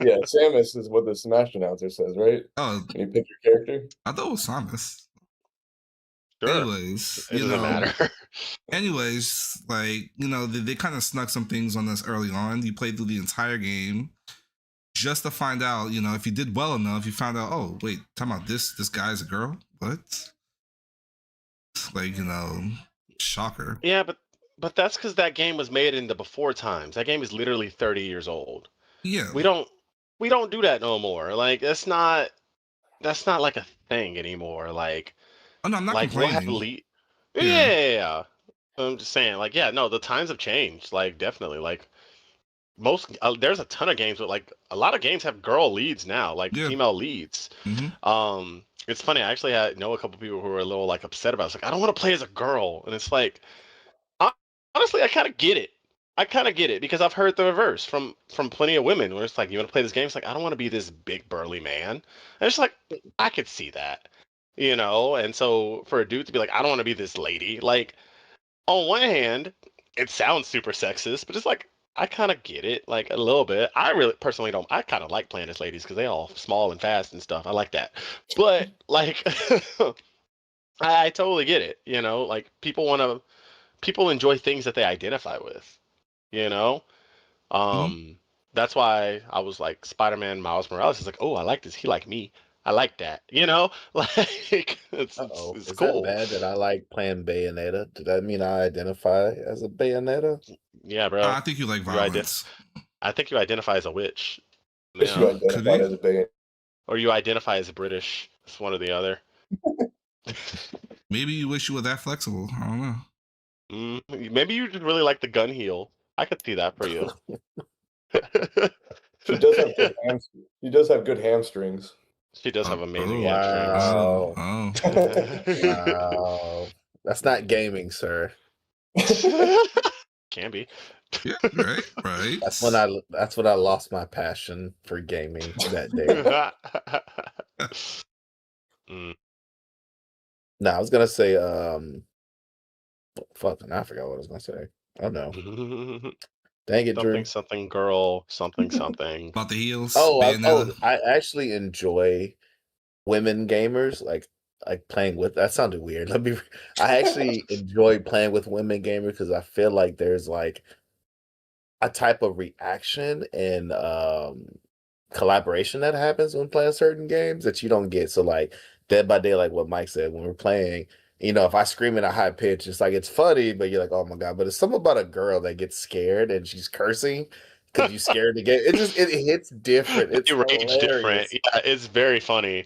[SPEAKER 2] Yeah, Samus is what the Smash announcer says, right?
[SPEAKER 1] Oh,
[SPEAKER 2] When you pick your character.
[SPEAKER 1] I thought it was Samus.
[SPEAKER 5] Sure.
[SPEAKER 1] Anyways,
[SPEAKER 5] It doesn't matter.
[SPEAKER 1] anyways, like, they kind of snuck some things on us early on. You played through the entire game just to find out, if you did well enough, you found out, oh, wait, talking about this guy's a girl? What? Like, shocker.
[SPEAKER 5] Yeah, but that's because that game was made in the before times. That game is literally 30 years old.
[SPEAKER 1] Yeah.
[SPEAKER 5] We don't do that no more. Like that's not like a thing anymore. Like
[SPEAKER 1] Oh, no, I'm not
[SPEAKER 5] we'll have
[SPEAKER 1] complaining.
[SPEAKER 5] yeah. I'm just saying, like, yeah, no, the times have changed. Like, definitely. Like there's a ton of games with like a lot of games have girl leads now, like
[SPEAKER 1] Yeah.
[SPEAKER 5] female leads. It's funny. I actually know a couple people who were a little like upset about it. It's like I don't want to play as a girl, and it's like honestly, I kind of get it. I kind of get it because I've heard the reverse from plenty of women where it's like, you want to play this game? It's like, I don't want to be this big burly man. And it's like, I could see that, And so for a dude to be like, I don't want to be this lady, like on one hand, it sounds super sexist, but it's like I kind of get it, like a little bit. I really personally don't. I kind of like playing as ladies because they all small and fast and stuff. I like that, but like, I totally get it. Like people enjoy things that they identify with, you know? That's why I was like Spider-Man Miles Morales is like, oh, I like this. He like me. I like that. Like it's
[SPEAKER 3] Is that
[SPEAKER 5] cool.
[SPEAKER 3] bad that I like playing Bayonetta? Does that mean I identify as a Bayonetta?
[SPEAKER 5] Yeah, bro.
[SPEAKER 1] I think you like violence.
[SPEAKER 5] I think you identify as a witch.
[SPEAKER 2] You identified as a big.
[SPEAKER 5] Or you identify as British. It's one or the other.
[SPEAKER 1] Maybe you wish you were that flexible. I don't know.
[SPEAKER 5] Maybe you just really like the gun heel. I could see that for you.
[SPEAKER 2] She does have good hamstrings. She does have good hamstrings.
[SPEAKER 5] She does have amazing
[SPEAKER 3] Wow.
[SPEAKER 5] hamstrings.
[SPEAKER 3] Wow. That's not gaming, sir.
[SPEAKER 5] Can be.
[SPEAKER 1] Yeah, right.
[SPEAKER 3] That's when I lost my passion for gaming that day. No, I was gonna say fucking I forgot what I was gonna say. I don't know. Dang it, Drew.
[SPEAKER 5] Something girl, something.
[SPEAKER 1] About the heels.
[SPEAKER 3] I actually enjoy women gamers, like playing with. That sounded weird. I actually enjoy playing with women gamers because I feel like there's like a type of reaction and collaboration that happens when playing certain games that you don't get. So like Dead by Daylight, what Mike said when we're playing. If I scream in a high pitch, it's like it's funny, but you're like, oh my god. But it's something about a girl that gets scared and she's cursing because you scared to get. It hits different. It's
[SPEAKER 5] You rage different.
[SPEAKER 3] hilarious.
[SPEAKER 5] Yeah, it's very funny.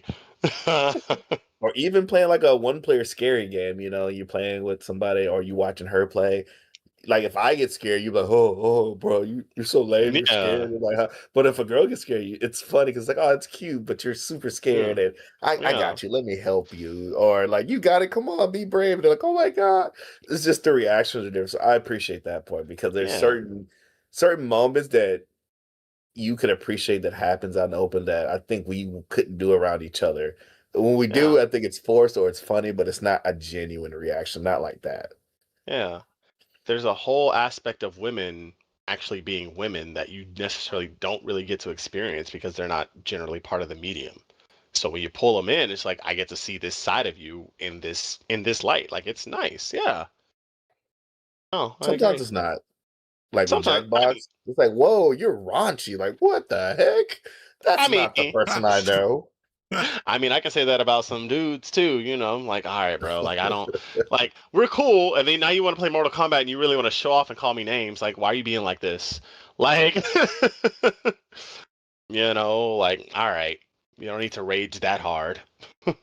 [SPEAKER 3] Or even playing like a one-player scary game. You're playing with somebody or you watching her play. Like if I get scared, you're like, oh, bro, you're so lame, you're
[SPEAKER 5] Yeah,
[SPEAKER 3] scared. And like, but if a girl gets scared, it's funny because like, oh, it's cute, but you're super scared, and I
[SPEAKER 5] yeah,
[SPEAKER 3] got you. Let me help you, or like, you got it. Come on, be brave. And they're like, oh my god, it's just the reactions are different. So I appreciate that point because there's
[SPEAKER 5] yeah,
[SPEAKER 3] certain moments that you could appreciate that happens out in the open that I think we couldn't do around each other. When we do,
[SPEAKER 5] yeah,
[SPEAKER 3] I think it's forced or it's funny, but it's not a genuine reaction. Not like that.
[SPEAKER 5] yeah. There's a whole aspect of women actually being women that you necessarily don't really get to experience because they're not generally part of the medium. So when you pull them in, it's like I get to see this side of you in this light. Like it's nice. Yeah. Oh, I
[SPEAKER 3] Sometimes
[SPEAKER 5] agree.
[SPEAKER 3] it's not. Like with
[SPEAKER 5] Sometimes, I mean,
[SPEAKER 3] Jackbox, it's like, whoa, you're raunchy. Like, what the heck? That's
[SPEAKER 5] I
[SPEAKER 3] not the
[SPEAKER 5] mean,
[SPEAKER 3] person I know.
[SPEAKER 5] I can say that about some dudes too, I'm like, all right, bro, like I don't like we're cool, and then now you want to play Mortal Kombat and you really want to show off and call me names. Like, why are you being like this? Like, like, all right, you don't need to rage that hard. you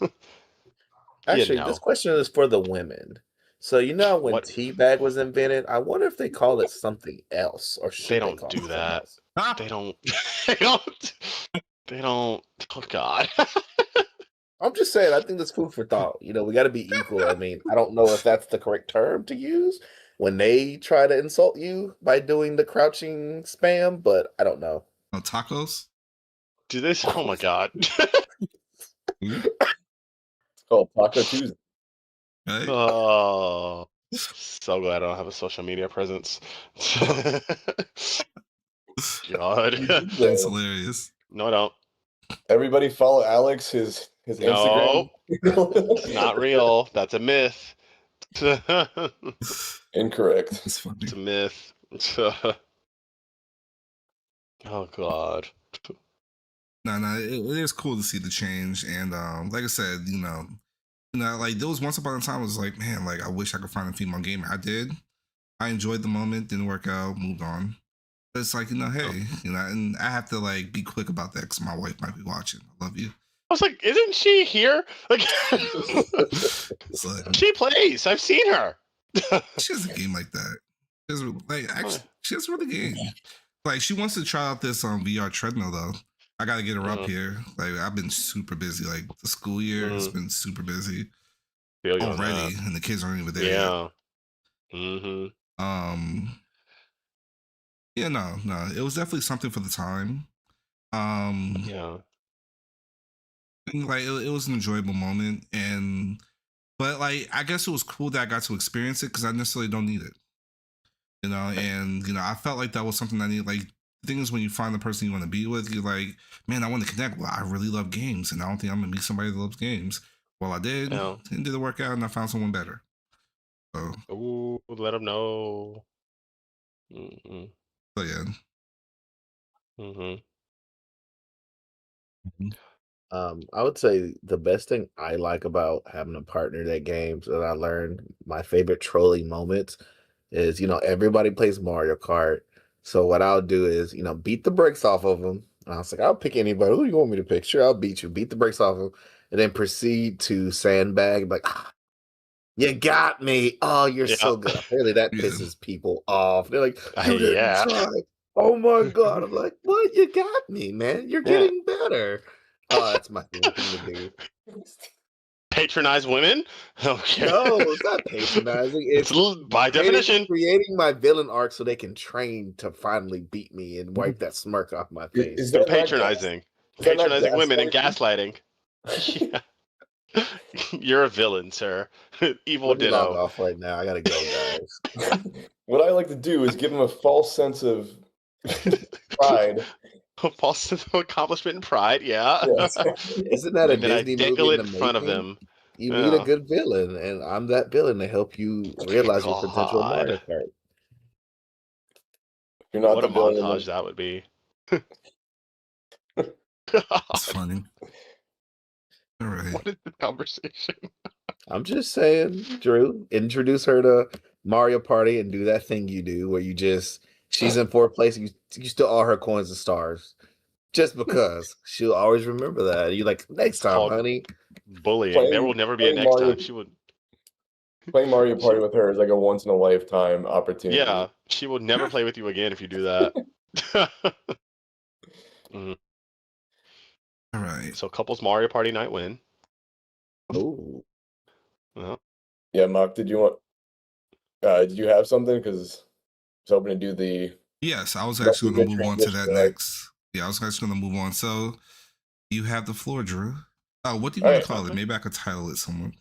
[SPEAKER 3] Actually, this
[SPEAKER 5] know
[SPEAKER 3] question is for the women. So when
[SPEAKER 5] what?
[SPEAKER 3] teabag was invented, I wonder if they call it something else, or
[SPEAKER 5] They
[SPEAKER 3] should they
[SPEAKER 5] don't
[SPEAKER 3] call
[SPEAKER 5] do
[SPEAKER 3] it something
[SPEAKER 5] that.
[SPEAKER 3] else?
[SPEAKER 5] They don't. They don't. They don't. Oh God.
[SPEAKER 3] I'm just saying, I think that's food for thought. We got to be equal. I mean, I don't know if that's the correct term to use when they try to insult you by doing the crouching spam, but I don't know.
[SPEAKER 1] Oh, tacos.
[SPEAKER 5] Do this? Oh my God.
[SPEAKER 1] Mhm.
[SPEAKER 2] It's called Taco Tuesday.
[SPEAKER 1] Right?
[SPEAKER 5] Oh, so glad I don't have a social media presence. God.
[SPEAKER 2] You do,
[SPEAKER 1] That's
[SPEAKER 2] though.
[SPEAKER 1] hilarious.
[SPEAKER 5] No, I don't.
[SPEAKER 2] Everybody follow Alex, his Instagram.
[SPEAKER 5] No, it's not real. That's a myth.
[SPEAKER 2] Incorrect.
[SPEAKER 1] It's funny.
[SPEAKER 5] It's a myth. Oh God.
[SPEAKER 1] No, it is cool to see the change, and like I said, like there was once upon a time, I was like, man, like I wish I could find a female gamer. I did. I enjoyed the moment. Didn't work out. Moved on. But it's like hey, and I have to like be quick about that because my wife might be watching. I love you.
[SPEAKER 5] I was like, isn't she here? Like,
[SPEAKER 1] So
[SPEAKER 5] she plays. I've seen her.
[SPEAKER 1] she has a game like that. She has, like actually, she has a really game. Like she wants to try out this VR treadmill though. I got to get her up here. Like I've been super busy. Like the school year has been super busy
[SPEAKER 5] Feel you on
[SPEAKER 1] already,
[SPEAKER 5] that.
[SPEAKER 1] and the kids aren't even there yet.
[SPEAKER 5] Yeah. Mm-hmm.
[SPEAKER 1] Yeah, no, it was definitely something for the time.
[SPEAKER 5] Yeah.
[SPEAKER 1] And like it was an enjoyable moment, but like I guess it was cool that I got to experience it because I necessarily don't need it. And I felt like that was something I need. Like the thing is, when you find the person you want to be with, you're like, man, I want to connect. Well, I really love games, and I don't think I'm gonna meet somebody that loves games. Well, I did.
[SPEAKER 5] Yeah.
[SPEAKER 1] It didn't work out, and I found someone better. So,
[SPEAKER 5] Ooh, let them know. Mm-hmm.
[SPEAKER 1] so yeah.
[SPEAKER 5] Mm-hmm.
[SPEAKER 3] I would say the best thing I like about having a partner that games that I learned my favorite trolling moments is, everybody plays Mario Kart. So what I'll do is, beat the brakes off of them. I was like, I'll pick anybody. Who you want me to pick? Sure, I'll beat you. Beat the brakes off them, and then proceed to sandbag. Like, you got me. Oh, you're
[SPEAKER 5] Yeah.
[SPEAKER 3] so good. Apparently that
[SPEAKER 1] Yeah.
[SPEAKER 3] pisses people off. They're like, you didn't
[SPEAKER 5] Yeah.
[SPEAKER 3] try. Oh my God. I'm like, what? You got me, man. You're
[SPEAKER 5] Yeah.
[SPEAKER 3] getting better. Oh, that's my favorite thing to do.
[SPEAKER 5] Patronize women? Okay.
[SPEAKER 3] No, it's not patronizing. It's
[SPEAKER 5] by definition.
[SPEAKER 3] creating my villain arc so they can train to finally beat me and wipe that smirk off my face.
[SPEAKER 2] Is that not
[SPEAKER 5] Patronizing.
[SPEAKER 2] is that not
[SPEAKER 5] Patronizing women and
[SPEAKER 2] gaslighting?
[SPEAKER 5] gaslighting. Yeah. You're a villain, sir. Evil
[SPEAKER 3] Let me log
[SPEAKER 5] ditto.
[SPEAKER 3] off right now. I gotta go, guys.
[SPEAKER 2] What I like to do is give them a false sense of pride.
[SPEAKER 5] False sense of accomplishment and pride, yeah.
[SPEAKER 2] Yes.
[SPEAKER 3] Isn't that a
[SPEAKER 5] And then I
[SPEAKER 3] Disney
[SPEAKER 5] dangle
[SPEAKER 3] movie
[SPEAKER 5] it
[SPEAKER 3] in
[SPEAKER 5] in
[SPEAKER 3] the
[SPEAKER 5] front of
[SPEAKER 3] making?
[SPEAKER 5] them.
[SPEAKER 3] You need a
[SPEAKER 5] Yeah.
[SPEAKER 3] good villain, and I'm that villain to help you realize your potential in Mario
[SPEAKER 5] God.
[SPEAKER 3] Kart.
[SPEAKER 2] You're not
[SPEAKER 5] What
[SPEAKER 2] the
[SPEAKER 5] a
[SPEAKER 2] villain.
[SPEAKER 5] montage that would be.
[SPEAKER 1] It's funny. All right.
[SPEAKER 5] What is the conversation?
[SPEAKER 3] I'm just saying, Drew, introduce her to Mario Party and do that thing you do where she's in fourth place and you steal all her coins and stars. Just because she'll always remember that. You like next time,
[SPEAKER 5] Called
[SPEAKER 3] honey.
[SPEAKER 5] bullying. There will never be a
[SPEAKER 2] playing
[SPEAKER 5] next
[SPEAKER 2] Mario,
[SPEAKER 5] time. She would.
[SPEAKER 2] playing Mario
[SPEAKER 5] She,
[SPEAKER 2] Party with her is like a once in a lifetime opportunity.
[SPEAKER 5] yeah, she will never play with you again if you do that. Mhm.
[SPEAKER 1] All right.
[SPEAKER 5] So couples Mario Party night win.
[SPEAKER 3] Oh,
[SPEAKER 5] Well,
[SPEAKER 2] Yeah, Mach, did you have something? Because I was hoping to do the
[SPEAKER 1] Yes, I was
[SPEAKER 2] Let's
[SPEAKER 1] actually
[SPEAKER 2] do
[SPEAKER 1] going
[SPEAKER 2] the
[SPEAKER 1] to move on to that
[SPEAKER 2] transition, right?
[SPEAKER 1] next. Yeah, I was actually going to move on. So you have the floor, Drew. What do you
[SPEAKER 2] All
[SPEAKER 1] want
[SPEAKER 2] right.
[SPEAKER 1] to call it? Maybe I could title it somewhere.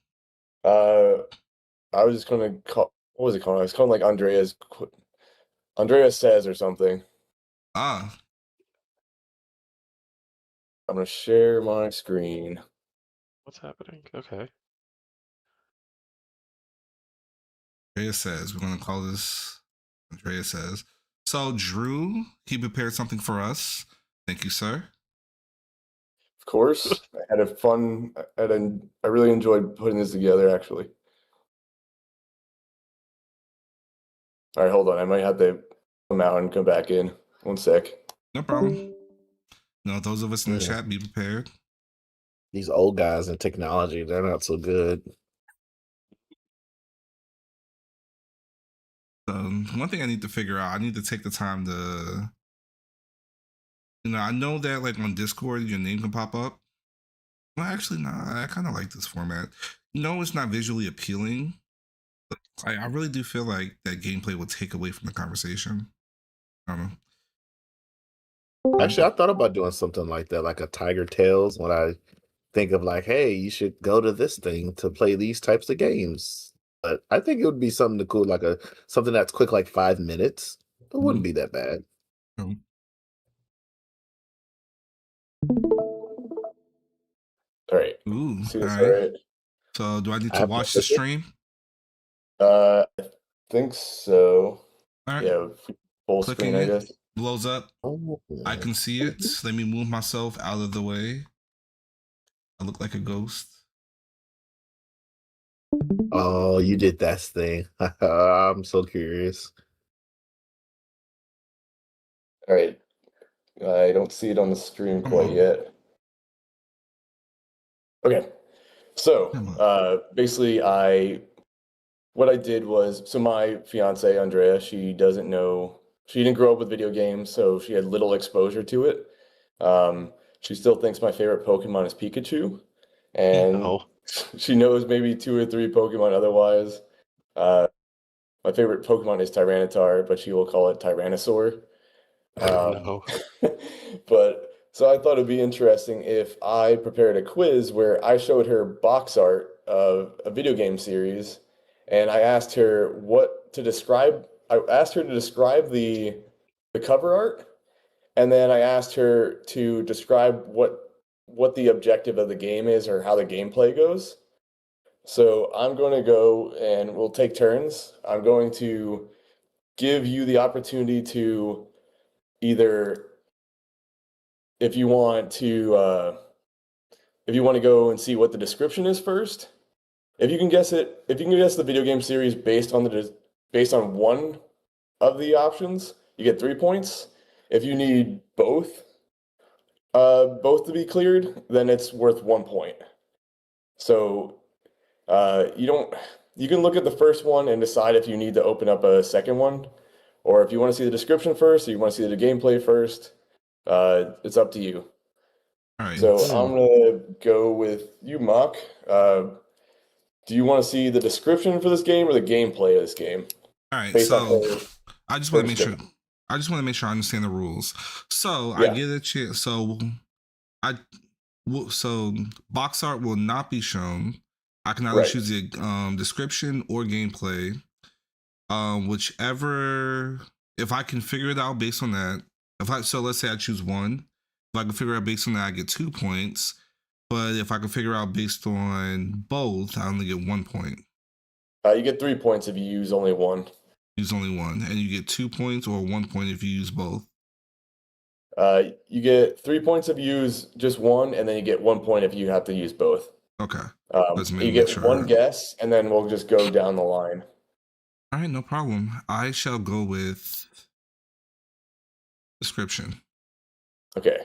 [SPEAKER 2] I was just gonna call. What was it called? I was calling like Andrea says or something.
[SPEAKER 1] Ah,
[SPEAKER 2] I'm gonna share my screen.
[SPEAKER 5] what's happening? Okay.
[SPEAKER 1] Andrea says. We're going to call this Andrea says. So Drew, he prepared something for us. Thank you, sir.
[SPEAKER 2] Of course, I had a fun. I really enjoyed putting this together. Actually. All right, hold on. I might have to come out and come back in. One sec.
[SPEAKER 1] No problem. No, those of us in the
[SPEAKER 3] yeah.
[SPEAKER 1] chat, be prepared.
[SPEAKER 3] These old guys in technology, they're not so good.
[SPEAKER 1] One thing I need to figure out, I need to take the time to, I know that like on Discord, your name can pop up. Well, actually, nah, I kind of like this format. It's not visually appealing, but I really do feel like that gameplay will take away from the conversation. I don't know.
[SPEAKER 3] Actually, I thought about doing something like that, like a Tiger Tales, when I think of like, hey, you should go to this thing to play these types of games. But I think it would be something cool, like something that's quick, like 5 minutes. It wouldn't be that bad.
[SPEAKER 1] Um,
[SPEAKER 2] All right.
[SPEAKER 1] Ooh,
[SPEAKER 2] See
[SPEAKER 1] all
[SPEAKER 2] this?
[SPEAKER 1] right.
[SPEAKER 2] All right.
[SPEAKER 1] So do I need
[SPEAKER 3] I
[SPEAKER 1] to
[SPEAKER 3] have to
[SPEAKER 1] watch the
[SPEAKER 3] click it?
[SPEAKER 1] stream?
[SPEAKER 2] I think so.
[SPEAKER 1] All right.
[SPEAKER 2] Yeah, full
[SPEAKER 1] Clicking
[SPEAKER 2] screen, I
[SPEAKER 1] it
[SPEAKER 2] guess.
[SPEAKER 1] blows up.
[SPEAKER 3] Oh,
[SPEAKER 1] I can see it. Let me move myself out of the way. I look like a ghost.
[SPEAKER 3] oh, you did that thing. I'm so curious.
[SPEAKER 2] All right. I don't see it on the stream
[SPEAKER 1] Come
[SPEAKER 2] quite
[SPEAKER 1] on.
[SPEAKER 2] yet. Okay. So,
[SPEAKER 1] Come on.
[SPEAKER 2] basically, what I did was, so my fiance Andrea, she didn't grow up with video games, so she had little exposure to it. She still thinks my favorite Pokemon is Pikachu, and
[SPEAKER 5] No.
[SPEAKER 2] she knows maybe 2 or 3 Pokemon otherwise. My favorite Pokemon is Tyranitar, but she will call it Tyrannosaur.
[SPEAKER 5] No.
[SPEAKER 2] But so I thought it'd be interesting if I prepared a quiz where I showed her box art of a video game series, and I asked her what to describe. I asked her to describe the cover art, and then I asked her to describe what the objective of the game is or how the gameplay goes. So I'm going to go and we'll take turns. I'm going to give you the opportunity to either if you want to go and see what the description is first. If you can guess the video game series based on one of the options, you get 3 points. If you need both to be cleared, then it's worth 1 point. So you can look at the first one and decide if you need to open up a second one, or if you want to see the description first, or you want to see the gameplay first. It's up to you.
[SPEAKER 1] All right.
[SPEAKER 2] So I'm gonna go with you, Mock. Do you want to see the description for this game or the gameplay of this game?
[SPEAKER 1] All right.
[SPEAKER 2] Based on
[SPEAKER 1] So
[SPEAKER 2] her
[SPEAKER 1] I just want to make sure.
[SPEAKER 2] description.
[SPEAKER 1] I just want to make sure I understand the rules. So I
[SPEAKER 2] Yeah.
[SPEAKER 1] get a chance. So box art will not be shown. I can either
[SPEAKER 2] Right.
[SPEAKER 1] choose the description or gameplay. Whichever, if I can figure it out based on that. So let's say I choose one. If I can figure out based on that, I get 2 points. But if I can figure out based on both, I only get 1 point.
[SPEAKER 2] You get 3 points if you use only one.
[SPEAKER 1] Use only one, and you get 2 points or 1 point if you use both.
[SPEAKER 2] You get 3 points if you use just one, and then you get 1 point if you have to use both.
[SPEAKER 1] Okay. Let's
[SPEAKER 2] You
[SPEAKER 1] make
[SPEAKER 2] get
[SPEAKER 1] sure.
[SPEAKER 2] one guess, and then we'll just go down the line.
[SPEAKER 1] All right, no problem. I shall go with description.
[SPEAKER 2] Okay.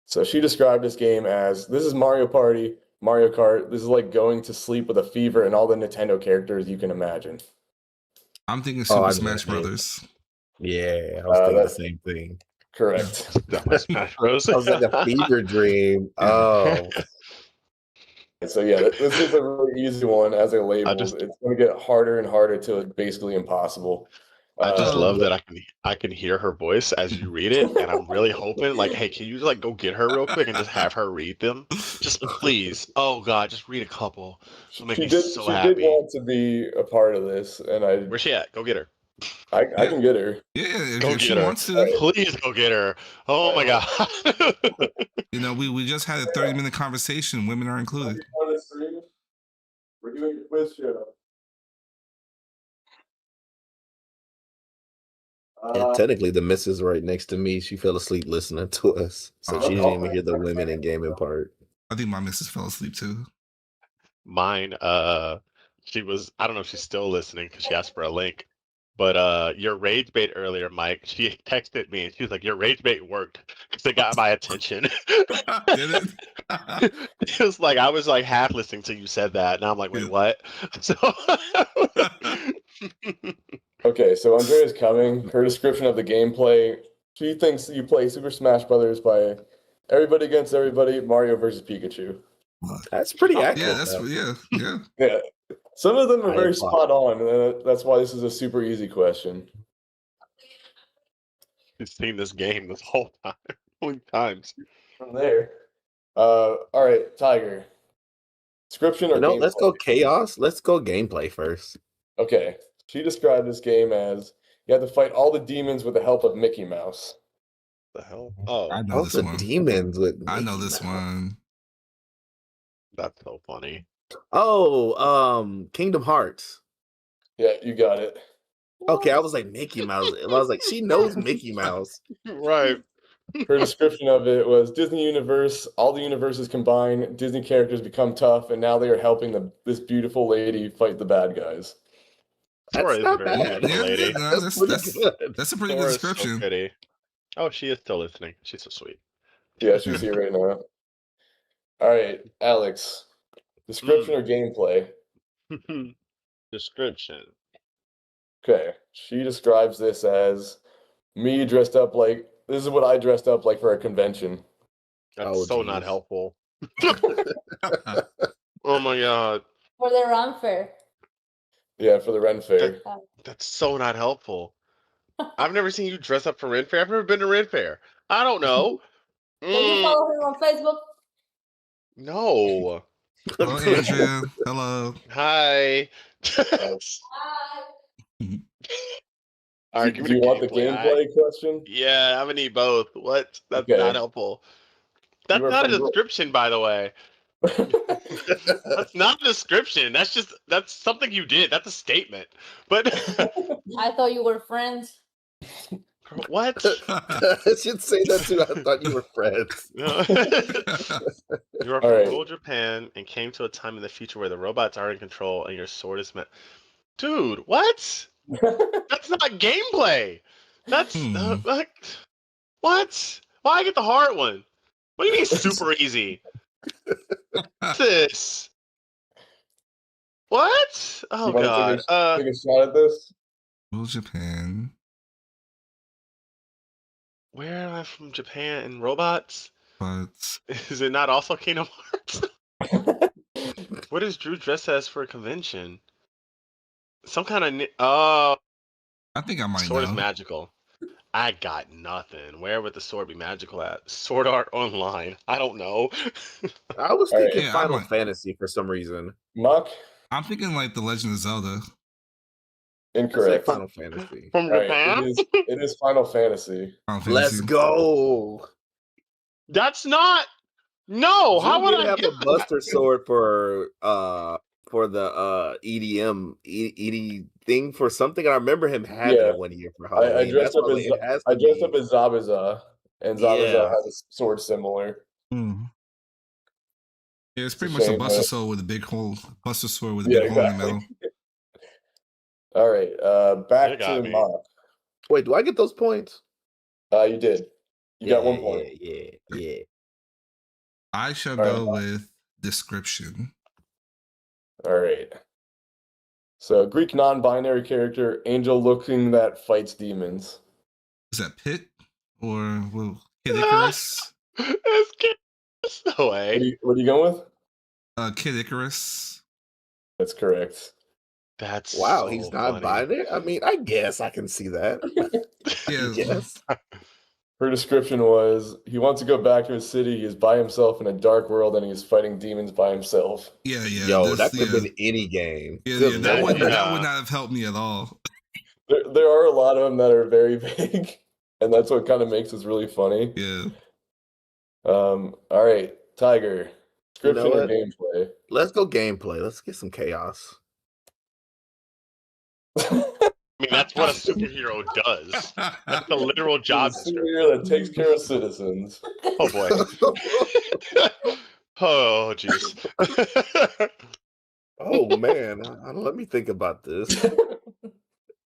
[SPEAKER 2] So she described this game as, this is Mario Party, Mario Kart. This is like going to sleep with a fever and all the Nintendo characters you can imagine.
[SPEAKER 1] I'm thinking
[SPEAKER 3] I
[SPEAKER 1] Super
[SPEAKER 3] know
[SPEAKER 1] Smash
[SPEAKER 3] that game.
[SPEAKER 1] Brothers.
[SPEAKER 3] Yeah, I was thinking the same thing.
[SPEAKER 2] Correct.
[SPEAKER 5] Not my Smash Bros.
[SPEAKER 3] I was like a fever dream.
[SPEAKER 1] Yeah.
[SPEAKER 3] Oh,
[SPEAKER 2] So yeah, this is a really easy one as a label.
[SPEAKER 5] just-
[SPEAKER 2] It's going to get harder and harder till it's basically impossible.
[SPEAKER 5] I just love
[SPEAKER 1] but-
[SPEAKER 5] that I can hear her voice as you read it, and I'm really hoping like, hey, can you like go get her real quick and just have her read them? Just please. Oh God, just read a couple. It'll make me so
[SPEAKER 2] she
[SPEAKER 5] happy.
[SPEAKER 2] did want to be a part of this, and
[SPEAKER 5] Where's she at? Go get her.
[SPEAKER 2] I can get her.
[SPEAKER 1] Yeah,
[SPEAKER 5] Go
[SPEAKER 1] if she
[SPEAKER 5] get her.
[SPEAKER 1] wants to.
[SPEAKER 5] Please go get her. Oh my God.
[SPEAKER 1] You know, we just had a 30-minute conversation. Women are included.
[SPEAKER 2] On the stream, we're doing a quiz show.
[SPEAKER 3] and technically the missus right next to me. She fell asleep listening to us, so she didn't even hear the women in gaming part.
[SPEAKER 1] I think my missus fell asleep too.
[SPEAKER 5] Mine, she was, I don't know if she's still listening because she asked for a link. But your rage bait earlier, Mike, she texted me and she was like, your rage bait worked because it got my attention.
[SPEAKER 1] Did it?
[SPEAKER 5] It was like I was like half listening till you said that, and I'm like, wait,
[SPEAKER 1] Yeah.
[SPEAKER 5] what? So
[SPEAKER 2] Okay, so Andrea's coming. Her description of the gameplay, she thinks you play Super Smash Brothers by everybody against everybody, Mario versus Pikachu.
[SPEAKER 3] That's pretty accurate.
[SPEAKER 1] Yeah, that's
[SPEAKER 3] though.
[SPEAKER 1] yeah.
[SPEAKER 2] Yeah, some of them are
[SPEAKER 3] I
[SPEAKER 2] very
[SPEAKER 3] applaud.
[SPEAKER 2] spot on, and that's why this is a super easy question.
[SPEAKER 5] she's seen this game this whole time, many times.
[SPEAKER 2] From there, all right, Tiger. Description or
[SPEAKER 3] You know,
[SPEAKER 2] gameplay?
[SPEAKER 3] let's go chaos. Let's go gameplay first.
[SPEAKER 2] Okay, she described this game as you have to fight all the demons with the help of Mickey Mouse.
[SPEAKER 5] The hell? Oh,
[SPEAKER 1] I know
[SPEAKER 3] All
[SPEAKER 1] this
[SPEAKER 3] the
[SPEAKER 1] one.
[SPEAKER 3] demons with.
[SPEAKER 1] I know
[SPEAKER 3] Mickey
[SPEAKER 1] this
[SPEAKER 3] Mouse.
[SPEAKER 1] one.
[SPEAKER 5] that's so funny.
[SPEAKER 3] Oh, Kingdom Hearts.
[SPEAKER 2] Yeah, you got it.
[SPEAKER 3] Okay, I was like Mickey Mouse. I was like, she knows Mickey Mouse.
[SPEAKER 5] Right.
[SPEAKER 2] Her description of it was Disney universe, all the universes combine, Disney characters become tough, and now they are helping this beautiful lady fight the bad guys.
[SPEAKER 5] Sora
[SPEAKER 3] That's
[SPEAKER 5] is
[SPEAKER 3] not
[SPEAKER 5] a very
[SPEAKER 3] bad.
[SPEAKER 5] beautiful lady.
[SPEAKER 1] no,
[SPEAKER 3] That's pretty good.
[SPEAKER 1] that's a pretty
[SPEAKER 5] Sora
[SPEAKER 1] good
[SPEAKER 5] is so
[SPEAKER 1] description.
[SPEAKER 5] pretty. Oh, she is still listening. She's so sweet.
[SPEAKER 2] Yeah, she's here right now. All right, Alex. Description or gameplay?
[SPEAKER 5] Description.
[SPEAKER 2] Okay, she describes this as me dressed up like, this is what I dressed up like for a convention.
[SPEAKER 5] That's
[SPEAKER 3] Oh,
[SPEAKER 5] so not
[SPEAKER 3] geez.
[SPEAKER 5] helpful. Oh my God.
[SPEAKER 6] For the run fair.
[SPEAKER 2] Yeah, for the Ren Fair.
[SPEAKER 5] That's so not helpful. I've never seen you dress up for Ren Fair. I've never been to Ren Fair. I don't know.
[SPEAKER 6] Can you follow her on Facebook?
[SPEAKER 5] No.
[SPEAKER 1] Hello, Andrea. Hello.
[SPEAKER 5] Hi.
[SPEAKER 6] Hi.
[SPEAKER 5] All right, give
[SPEAKER 2] Do
[SPEAKER 5] me
[SPEAKER 2] you want the
[SPEAKER 5] gameplay.
[SPEAKER 2] gameplay question?
[SPEAKER 5] Yeah, I'm gonna need both. What? That's
[SPEAKER 2] Okay.
[SPEAKER 5] not helpful. That's
[SPEAKER 2] were
[SPEAKER 5] not a
[SPEAKER 2] from-
[SPEAKER 5] description, by the way. That's not a description. That's something you did. That's a statement. But
[SPEAKER 6] I thought you were friends.
[SPEAKER 5] what?
[SPEAKER 3] I should say that too. I thought you were friends.
[SPEAKER 5] You are
[SPEAKER 2] All
[SPEAKER 5] from
[SPEAKER 2] right.
[SPEAKER 5] rural Japan and came to a time in the future where the robots are in control and your sword is meant. Dude, what? That's not gameplay. That's like what? Why I get the hard one? What do you mean super easy? What's this? What? Oh
[SPEAKER 2] You wanna
[SPEAKER 5] God.
[SPEAKER 2] take a shot at this?
[SPEAKER 1] Well, Japan.
[SPEAKER 5] Where am I from? Japan and robots?
[SPEAKER 1] But
[SPEAKER 5] Is it not also Kingdom Hearts? What is Drew dressed as for a convention? Some kind of oh,
[SPEAKER 1] I think I might
[SPEAKER 5] sword
[SPEAKER 1] know.
[SPEAKER 5] is magical. I got nothing. Where would the sword be magical at? Sword Art Online. I don't know.
[SPEAKER 3] I was
[SPEAKER 2] All right.
[SPEAKER 3] thinking
[SPEAKER 1] Yeah, I
[SPEAKER 3] Final
[SPEAKER 1] might-
[SPEAKER 3] Fantasy for some reason.
[SPEAKER 2] Mach?
[SPEAKER 1] I'm thinking like The Legend of Zelda.
[SPEAKER 3] I said
[SPEAKER 2] Incorrect.
[SPEAKER 3] Final Fantasy.
[SPEAKER 5] From
[SPEAKER 2] All right,
[SPEAKER 5] Japan?
[SPEAKER 2] it is Final Fantasy.
[SPEAKER 1] Final Fantasy.
[SPEAKER 3] Let's go.
[SPEAKER 5] That's not. No. How
[SPEAKER 3] Drew
[SPEAKER 5] would
[SPEAKER 3] did
[SPEAKER 5] I
[SPEAKER 3] have
[SPEAKER 5] get
[SPEAKER 3] the Buster Sword for the ED thing for something. I remember him having
[SPEAKER 2] Yeah.
[SPEAKER 3] it one year for
[SPEAKER 2] I
[SPEAKER 3] Halloween.
[SPEAKER 2] dressed
[SPEAKER 3] That's
[SPEAKER 2] up
[SPEAKER 3] why
[SPEAKER 2] as
[SPEAKER 3] it has
[SPEAKER 2] I
[SPEAKER 3] to
[SPEAKER 2] dressed
[SPEAKER 3] be.
[SPEAKER 2] up as Zabuza, and Zabuza
[SPEAKER 3] Yeah.
[SPEAKER 2] has a sword similar.
[SPEAKER 1] Mm. Yeah, it's
[SPEAKER 2] It's a
[SPEAKER 1] pretty much a
[SPEAKER 2] shame,
[SPEAKER 1] Buster
[SPEAKER 2] but-
[SPEAKER 1] Sword with a big hole. Buster Sword with a
[SPEAKER 2] Yeah,
[SPEAKER 1] big hole in the
[SPEAKER 2] exactly.
[SPEAKER 1] middle.
[SPEAKER 2] All right, back
[SPEAKER 5] You got
[SPEAKER 2] to
[SPEAKER 5] me.
[SPEAKER 2] Mach.
[SPEAKER 3] Wait, do I get those points?
[SPEAKER 2] You did. You got 1 point.
[SPEAKER 3] Yeah.
[SPEAKER 1] I shall
[SPEAKER 2] All right.
[SPEAKER 1] go with description.
[SPEAKER 2] All right. So Greek non-binary character, angel looking that fights demons.
[SPEAKER 1] Is that Pit or well, Kid Icarus?
[SPEAKER 5] It's kidding. No way.
[SPEAKER 2] What are you going with?
[SPEAKER 1] Kid Icarus.
[SPEAKER 2] That's correct.
[SPEAKER 5] That's
[SPEAKER 3] Wow,
[SPEAKER 5] so
[SPEAKER 3] he's not
[SPEAKER 5] funny.
[SPEAKER 3] binary. I mean, I guess I can see that.
[SPEAKER 1] Yeah.
[SPEAKER 3] Yes.
[SPEAKER 2] Her description was he wants to go back to his city. He's by himself in a dark world and he's fighting demons by himself.
[SPEAKER 1] Yeah, yeah.
[SPEAKER 3] Yo, that could have been any game.
[SPEAKER 1] Yeah,
[SPEAKER 3] Good
[SPEAKER 1] yeah, that
[SPEAKER 3] lord.
[SPEAKER 1] would
[SPEAKER 5] Yeah.
[SPEAKER 1] not have helped me at all.
[SPEAKER 2] There are a lot of them that are very vague, and that's what kind of makes this really funny.
[SPEAKER 1] Yeah.
[SPEAKER 2] All right, Tiger.
[SPEAKER 3] You know
[SPEAKER 2] Description or
[SPEAKER 3] what?
[SPEAKER 2] gameplay?
[SPEAKER 3] Let's go gameplay. Let's get some chaos.
[SPEAKER 5] I mean, that's what a superhero does. That's the literal job
[SPEAKER 2] He's a
[SPEAKER 5] description.
[SPEAKER 2] superhero that takes care of citizens.
[SPEAKER 5] Oh boy. Oh jeez.
[SPEAKER 3] Oh man, let me think about this.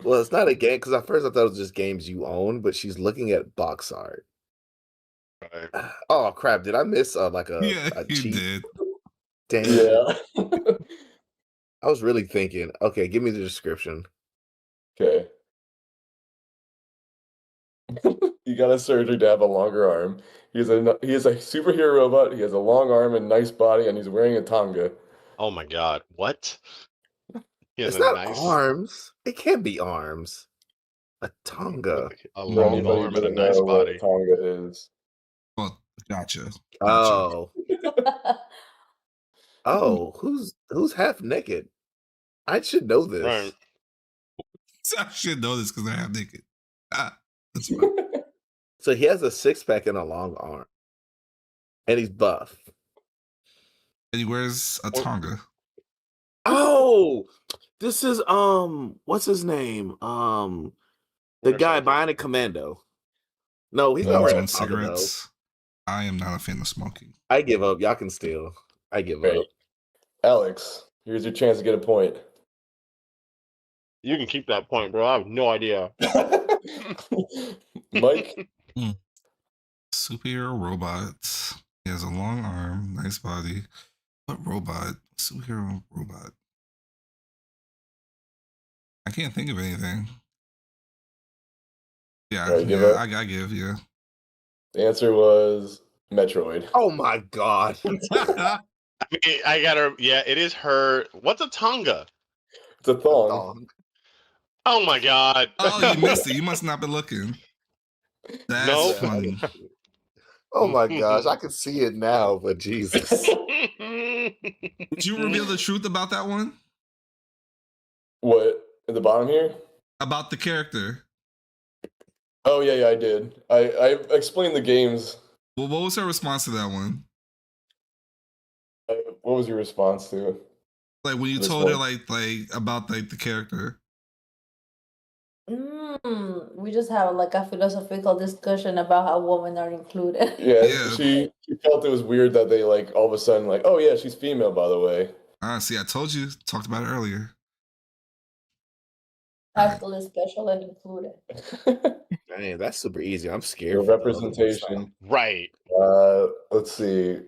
[SPEAKER 3] Well, it's not a game because at first I thought it was just games you own, but she's looking at box art.
[SPEAKER 5] Right.
[SPEAKER 3] Oh crap! Did I miss like a
[SPEAKER 1] Yeah, you
[SPEAKER 3] cheat?
[SPEAKER 1] did.
[SPEAKER 3] Damn.
[SPEAKER 2] Yeah.
[SPEAKER 3] I was really thinking. Okay, give me the description.
[SPEAKER 2] Okay. You got a surgery to have a longer arm. He is a superhero robot. He has a long arm and nice body, and he's wearing a tanga.
[SPEAKER 5] Oh my god. What? He has
[SPEAKER 3] It's
[SPEAKER 5] a
[SPEAKER 3] not
[SPEAKER 5] nice
[SPEAKER 3] arms. It can't be arms. A tonga.
[SPEAKER 5] a
[SPEAKER 2] For
[SPEAKER 5] long
[SPEAKER 2] anybody who
[SPEAKER 5] arm and a
[SPEAKER 2] doesn't
[SPEAKER 5] nice
[SPEAKER 2] know what
[SPEAKER 5] body.
[SPEAKER 2] a tanga is.
[SPEAKER 1] Well, gotcha.
[SPEAKER 3] Oh, oh, who's half naked? I should know this.
[SPEAKER 5] Right.
[SPEAKER 1] I should know this because I have naked. That's right.
[SPEAKER 3] So he has a 6-pack and a long arm, and he's buff.
[SPEAKER 1] And he wears a tonga.
[SPEAKER 3] Oh, this is what's his name? The
[SPEAKER 5] Winter
[SPEAKER 3] guy
[SPEAKER 5] Soldier.
[SPEAKER 3] Bionic Commando. No, he's
[SPEAKER 2] No,
[SPEAKER 3] not
[SPEAKER 2] wearing
[SPEAKER 3] wearing
[SPEAKER 1] Doing
[SPEAKER 3] a tonga, though.
[SPEAKER 1] cigarettes. I am not a fan of smoking.
[SPEAKER 3] I give up. Y'all can steal. I give
[SPEAKER 2] Right.
[SPEAKER 3] up.
[SPEAKER 2] Alex, here's your chance to get a point.
[SPEAKER 5] You can keep that point, bro. I have no idea.
[SPEAKER 2] Mike,
[SPEAKER 1] Superhero robot. He has a long arm, nice body. What robot? Superhero robot. I can't think of anything. Yeah,
[SPEAKER 2] Alright, give
[SPEAKER 1] yeah,
[SPEAKER 2] up?
[SPEAKER 1] I give, yeah.
[SPEAKER 2] the answer was Metroid.
[SPEAKER 3] Oh my god.
[SPEAKER 5] I mean, I gotta. Yeah, it is her. What's a tonga?
[SPEAKER 2] It's a thong.
[SPEAKER 3] Thong.
[SPEAKER 5] Oh my god.
[SPEAKER 1] Oh, you missed it. You must not be looking. That's
[SPEAKER 5] No.
[SPEAKER 1] funny.
[SPEAKER 3] Oh my gosh, I can see it now, but Jesus.
[SPEAKER 1] Did you reveal the truth about that one?
[SPEAKER 2] What? At the bottom here?
[SPEAKER 1] About the character?
[SPEAKER 2] Oh, yeah, I did. I explained the games.
[SPEAKER 1] Well, what was her response to that one?
[SPEAKER 2] What was your response to it?
[SPEAKER 1] Like when you
[SPEAKER 2] This
[SPEAKER 1] told her
[SPEAKER 2] one.
[SPEAKER 1] like about like the character.
[SPEAKER 6] We just have like a philosophical discussion about how women are included.
[SPEAKER 2] Yeah,
[SPEAKER 1] Yeah.
[SPEAKER 2] She felt it was weird that they like all of a sudden like, oh yeah, she's female by the way.
[SPEAKER 1] See, I told you, talked about it earlier.
[SPEAKER 6] Actually, special and included.
[SPEAKER 3] Man, that's super easy. I'm scared.
[SPEAKER 2] Your
[SPEAKER 3] for the other one, so-
[SPEAKER 2] representation.
[SPEAKER 5] Right.
[SPEAKER 2] Let's see.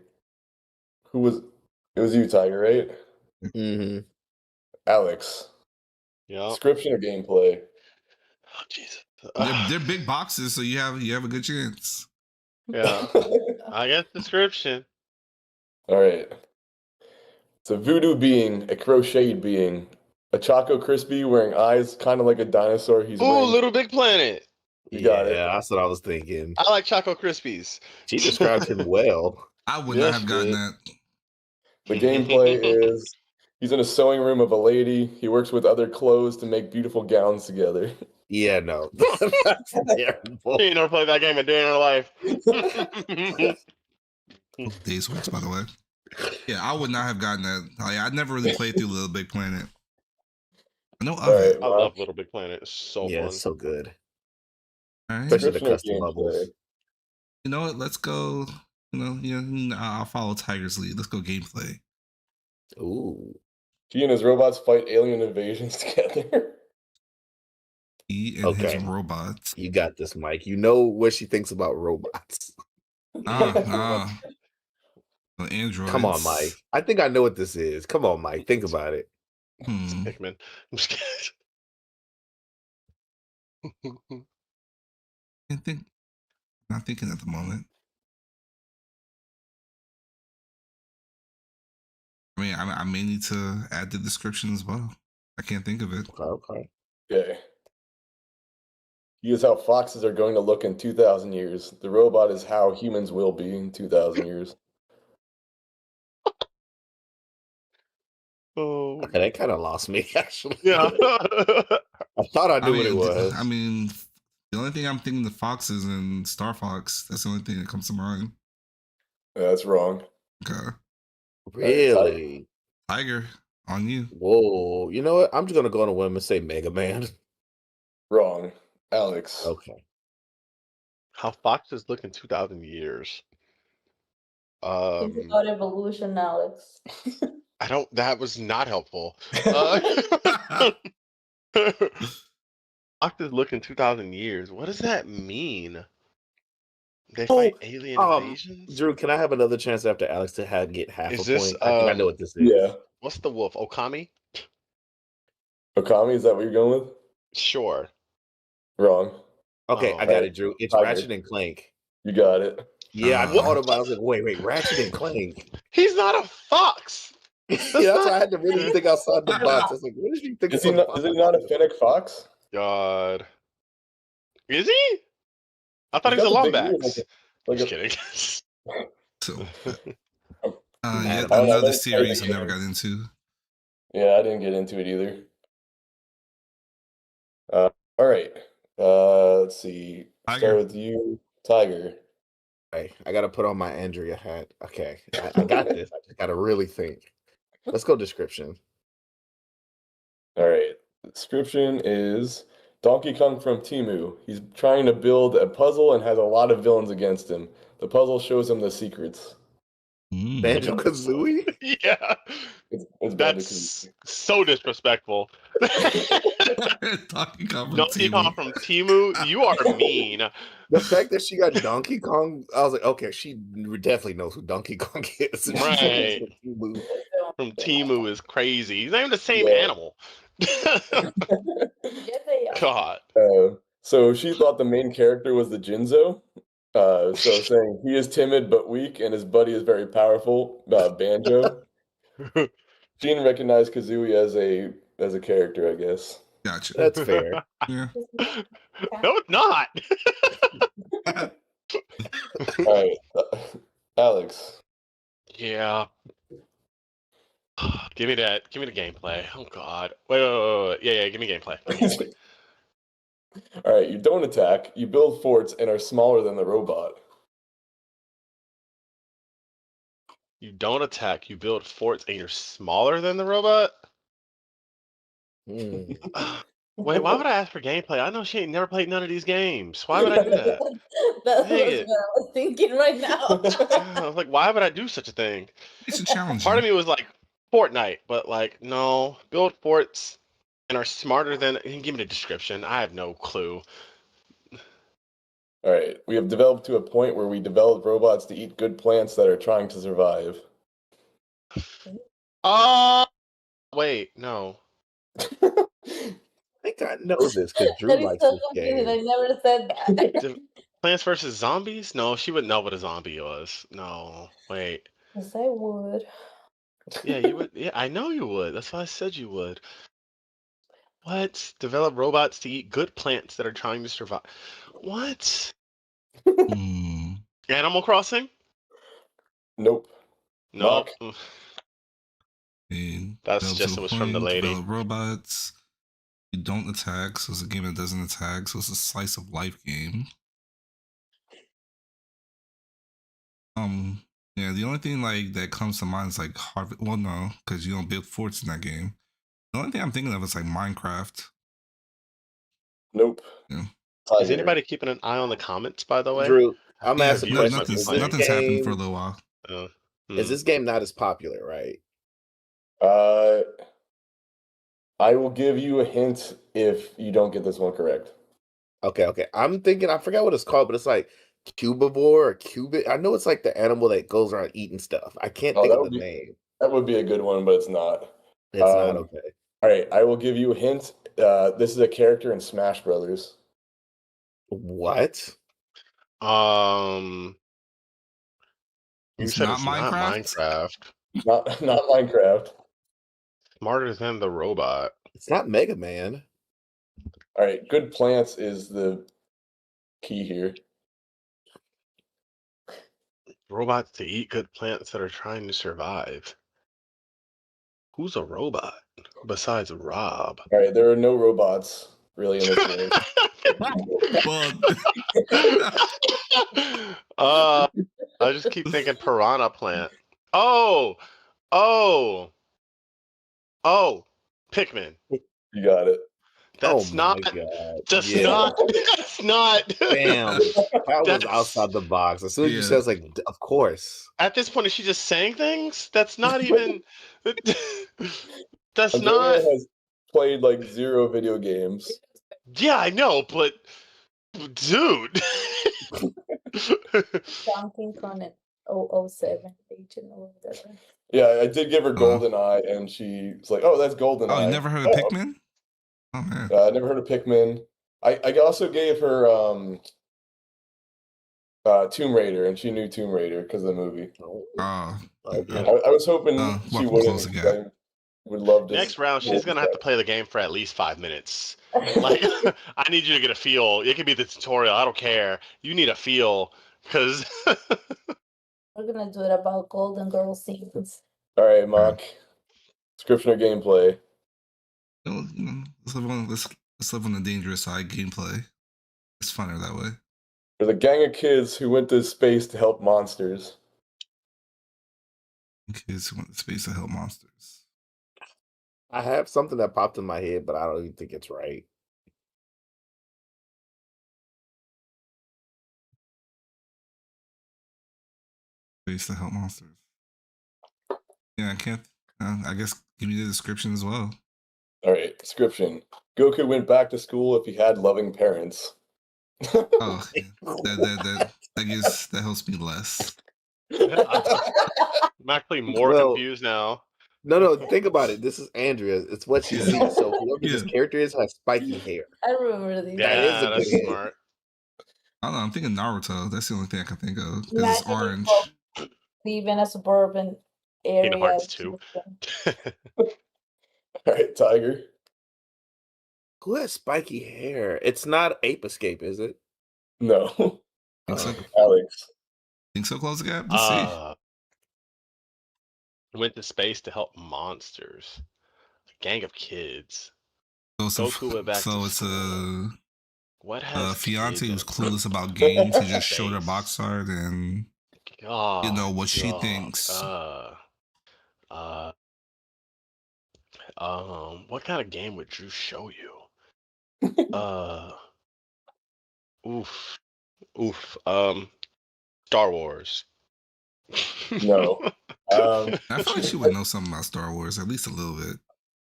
[SPEAKER 2] Who was it? Was you, Tiger, right?
[SPEAKER 3] Mhm.
[SPEAKER 2] Alex.
[SPEAKER 5] Yeah.
[SPEAKER 2] Description or gameplay?
[SPEAKER 5] Oh Jesus.
[SPEAKER 1] They're big boxes, so you have a good chance.
[SPEAKER 5] Yeah. I guess description.
[SPEAKER 2] All right. It's a voodoo being, a crocheted being, a Choco Crispy wearing eyes kind of like a dinosaur. He's
[SPEAKER 5] Ooh,
[SPEAKER 2] wearing...
[SPEAKER 5] Little Big Planet.
[SPEAKER 2] You got it.
[SPEAKER 3] Yeah, that's what I was thinking.
[SPEAKER 5] I like Choco Krispies.
[SPEAKER 3] She described him well.
[SPEAKER 1] I would
[SPEAKER 5] Yeah,
[SPEAKER 1] not have
[SPEAKER 5] she
[SPEAKER 1] gotten
[SPEAKER 5] did.
[SPEAKER 1] that.
[SPEAKER 2] The gameplay is he's in a sewing room of a lady. He works with other clothes to make beautiful gowns together.
[SPEAKER 3] Yeah, no. That's terrible.
[SPEAKER 5] She ain't never played that game a day in her life.
[SPEAKER 1] Days Works, by the way. Yeah, I would not have gotten that. Like, I never really played through Little Big Planet. I know of
[SPEAKER 2] All
[SPEAKER 1] it.
[SPEAKER 2] right.
[SPEAKER 5] I love Little Big Planet. It's so
[SPEAKER 3] Yeah,
[SPEAKER 5] fun.
[SPEAKER 3] it's so good.
[SPEAKER 1] All right.
[SPEAKER 3] Especially the
[SPEAKER 2] Description or
[SPEAKER 3] custom levels.
[SPEAKER 2] gameplay?
[SPEAKER 1] You know what? Let's go. I'll follow Tiger's lead. Let's go gameplay.
[SPEAKER 3] Ooh.
[SPEAKER 2] He and his robots fight alien invasions together.
[SPEAKER 1] He and
[SPEAKER 3] Okay.
[SPEAKER 1] his robots.
[SPEAKER 3] You got this, Mike. You know what she thinks about robots.
[SPEAKER 1] The androids.
[SPEAKER 3] Come on, Mike. I think I know what this is. Come on, Mike. Think about it.
[SPEAKER 5] Pikmin. I'm just kidding.
[SPEAKER 1] Not thinking at the moment. I mean, I may need to add the description as well. I can't think of it.
[SPEAKER 3] Okay.
[SPEAKER 2] Okay. He is how foxes are going to look in 2,000 years. The robot is how humans will be in 2,000 years.
[SPEAKER 5] Oh,
[SPEAKER 3] Okay, that kind of lost me, actually.
[SPEAKER 5] yeah.
[SPEAKER 3] I thought I knew what it
[SPEAKER 1] mean,
[SPEAKER 3] was.
[SPEAKER 1] I mean, the only thing I'm thinking the foxes and Star Fox. That's the only thing that comes to mind.
[SPEAKER 2] That's wrong.
[SPEAKER 1] Okay.
[SPEAKER 3] Really?
[SPEAKER 1] Tiger, on you.
[SPEAKER 3] Whoa. You know what? I'm just going to go on a whim and say Mega Man.
[SPEAKER 2] Wrong. Alex.
[SPEAKER 3] Okay.
[SPEAKER 5] How foxes look in 2,000 years.
[SPEAKER 6] Think about evolution, Alex.
[SPEAKER 5] I don't. That was not helpful. Foxes look in 2,000 years. What does that mean? They fight alien invasions?
[SPEAKER 3] Drew, can I have another chance after Alex to get half
[SPEAKER 5] Is
[SPEAKER 3] a
[SPEAKER 5] this,
[SPEAKER 3] point? I think I know what this is.
[SPEAKER 2] Yeah.
[SPEAKER 5] What's the wolf? Okami?
[SPEAKER 2] Okami, is that what you're going with?
[SPEAKER 5] Sure.
[SPEAKER 2] Wrong.
[SPEAKER 3] Okay, I got it, Drew. It's
[SPEAKER 2] Tiger.
[SPEAKER 3] Ratchet and Clank.
[SPEAKER 2] You got it.
[SPEAKER 3] Yeah, I thought about it. I was like, wait, Ratchet and Clank.
[SPEAKER 5] He's not a fox.
[SPEAKER 3] Yeah, that's why I had to really think outside the box. I was like, what did you think?
[SPEAKER 2] Is he not a Fennec fox?
[SPEAKER 5] God. Is he? I thought
[SPEAKER 2] He's
[SPEAKER 5] he was a
[SPEAKER 2] got the big
[SPEAKER 5] Lombax.
[SPEAKER 2] ears,
[SPEAKER 5] Just kidding.
[SPEAKER 1] So,
[SPEAKER 3] I don't
[SPEAKER 1] another
[SPEAKER 2] know.
[SPEAKER 1] series I never got into.
[SPEAKER 2] Yeah, I didn't get into it either. All right. Let's see.
[SPEAKER 1] Tiger.
[SPEAKER 2] Start with you, Tiger.
[SPEAKER 3] Okay, I got to put on my Andrea hat. Okay, I got this. I just got to really think. Let's go description.
[SPEAKER 2] All right. The description is Donkey Kong from Timu. He's trying to build a puzzle and has a lot of villains against him. The puzzle shows him the secrets.
[SPEAKER 3] Banjo Kazooie?
[SPEAKER 5] Yeah.
[SPEAKER 2] It's
[SPEAKER 5] That's
[SPEAKER 2] Banjo-Kazooie.
[SPEAKER 5] so disrespectful.
[SPEAKER 1] Donkey Kong
[SPEAKER 5] Donkey Kong from Timu, you are mean.
[SPEAKER 3] The fact that she got Donkey Kong, I was like, okay, she definitely knows who Donkey Kong is.
[SPEAKER 5] Right. From Timu is crazy. He's not even the same animal.
[SPEAKER 6] Yes, they are.
[SPEAKER 5] God.
[SPEAKER 2] So she thought the main character was the Jinzo. So saying he is timid but weak and his buddy is very powerful, Banjo. She didn't recognize Kazooie as a character, I guess.
[SPEAKER 1] Gotcha.
[SPEAKER 3] That's fair.
[SPEAKER 1] Yeah.
[SPEAKER 5] No, it's not.
[SPEAKER 2] All right, Alex.
[SPEAKER 5] Yeah. Give me that. Give me the gameplay. Oh God. Wait. Yeah. Give me gameplay.
[SPEAKER 2] All right, you don't attack. You build forts and are smaller than the robot.
[SPEAKER 5] You don't attack. You build forts, and you're smaller than the robot.
[SPEAKER 3] Hmm.
[SPEAKER 5] Wait, why would I ask for gameplay? I know she ain't never played none of these games. Why would I do that?
[SPEAKER 6] That's
[SPEAKER 5] Dang
[SPEAKER 6] what
[SPEAKER 5] it.
[SPEAKER 6] I was thinking right now.
[SPEAKER 5] I was like, why would I do such a thing?
[SPEAKER 1] It's a challenge.
[SPEAKER 5] Part of me was like Fortnite, but like, no, build forts and are smarter than. Give me the description. I have no clue.
[SPEAKER 2] All right, we have developed to a point where we develop robots to eat good plants that are trying to survive.
[SPEAKER 5] Wait, no.
[SPEAKER 3] I think I know this because Drew
[SPEAKER 6] That is
[SPEAKER 3] likes
[SPEAKER 6] so
[SPEAKER 3] this
[SPEAKER 6] confusing. I
[SPEAKER 3] game.
[SPEAKER 6] never said that.
[SPEAKER 5] Plants vs. Zombies? No, she wouldn't know what a zombie was. No, wait.
[SPEAKER 6] Yes, I would.
[SPEAKER 5] Yeah, you would. Yeah, I know you would. That's why I said you would. What? Develop robots to eat good plants that are trying to survive. What? Animal Crossing?
[SPEAKER 2] Nope.
[SPEAKER 5] No.
[SPEAKER 2] Mach.
[SPEAKER 5] That's just it was from the lady.
[SPEAKER 1] Develop robots. You don't attack, so it's a game that doesn't attack, so it's a slice of life game. Yeah, the only thing like that comes to mind is like Harvest. Well, no, because you don't build forts in that game. The only thing I'm thinking of is like Minecraft.
[SPEAKER 2] Nope.
[SPEAKER 1] Yeah.
[SPEAKER 5] Is anybody keeping an eye on the comments, by the way?
[SPEAKER 3] Drew, I'm
[SPEAKER 5] Yeah,
[SPEAKER 3] asking a
[SPEAKER 5] viewers
[SPEAKER 3] question.
[SPEAKER 5] might be
[SPEAKER 3] Is
[SPEAKER 5] playing.
[SPEAKER 3] this
[SPEAKER 1] Nothing's happened for a
[SPEAKER 3] game
[SPEAKER 1] little while.
[SPEAKER 3] is this game not as popular, right?
[SPEAKER 2] I will give you a hint if you don't get this one correct.
[SPEAKER 3] Okay. I'm thinking I forgot what it's called, but it's like cubivore or cubit. I know it's like the animal that goes around eating stuff. I can't
[SPEAKER 2] Oh,
[SPEAKER 3] think
[SPEAKER 2] that
[SPEAKER 3] of
[SPEAKER 2] would
[SPEAKER 3] the
[SPEAKER 2] be
[SPEAKER 3] name.
[SPEAKER 2] that would be a good one, but it's not.
[SPEAKER 3] It's not
[SPEAKER 2] Um,
[SPEAKER 3] okay.
[SPEAKER 2] All right, I will give you a hint. This is a character in Smash Brothers.
[SPEAKER 3] What?
[SPEAKER 5] You
[SPEAKER 1] It's
[SPEAKER 5] said
[SPEAKER 1] not
[SPEAKER 5] it's not
[SPEAKER 1] Minecraft?
[SPEAKER 5] Minecraft.
[SPEAKER 2] Not Minecraft.
[SPEAKER 5] Smarter than the robot.
[SPEAKER 3] It's not Mega Man.
[SPEAKER 2] All right, good plants is the key here.
[SPEAKER 5] Robots to eat good plants that are trying to survive. Who's a robot besides Rob?
[SPEAKER 2] All right, there are no robots really in this game.
[SPEAKER 1] Well,
[SPEAKER 5] I just keep thinking piranha plant. Oh, oh, Pikmin.
[SPEAKER 2] You got it.
[SPEAKER 5] That's
[SPEAKER 3] Oh my
[SPEAKER 5] not.
[SPEAKER 3] god.
[SPEAKER 5] That's
[SPEAKER 3] Yeah.
[SPEAKER 5] not. That's not.
[SPEAKER 3] Bam. That was
[SPEAKER 5] That's-
[SPEAKER 3] outside the box. As soon as you
[SPEAKER 1] Yeah.
[SPEAKER 3] said, I was like, of course.
[SPEAKER 5] At this point, is she just saying things? That's not even. That's
[SPEAKER 2] Antonio
[SPEAKER 5] not.
[SPEAKER 2] has played like 0 video games.
[SPEAKER 5] Yeah, I know, but dude.
[SPEAKER 6] Something from it 007 region or whatever.
[SPEAKER 2] Yeah, I did give her Golden Eye, and she's like, "Oh, that's Golden
[SPEAKER 1] oh,
[SPEAKER 2] Eye."
[SPEAKER 1] you never heard of Pikmin? Oh man.
[SPEAKER 2] I never heard of Pikmin. I also gave her Tomb Raider, and she knew Tomb Raider because of the movie.
[SPEAKER 1] Oh.
[SPEAKER 3] Okay.
[SPEAKER 2] I was hoping she
[SPEAKER 1] welcome
[SPEAKER 2] wouldn't.
[SPEAKER 1] close again.
[SPEAKER 2] I would love to.
[SPEAKER 5] Next round, she's gonna have to play the game for at least 5 minutes. Like, I need you to get a feel. It could be the tutorial. I don't care. You need a feel, because
[SPEAKER 6] We're gonna do it about Golden Girl scenes.
[SPEAKER 2] All right, Mach. Description or gameplay?
[SPEAKER 1] Let's live on the dangerous side. Gameplay. It's funner that way.
[SPEAKER 2] There's a gang of kids who went to space to help monsters.
[SPEAKER 1] Kids who want the space to help monsters.
[SPEAKER 3] I have something that popped in my head, but I don't even think it's right.
[SPEAKER 1] Space to help monsters. Yeah, I can't. I guess give me the description as well.
[SPEAKER 2] All right, description. Goku went back to school if he had loving parents.
[SPEAKER 1] Oh, that helps me less.
[SPEAKER 5] I'm actually more
[SPEAKER 3] Well,
[SPEAKER 5] confused now.
[SPEAKER 3] No, think about it. This is Andrea. It's what she
[SPEAKER 1] Yeah.
[SPEAKER 3] sees. So whoever this
[SPEAKER 1] Yeah.
[SPEAKER 3] character is has spiky hair.
[SPEAKER 6] I remember these.
[SPEAKER 3] That is a
[SPEAKER 5] Yeah,
[SPEAKER 3] good
[SPEAKER 5] that's
[SPEAKER 3] hint.
[SPEAKER 5] smart.
[SPEAKER 1] I don't know. I'm thinking Naruto. That's the only thing I can think of because it's
[SPEAKER 6] Imagine
[SPEAKER 1] orange.
[SPEAKER 6] live in a suburban area.
[SPEAKER 5] Kingdom Hearts 2.
[SPEAKER 2] All right, Tiger.
[SPEAKER 3] Who has spiky hair? It's not Ape Escape, is it?
[SPEAKER 2] No.
[SPEAKER 1] Think so?
[SPEAKER 2] Alex.
[SPEAKER 1] Think so? Close the gap. Let's see.
[SPEAKER 5] Went to space to help monsters. A gang of kids.
[SPEAKER 1] So
[SPEAKER 5] Goku went back to
[SPEAKER 1] it's
[SPEAKER 5] school. What has
[SPEAKER 1] a fiance
[SPEAKER 5] kids
[SPEAKER 1] who's
[SPEAKER 5] in
[SPEAKER 1] clueless about games. He just
[SPEAKER 5] space?
[SPEAKER 1] showed her box art and
[SPEAKER 5] Oh,
[SPEAKER 1] what she
[SPEAKER 5] God.
[SPEAKER 1] thinks.
[SPEAKER 5] What kind of game would Drew show you? Oof. Star Wars.
[SPEAKER 2] No.
[SPEAKER 1] I feel like she would know something about Star Wars, at least a little bit.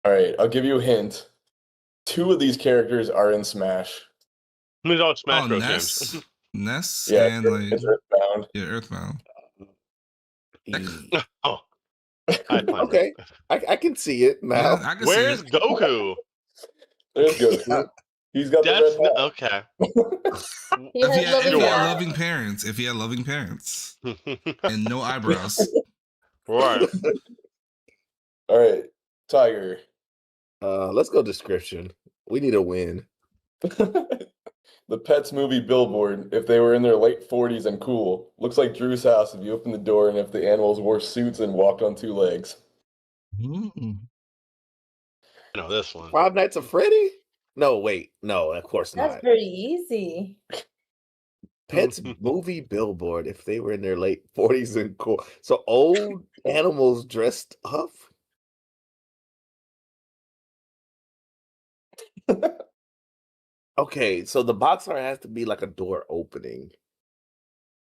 [SPEAKER 2] All right, I'll give you a hint. 2 of these characters are in Smash.
[SPEAKER 5] These are Smash Bros.
[SPEAKER 1] Ness,
[SPEAKER 5] games.
[SPEAKER 1] Ness,
[SPEAKER 2] Yeah,
[SPEAKER 1] and like
[SPEAKER 2] it's Earthbound.
[SPEAKER 1] yeah, Earthbound.
[SPEAKER 5] Oh,
[SPEAKER 3] Okay, I can see it now.
[SPEAKER 1] Yeah, I can see
[SPEAKER 5] where's
[SPEAKER 1] it.
[SPEAKER 5] Goku?
[SPEAKER 2] There's Goku. He's got the red hat.
[SPEAKER 5] Okay.
[SPEAKER 6] He
[SPEAKER 1] If
[SPEAKER 6] has
[SPEAKER 1] he had
[SPEAKER 6] loving parents.
[SPEAKER 1] loving parents, and no eyebrows.
[SPEAKER 5] Right.
[SPEAKER 2] All right, Tiger.
[SPEAKER 3] Let's go description. We need a win.
[SPEAKER 2] The Pets movie billboard, if they were in their late 40s and cool, looks like Drew's house if you open the door and if the animals wore suits and walked on 2 legs.
[SPEAKER 1] Mm.
[SPEAKER 5] I know this one.
[SPEAKER 3] Five Nights at Freddy? No, wait. No, of course
[SPEAKER 6] That's
[SPEAKER 3] not.
[SPEAKER 6] very easy.
[SPEAKER 3] Pets movie billboard if they were in their late 40s and cool. So old animals dressed up? Okay, so the box art has to be like a door opening.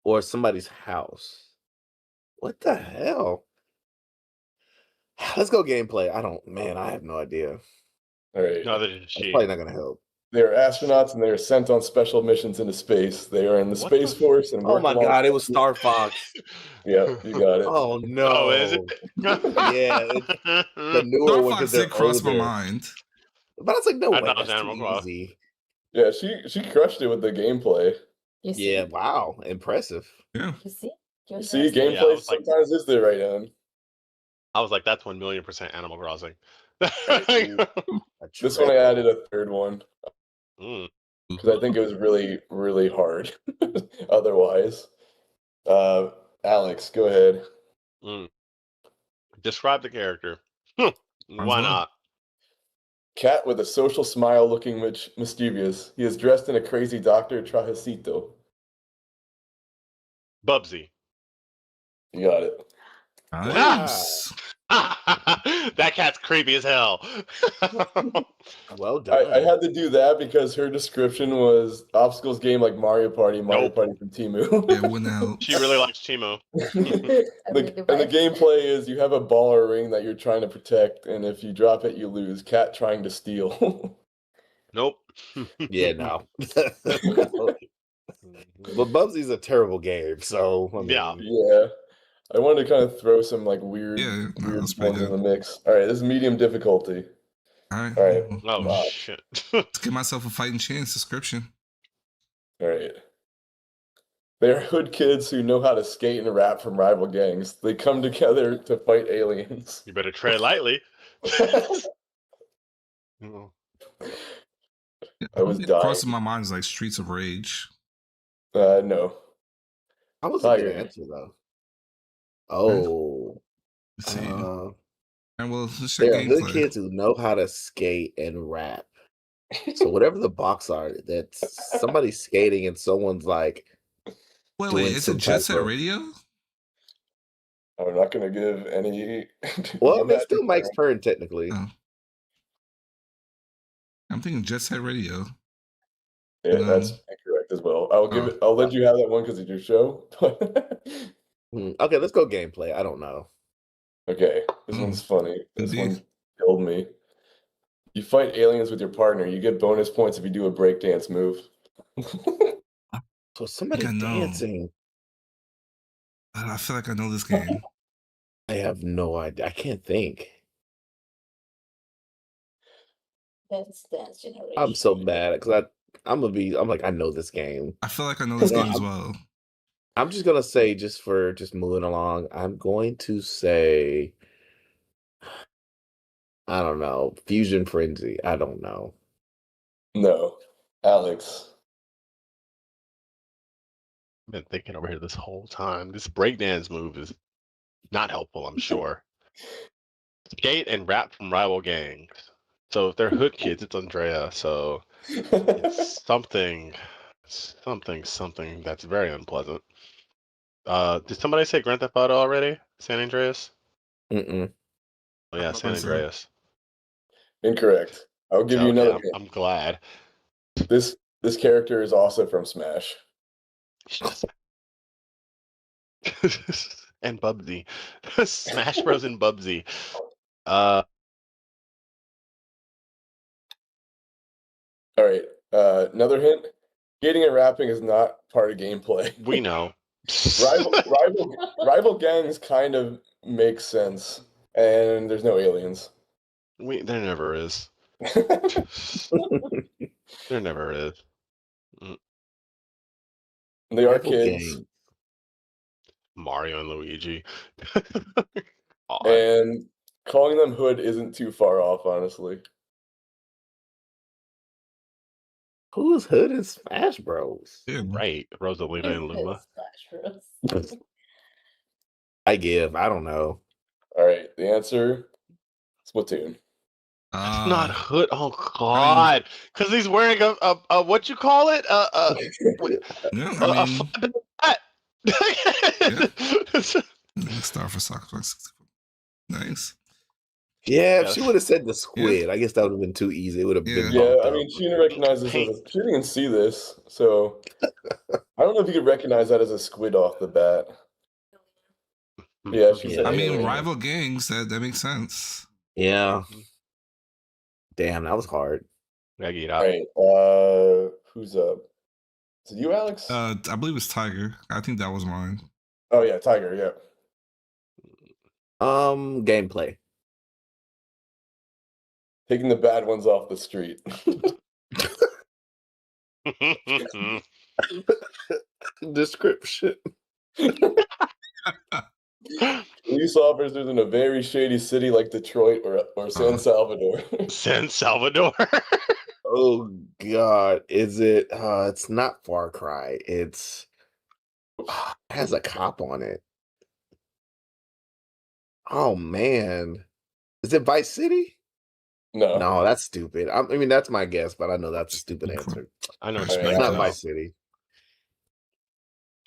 [SPEAKER 3] or somebody's house. What the hell? Let's go gameplay. I have no idea.
[SPEAKER 2] All right.
[SPEAKER 5] No, they're
[SPEAKER 3] It's
[SPEAKER 5] cheating.
[SPEAKER 3] probably not gonna help.
[SPEAKER 2] They're astronauts and they're sent on special missions into space. They are in the
[SPEAKER 5] What
[SPEAKER 2] Space
[SPEAKER 5] the-
[SPEAKER 2] Force and
[SPEAKER 3] Oh
[SPEAKER 2] work
[SPEAKER 3] my
[SPEAKER 2] along-
[SPEAKER 3] god, it was Star Fox.
[SPEAKER 2] Yep, you got it.
[SPEAKER 3] Oh no.
[SPEAKER 5] Oh, is it?
[SPEAKER 3] Yeah, it's the newer
[SPEAKER 1] Star
[SPEAKER 3] one
[SPEAKER 1] Fox
[SPEAKER 3] because they're
[SPEAKER 1] did cross my
[SPEAKER 3] older.
[SPEAKER 1] mind.
[SPEAKER 3] But I was like, no
[SPEAKER 5] I
[SPEAKER 3] way,
[SPEAKER 5] thought it was
[SPEAKER 3] that's
[SPEAKER 5] Animal
[SPEAKER 3] too
[SPEAKER 5] Crossing.
[SPEAKER 3] easy.
[SPEAKER 2] Yeah, she crushed it with the gameplay.
[SPEAKER 6] You see?
[SPEAKER 3] Yeah, wow, impressive.
[SPEAKER 1] Yeah.
[SPEAKER 6] You see? You
[SPEAKER 2] See,
[SPEAKER 6] understand?
[SPEAKER 2] gameplay
[SPEAKER 5] Yeah, I was like-
[SPEAKER 2] sometimes is there right on.
[SPEAKER 5] I was like, that's 1,000,000% Animal Crossing.
[SPEAKER 2] This one I added a third one
[SPEAKER 5] Mm.
[SPEAKER 2] because I think it was really, really hard. Otherwise, Alex, go ahead.
[SPEAKER 5] Mm. Describe the character. Why
[SPEAKER 1] well.
[SPEAKER 5] not?
[SPEAKER 2] Cat with a social smile, looking mischievous. He is dressed in a crazy Dr. Trajecito.
[SPEAKER 5] Bubsy.
[SPEAKER 2] You got it.
[SPEAKER 1] Nice.
[SPEAKER 5] That cat's creepy as hell.
[SPEAKER 3] Well done.
[SPEAKER 2] I had to do that because her description was obstacles game like Mario Party
[SPEAKER 5] Nope.
[SPEAKER 2] Party from Temu.
[SPEAKER 1] Yeah, wouldn't help.
[SPEAKER 5] She really likes Chimo.
[SPEAKER 2] And the gameplay is you have a ball or ring that you're trying to protect, and if you drop it, you lose. Cat trying to steal.
[SPEAKER 5] Nope.
[SPEAKER 3] Yeah, no. But Bubsy's a terrible game, so I mean,
[SPEAKER 5] Yeah.
[SPEAKER 2] Yeah. I wanted to kind of throw some like weird,
[SPEAKER 1] Yeah, no,
[SPEAKER 2] weird
[SPEAKER 1] that's pretty
[SPEAKER 2] ones in
[SPEAKER 1] good.
[SPEAKER 2] the mix. All right, this is medium difficulty.
[SPEAKER 1] All right.
[SPEAKER 2] All right.
[SPEAKER 5] Oh,
[SPEAKER 2] Wow.
[SPEAKER 5] shit.
[SPEAKER 1] Let's give myself a fighting chance description.
[SPEAKER 2] All right. They're hood kids who know how to skate and rap from rival gangs. They come together to fight aliens.
[SPEAKER 5] You better tread lightly. Oh.
[SPEAKER 2] I was dying.
[SPEAKER 1] Crossing my mind is like Streets of Rage.
[SPEAKER 2] No.
[SPEAKER 3] I was a good
[SPEAKER 2] Tiger.
[SPEAKER 3] answer though. Oh,
[SPEAKER 1] Let's see.
[SPEAKER 3] uh,
[SPEAKER 1] And well, let's check
[SPEAKER 3] there are good
[SPEAKER 1] gameplay.
[SPEAKER 3] kids who know how to skate and rap. So whatever the box art, that's somebody skating and someone's like,
[SPEAKER 1] Wait,
[SPEAKER 3] doing
[SPEAKER 1] it's a
[SPEAKER 3] some
[SPEAKER 1] Jet
[SPEAKER 3] type
[SPEAKER 1] Set
[SPEAKER 3] of-
[SPEAKER 1] Radio?
[SPEAKER 2] I'm not going to give any.
[SPEAKER 3] well, I mean, it's still Mike's turn technically.
[SPEAKER 1] Oh. I'm thinking Jet Set Radio.
[SPEAKER 2] Yeah, that's incorrect as well. I'll give it. I'll let you have that one because it's your show.
[SPEAKER 3] Okay, let's go gameplay. I don't know.
[SPEAKER 2] Okay, this one's funny. This
[SPEAKER 1] Indeed.
[SPEAKER 2] one killed me. You fight aliens with your partner. You get bonus points if you do a breakdance move.
[SPEAKER 3] So somebody
[SPEAKER 1] I know.
[SPEAKER 3] dancing.
[SPEAKER 1] I feel like I know this game.
[SPEAKER 3] I have no idea. I can't think.
[SPEAKER 6] That's Dance Generation.
[SPEAKER 3] I'm so mad because I'm like, I know this game.
[SPEAKER 1] I feel like I know this
[SPEAKER 3] No,
[SPEAKER 1] game as well.
[SPEAKER 3] I'm just gonna say, just moving along, I'm going to say, I don't know, Fusion Frenzy. I don't know.
[SPEAKER 2] No, Alex.
[SPEAKER 5] I've been thinking over here this whole time. This breakdance move is not helpful, I'm sure. Skate and rap from rival gangs. So if they're hood kids, it's Andrea. So it's something that's very unpleasant. Did somebody say Grand Theft Auto already? San Andreas?
[SPEAKER 3] Mm-mm.
[SPEAKER 5] Oh yeah,
[SPEAKER 1] I'm
[SPEAKER 5] San
[SPEAKER 1] about to say.
[SPEAKER 5] Andreas.
[SPEAKER 2] Incorrect. I'll give you
[SPEAKER 5] Okay,
[SPEAKER 2] another.
[SPEAKER 5] I'm,
[SPEAKER 2] hint.
[SPEAKER 5] I'm glad.
[SPEAKER 2] This character is also from Smash.
[SPEAKER 5] And Bubsy. Smash Bros and Bubsy. Uh,
[SPEAKER 2] All right. Another hint. Skating and rapping is not part of gameplay.
[SPEAKER 5] we know.
[SPEAKER 2] Rival gangs kind of make sense, and there's no aliens.
[SPEAKER 5] There never is. There never is.
[SPEAKER 2] They are
[SPEAKER 3] Rival
[SPEAKER 2] kids,
[SPEAKER 3] gang.
[SPEAKER 5] Mario and Luigi. Odd.
[SPEAKER 2] and calling them hood isn't too far off, honestly.
[SPEAKER 3] Who is Hood in Smash Bros?
[SPEAKER 1] Yeah,
[SPEAKER 5] Right, Rosalina and Luma.
[SPEAKER 6] Smash Bros.
[SPEAKER 3] I don't know.
[SPEAKER 2] All right, the answer: Splatoon.
[SPEAKER 5] It's not hood. Oh God! Because he's wearing a what you call it?
[SPEAKER 1] Yeah,
[SPEAKER 5] A
[SPEAKER 1] I mean,
[SPEAKER 5] hat.
[SPEAKER 1] Star for Soccer 64. Nice.
[SPEAKER 3] Yeah, if
[SPEAKER 5] Yeah.
[SPEAKER 3] she would have said the squid, I guess that would have been too easy. It would have been
[SPEAKER 1] Yeah.
[SPEAKER 2] Yeah,
[SPEAKER 3] bumped
[SPEAKER 2] I
[SPEAKER 3] up.
[SPEAKER 2] mean, she didn't recognize this as she didn't even see this, so I don't know if you could recognize that as a squid off the bat. Yeah, she said
[SPEAKER 1] I mean,
[SPEAKER 2] alien.
[SPEAKER 1] rival gangs. That makes sense.
[SPEAKER 3] Yeah. Damn, that was hard.
[SPEAKER 5] Yeah, get
[SPEAKER 2] All
[SPEAKER 5] out.
[SPEAKER 2] right, who's up? Is it you, Alex?
[SPEAKER 1] I believe it's Tiger. I think that was mine.
[SPEAKER 2] Oh yeah, Tiger. Yeah.
[SPEAKER 3] Gameplay.
[SPEAKER 2] Taking the bad ones off the street.
[SPEAKER 3] Description.
[SPEAKER 2] Police officers in a very shady city like Detroit or San Salvador.
[SPEAKER 5] San Salvador.
[SPEAKER 3] Oh God, is it? It's not Far Cry. It's it has a cop on it. Oh man, is it Vice City?
[SPEAKER 2] No.
[SPEAKER 3] No, that's stupid. I mean, that's my guess, but I know that's a stupid answer.
[SPEAKER 5] I know
[SPEAKER 1] Right,
[SPEAKER 5] what you
[SPEAKER 2] right,
[SPEAKER 3] It's
[SPEAKER 5] mean.
[SPEAKER 3] not
[SPEAKER 2] Alex.
[SPEAKER 3] Vice City.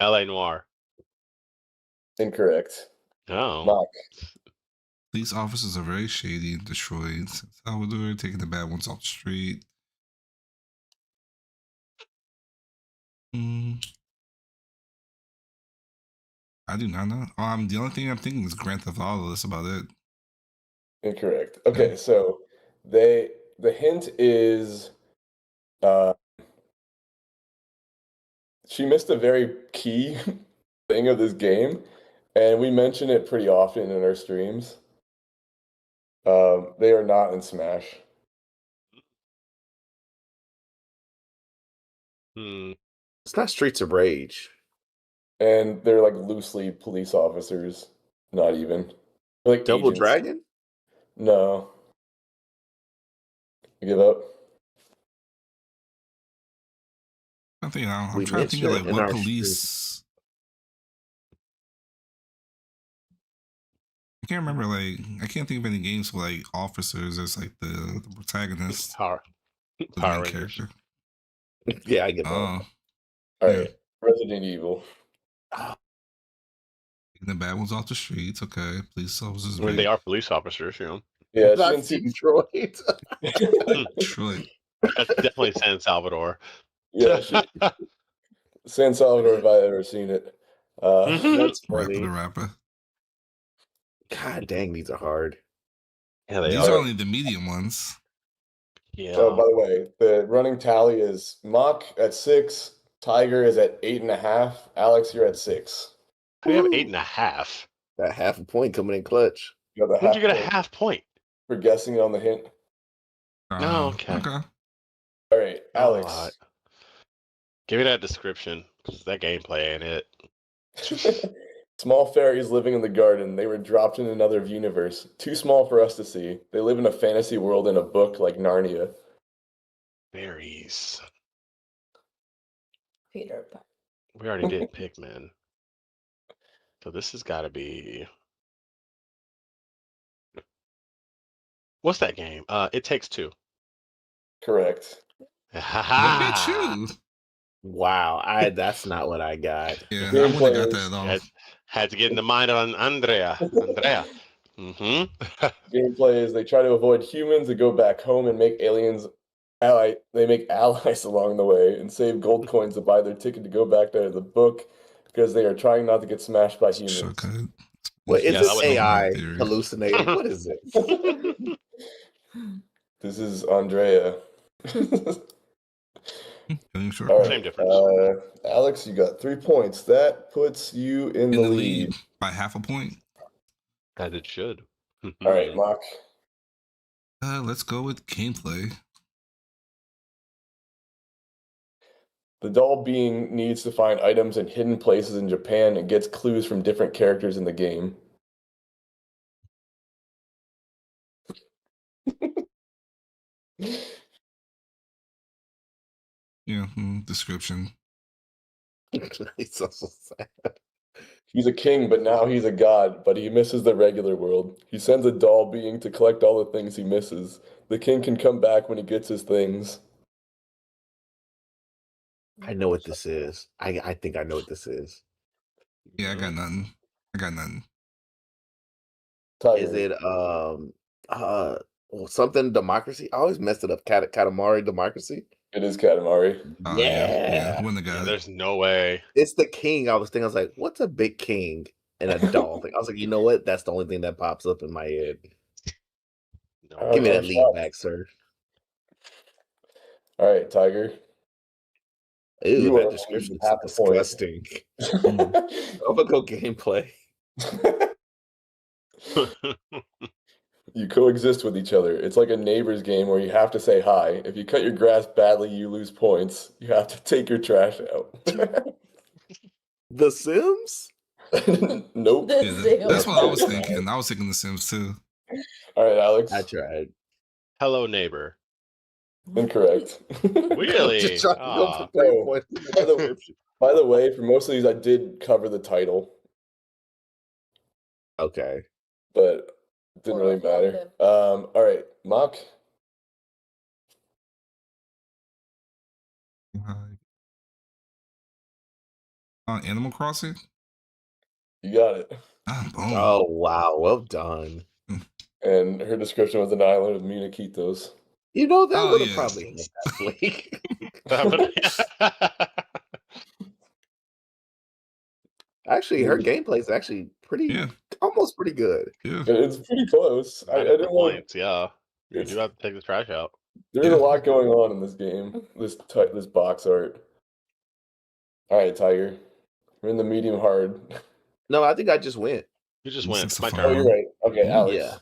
[SPEAKER 5] L.A. Noir.
[SPEAKER 2] Incorrect.
[SPEAKER 5] Oh.
[SPEAKER 2] Mach.
[SPEAKER 1] These officers are very shady in Detroit, San Salvador, taking the bad ones off the street. I do not know. The only thing I'm thinking is Grand Theft Auto. That's about it.
[SPEAKER 2] Incorrect. Okay, so the hint is she missed a very key thing of this game, and we mention it pretty often in our streams. They are not in Smash.
[SPEAKER 3] It's not Streets of Rage.
[SPEAKER 2] And they're like loosely police officers. Not even. They're like
[SPEAKER 3] Double
[SPEAKER 2] agents.
[SPEAKER 3] Dragon?
[SPEAKER 2] No. You give up?
[SPEAKER 1] I'm thinking. I'm
[SPEAKER 3] We
[SPEAKER 1] trying to think of
[SPEAKER 3] mentioned
[SPEAKER 1] like
[SPEAKER 3] it in
[SPEAKER 1] what
[SPEAKER 3] our
[SPEAKER 1] police. I can't remember. Like, I can't think of any games with like officers as like the protagonist,
[SPEAKER 5] Power
[SPEAKER 1] the
[SPEAKER 5] Power
[SPEAKER 1] main
[SPEAKER 5] Rangers.
[SPEAKER 1] character.
[SPEAKER 3] Yeah, I get that.
[SPEAKER 1] Oh,
[SPEAKER 2] All
[SPEAKER 1] Yeah.
[SPEAKER 2] right. Resident Evil.
[SPEAKER 1] taking the bad ones off the streets. Okay, police officers.
[SPEAKER 5] I mean, they are police officers, you know.
[SPEAKER 2] Yeah, she
[SPEAKER 3] Not
[SPEAKER 2] didn't see.
[SPEAKER 3] Detroit.
[SPEAKER 1] Detroit.
[SPEAKER 5] That's definitely San Salvador.
[SPEAKER 2] Yeah, San Salvador, if I ever seen it.
[SPEAKER 3] That's
[SPEAKER 1] Rapper
[SPEAKER 3] funny.
[SPEAKER 1] the rapper.
[SPEAKER 3] God dang, these are hard.
[SPEAKER 5] Yeah, they
[SPEAKER 1] These
[SPEAKER 5] are.
[SPEAKER 1] are only the medium ones.
[SPEAKER 5] Yeah.
[SPEAKER 2] Oh, by the way, the running tally is Mach at 6, Tiger is at 8.5. Alex, you're at 6.
[SPEAKER 5] How do you have
[SPEAKER 3] Woo.
[SPEAKER 5] 8.5?
[SPEAKER 3] That half a point coming in clutch.
[SPEAKER 2] You got the
[SPEAKER 5] When did you get a
[SPEAKER 2] point
[SPEAKER 5] half point?
[SPEAKER 2] for guessing it on the hint.
[SPEAKER 5] Oh, okay.
[SPEAKER 1] Okay.
[SPEAKER 2] All right,
[SPEAKER 5] Not a
[SPEAKER 2] Alex.
[SPEAKER 5] lot. Give me that description, because that gameplay ain't it.
[SPEAKER 2] Small fairies living in the garden. They were dropped in another universe. Too small for us to see. They live in a fantasy world in a book like Narnia.
[SPEAKER 5] Berries.
[SPEAKER 6] Peter Pan.
[SPEAKER 5] We already did Pikmin. So this has got to be. What's that game? It Takes Two.
[SPEAKER 2] Correct.
[SPEAKER 1] Look at you.
[SPEAKER 3] Wow, that's not what I got.
[SPEAKER 1] Yeah, I
[SPEAKER 2] Gameplay
[SPEAKER 1] wouldn't have got
[SPEAKER 2] is-
[SPEAKER 1] that at all.
[SPEAKER 5] Had to get in the mind on Andrea. Mm-hmm.
[SPEAKER 2] Gameplay is they try to avoid humans to go back home and make aliens they make allies along the way and save gold coins to buy their ticket to go back to the book because they are trying not to get smashed by humans.
[SPEAKER 1] Shortcut.
[SPEAKER 3] What is
[SPEAKER 5] Yeah,
[SPEAKER 3] this
[SPEAKER 5] that was
[SPEAKER 3] AI
[SPEAKER 1] theory.
[SPEAKER 3] hallucinating? What is it?
[SPEAKER 2] This is Andrea.
[SPEAKER 1] Cutting short.
[SPEAKER 2] All right,
[SPEAKER 5] Same difference.
[SPEAKER 2] Alex, you got 3 points. That puts you in
[SPEAKER 1] In
[SPEAKER 2] the lead.
[SPEAKER 1] by half a point.
[SPEAKER 5] As it should.
[SPEAKER 2] All right, Mach.
[SPEAKER 1] Let's go with gameplay.
[SPEAKER 2] The doll being needs to find items in hidden places in Japan and gets clues from different characters in the game.
[SPEAKER 1] Yeah, description.
[SPEAKER 3] It's so sad.
[SPEAKER 2] He's a king, but now he's a god, but he misses the regular world. He sends a doll being to collect all the things he misses. The king can come back when he gets his things.
[SPEAKER 3] I know what this is. I think I know what this is.
[SPEAKER 1] Yeah, I got nothing.
[SPEAKER 2] Tiger.
[SPEAKER 3] Is it Something democracy. I always messed it up. Katamari democracy.
[SPEAKER 2] It is Katamari.
[SPEAKER 1] Oh yeah.
[SPEAKER 3] Yeah.
[SPEAKER 1] Wouldn't have
[SPEAKER 5] Yeah,
[SPEAKER 1] got it.
[SPEAKER 5] there's no way.
[SPEAKER 3] It's the king. I was like, what's a big king and a doll thing? I was like, you know what? That's the only thing that pops up in my head.
[SPEAKER 5] No
[SPEAKER 3] Give me
[SPEAKER 5] way.
[SPEAKER 3] that lead back, sir.
[SPEAKER 2] All right, Tiger.
[SPEAKER 3] Ew,
[SPEAKER 2] You are
[SPEAKER 3] that description is
[SPEAKER 2] half a point.
[SPEAKER 3] disgusting. I'm gonna go gameplay.
[SPEAKER 2] You coexist with each other. It's like a neighbor's game where you have to say hi. If you cut your grass badly, you lose points. You have to take your trash out.
[SPEAKER 3] The Sims?
[SPEAKER 2] Nope.
[SPEAKER 6] The
[SPEAKER 1] Yeah,
[SPEAKER 6] Sims.
[SPEAKER 1] that's what I was thinking. I was thinking The Sims too.
[SPEAKER 2] All right, Alex.
[SPEAKER 3] I tried.
[SPEAKER 5] Hello, neighbor.
[SPEAKER 2] Incorrect.
[SPEAKER 5] Really?
[SPEAKER 3] Just trying to go
[SPEAKER 5] Aw.
[SPEAKER 3] for 3
[SPEAKER 2] Oh.
[SPEAKER 3] points.
[SPEAKER 2] By the way, for most of these, I did cover the title,
[SPEAKER 3] Okay.
[SPEAKER 2] but it didn't really matter. All right, Mach.
[SPEAKER 1] Animal Crossing.
[SPEAKER 2] You got it.
[SPEAKER 1] Boom.
[SPEAKER 3] Oh wow, well done.
[SPEAKER 2] And her description was an island with Minakitos.
[SPEAKER 3] You know that
[SPEAKER 1] Oh,
[SPEAKER 3] would have
[SPEAKER 1] yeah.
[SPEAKER 3] probably helped actually. Actually, her gameplay is actually almost pretty good.
[SPEAKER 1] Yeah.
[SPEAKER 2] It's pretty close. I didn't want.
[SPEAKER 5] Points, yeah. You
[SPEAKER 2] It's,
[SPEAKER 5] do have to take the trash out.
[SPEAKER 2] there's a lot going on in this game. This box art. All right, Tiger. We're in the medium hard.
[SPEAKER 3] No, I think I just went.
[SPEAKER 5] You just
[SPEAKER 1] This
[SPEAKER 5] went.
[SPEAKER 1] is
[SPEAKER 5] My
[SPEAKER 1] the
[SPEAKER 2] Oh,
[SPEAKER 5] turn.
[SPEAKER 2] you're right. Okay, Alex.
[SPEAKER 3] Yeah.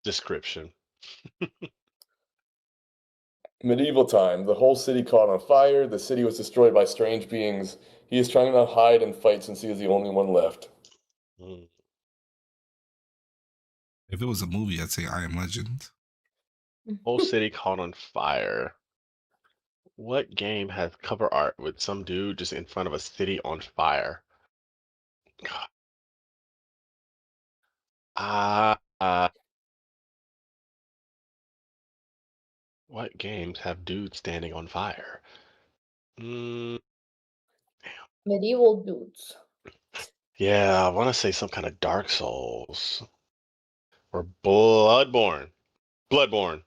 [SPEAKER 5] Description.
[SPEAKER 2] Medieval time. The whole city caught on fire. The city was destroyed by strange beings. He is trying to hide and fight since he is the only one left.
[SPEAKER 5] Mm.
[SPEAKER 1] If it was a movie, I'd say I Am Legend.
[SPEAKER 5] Whole city caught on fire. What game has cover art with some dude just in front of a city on fire? What games have dudes standing on fire?
[SPEAKER 6] Medieval dudes.
[SPEAKER 5] Yeah, I want to say some kind of Dark Souls or Bloodborne. Bloodborne.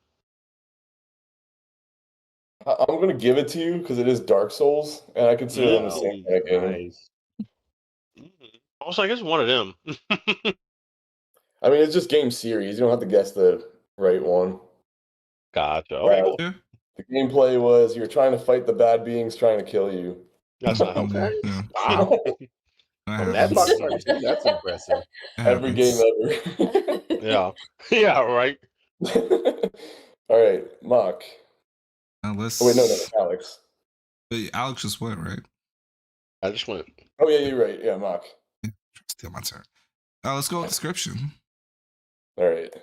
[SPEAKER 2] I'm going to give it to you because it is Dark Souls, and I consider them the same kind of game.
[SPEAKER 3] Nice.
[SPEAKER 5] Also, I guess one of them.
[SPEAKER 2] I mean, it's just game series. You don't have to guess the right one.
[SPEAKER 5] Gotcha. Okay, cool.
[SPEAKER 1] Yeah.
[SPEAKER 2] The gameplay was you're trying to fight the bad beings trying to kill you.
[SPEAKER 5] That's not helpful.
[SPEAKER 3] Okay.
[SPEAKER 1] Yeah.
[SPEAKER 3] Wow.
[SPEAKER 1] That
[SPEAKER 3] That box
[SPEAKER 1] happens.
[SPEAKER 3] art too, that's impressive.
[SPEAKER 1] That
[SPEAKER 2] Every game
[SPEAKER 1] happens.
[SPEAKER 2] ever.
[SPEAKER 5] Yeah. Yeah, right.
[SPEAKER 2] All right, Mach.
[SPEAKER 1] Now let's.
[SPEAKER 2] Oh, wait, no, Alex.
[SPEAKER 1] Wait, Alex just went, right?
[SPEAKER 5] I just went.
[SPEAKER 2] Oh, yeah, you're right. Yeah, Mach.
[SPEAKER 1] Still my turn. Let's go with description.
[SPEAKER 2] All right.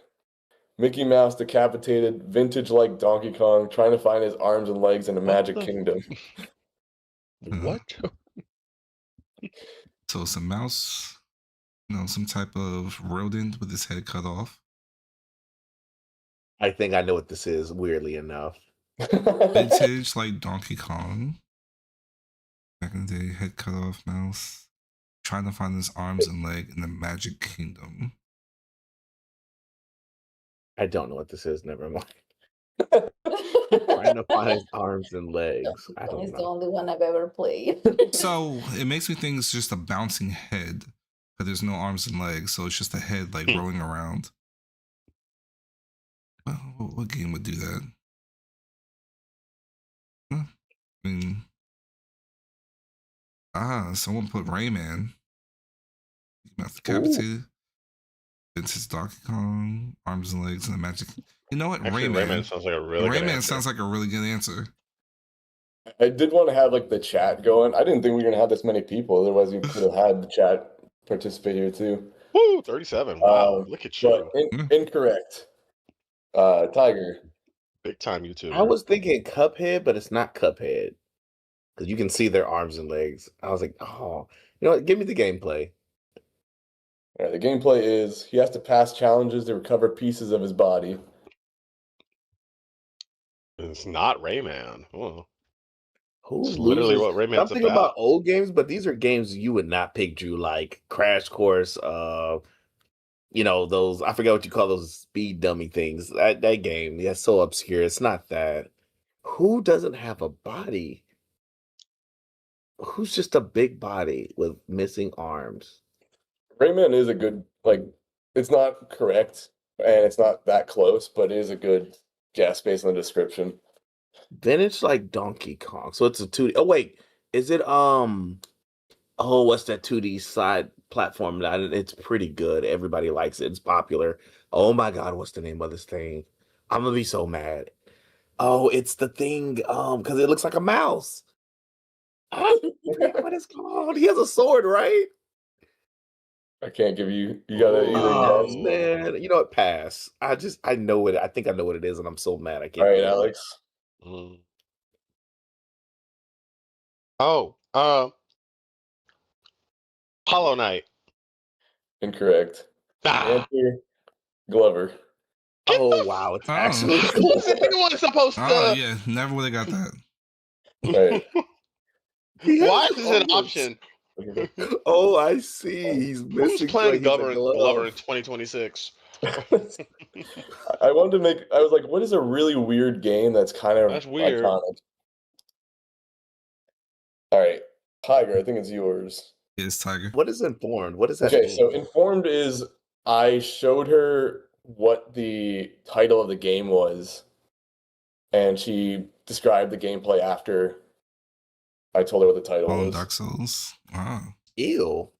[SPEAKER 2] Mickey Mouse decapitated, vintage like Donkey Kong, trying to find his arms and legs in a magic kingdom.
[SPEAKER 5] What?
[SPEAKER 1] So it's a mouse, some type of rodent with his head cut off.
[SPEAKER 3] I think I know what this is, weirdly enough.
[SPEAKER 1] Vintage like Donkey Kong. Back in the day, head cut off mouse. Trying to find his arms and leg in the magic kingdom.
[SPEAKER 3] I don't know what this is, never mind. Trying to find his arms and legs. I don't
[SPEAKER 6] It's the
[SPEAKER 3] know.
[SPEAKER 6] only one I've ever played.
[SPEAKER 1] So it makes me think it's just a bouncing head, but there's no arms and legs, so it's just a head like rolling around. Well, what game would do that? Huh? I mean, someone put Rayman. Mouth decapitated. Vintage Donkey Kong, arms and legs, and the magic. You know what?
[SPEAKER 5] Actually, Rayman sounds like a really good
[SPEAKER 1] Rayman
[SPEAKER 5] answer.
[SPEAKER 1] sounds like a really good answer.
[SPEAKER 2] I did want to have like the chat going. I didn't think we were gonna have this many people. Otherwise, we could have had the chat participate here too.
[SPEAKER 5] Woo, 37. Wow, look at you.
[SPEAKER 2] But incorrect. Tiger.
[SPEAKER 5] Big time YouTuber.
[SPEAKER 3] I was thinking Cuphead, but it's not Cuphead. Because you can see their arms and legs. I was like, oh, you know what? Give me the gameplay.
[SPEAKER 2] All right, the gameplay is he has to pass challenges to recover pieces of his body.
[SPEAKER 5] It's not Rayman. Oh.
[SPEAKER 3] Who
[SPEAKER 5] It's literally
[SPEAKER 3] loses?
[SPEAKER 5] what Rayman's
[SPEAKER 3] I'm thinking
[SPEAKER 5] about.
[SPEAKER 3] about old games, but these are games you would not pick, Drew, like Crash Course, those, I forget what you call those speed dummy things. That game, yeah, so obscure. It's not that. Who doesn't have a body? Who's just a big body with missing arms?
[SPEAKER 2] Rayman is a good, like, it's not correct and it's not that close, but it is a good guess based on the description.
[SPEAKER 3] Then it's like Donkey Kong. So it's a 2D. Oh wait, is it what's that 2D side platform? That it's pretty good. Everybody likes it. It's popular. Oh my god, what's the name of this thing? I'm gonna be so mad. Oh, it's the thing, because it looks like a mouse. I forget what it's called. He has a sword, right?
[SPEAKER 2] I can't give you. You gotta either
[SPEAKER 3] Oh
[SPEAKER 2] guess.
[SPEAKER 3] man, you know what? Pass. I know it. I think I know what it is, and I'm so mad I
[SPEAKER 2] All
[SPEAKER 3] can't.
[SPEAKER 2] right,
[SPEAKER 3] think of it.
[SPEAKER 2] Alex.
[SPEAKER 5] Mm. Oh, Hollow Knight.
[SPEAKER 2] Incorrect.
[SPEAKER 5] Ah,
[SPEAKER 2] Answer Glover.
[SPEAKER 3] Oh wow, it's
[SPEAKER 1] Oh.
[SPEAKER 3] actually
[SPEAKER 5] was anyone supposed to?
[SPEAKER 1] Oh yeah, never would have got that.
[SPEAKER 2] Right.
[SPEAKER 3] He has
[SPEAKER 5] Why is this an
[SPEAKER 3] arms.
[SPEAKER 5] option?
[SPEAKER 3] Oh, I see. He's
[SPEAKER 5] Who's
[SPEAKER 3] missing.
[SPEAKER 5] playing
[SPEAKER 3] like, he's a
[SPEAKER 5] Glover in
[SPEAKER 3] glove.
[SPEAKER 5] 2026?
[SPEAKER 2] I wanted to make. I was like, what is a really weird game that's kind of
[SPEAKER 5] That's weird.
[SPEAKER 2] iconic? All right, Tiger. I think it's yours.
[SPEAKER 1] Yes, Tiger.
[SPEAKER 3] What is informed? What does that
[SPEAKER 2] Okay,
[SPEAKER 3] mean?
[SPEAKER 2] so informed is I showed her what the title of the game was, and she described the gameplay after I told her what the title
[SPEAKER 1] Fallen
[SPEAKER 2] was.
[SPEAKER 1] Dark Souls. Wow.
[SPEAKER 3] Ew.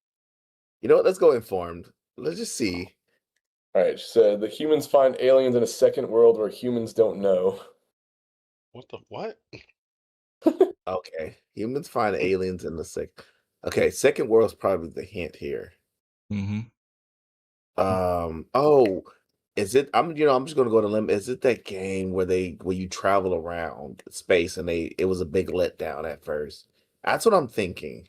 [SPEAKER 3] You know what? Let's go informed. Let's just see.
[SPEAKER 2] All right, she said the humans find aliens in a second world where humans don't know.
[SPEAKER 5] What the what?
[SPEAKER 3] Okay. Humans find aliens in the second. Okay, second world's probably the hint here.
[SPEAKER 1] Mm-hmm.
[SPEAKER 3] Oh, is it? I'm just gonna go to limb. Is it that game where you travel around space and it was a big letdown at first? That's what I'm thinking.